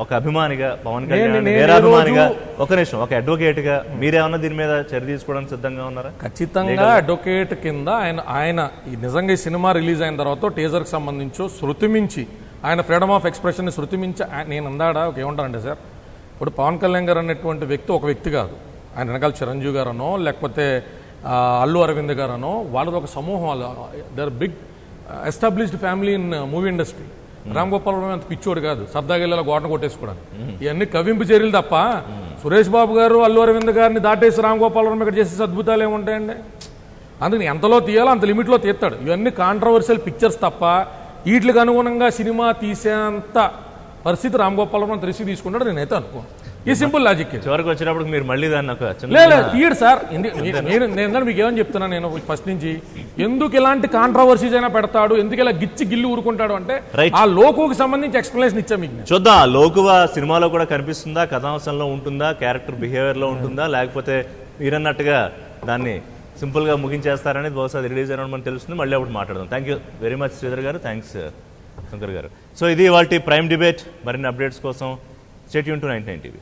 ఒక అభిమానిగా పవన్ కళ్యాణ్ వీరాభిమానిగా ఒక నిమిషం, ఒక అడ్వకేట్ గా మీరేమన్నా దీని మీద చర్య తీసుకోవడానికి సిద్ధంగా ఉన్నారా? ఖచ్చితంగా అడ్వకేట్ కింద ఆయన నిజంగా ఈ సినిమా రిలీజ్ అయిన తర్వాత టీజర్ కి సంబంధించి శృతిమించి ఆయన ఫ్రీడమ్ ఆఫ్ ఎక్స్ప్రెషన్ ని శృతిమించి నేను అందాడా ఏమంటానంటే సార్, ఇప్పుడు పవన్ కళ్యాణ్ గారు అనేటువంటి వ్యక్తి ఒక వ్యక్తి కాదు, ఆయన వెనకాల చిరంజీవి గారనో లేకపోతే అల్లు అరవింద్ గారనో వాళ్ళది ఒక సమూహం. They are big established family in movie industry. Ram Gopal Varma అంత పిచ్చోడు కాదు, సర్దాగిల్లా గోడను కొట్టేసుకోవడానికి. ఇవన్నీ కవింపు చర్యలు తప్ప సురేష్ బాబు గారు అల్లు అరవింద్ గారిని దాటేసి రామ్ గోపాల్ వర్మ ఇక్కడ చేసే అద్భుతాలు ఏముంటాయండి? అందుకని ఎంతలో తీయాలో అంత లిమిట్లో తీస్తాడు. ఇవన్నీ కాంట్రవర్షియల్ పిక్చర్స్ తప్ప వీటికి అనుగుణంగా సినిమా తీసేంత పరిస్థితి రామ్ గోపాల్ వర్మ రిస్క్ తీసుకుంటాడు నేనైతే అనుకోను. ఈ సింపుల్ లాజిక్. చివరికి వచ్చినప్పుడు మీరు మళ్ళీ దాన్ని తీయడు సార్. నేను మీకు ఏమని చెప్తున్నా, నేను ఫస్ట్ నుంచి ఎందుకు ఇలాంటి కాంట్రవర్సీస్ అయినా పెడతాడు, ఎందుకు ఇలా గిల్లి ఊరుకుంటాడు అంటే ఆ లోకుకి సంబంధించి ఎక్స్ప్లెనేషన్ ఇచ్చా మీకు. చూద్దాం ఆ లోకువ సినిమాలో కూడా కనిపిస్తుందా, కథాంశంలో ఉంటుందా, క్యారెక్టర్ బిహేవియర్ లో ఉంటుందా, లేకపోతే మీరన్నట్టుగా దాన్ని సింపుల్ గా ముగించేస్తారనేది బహుశా అది రిలీజ్ అయినప్పుడు మనకు తెలుస్తుంది. మళ్ళీ అప్పుడు మాట్లాడదాం. Thank you very much Sridhar గారు, థ్యాంక్స్ శంకర్ గారు. సో ఇది ఇవాల్టి ప్రైమ్ డిబేట్. మరిన్ని అప్డేట్స్ కోసం స్టే ట్యూన్ టు 99 టీవీ.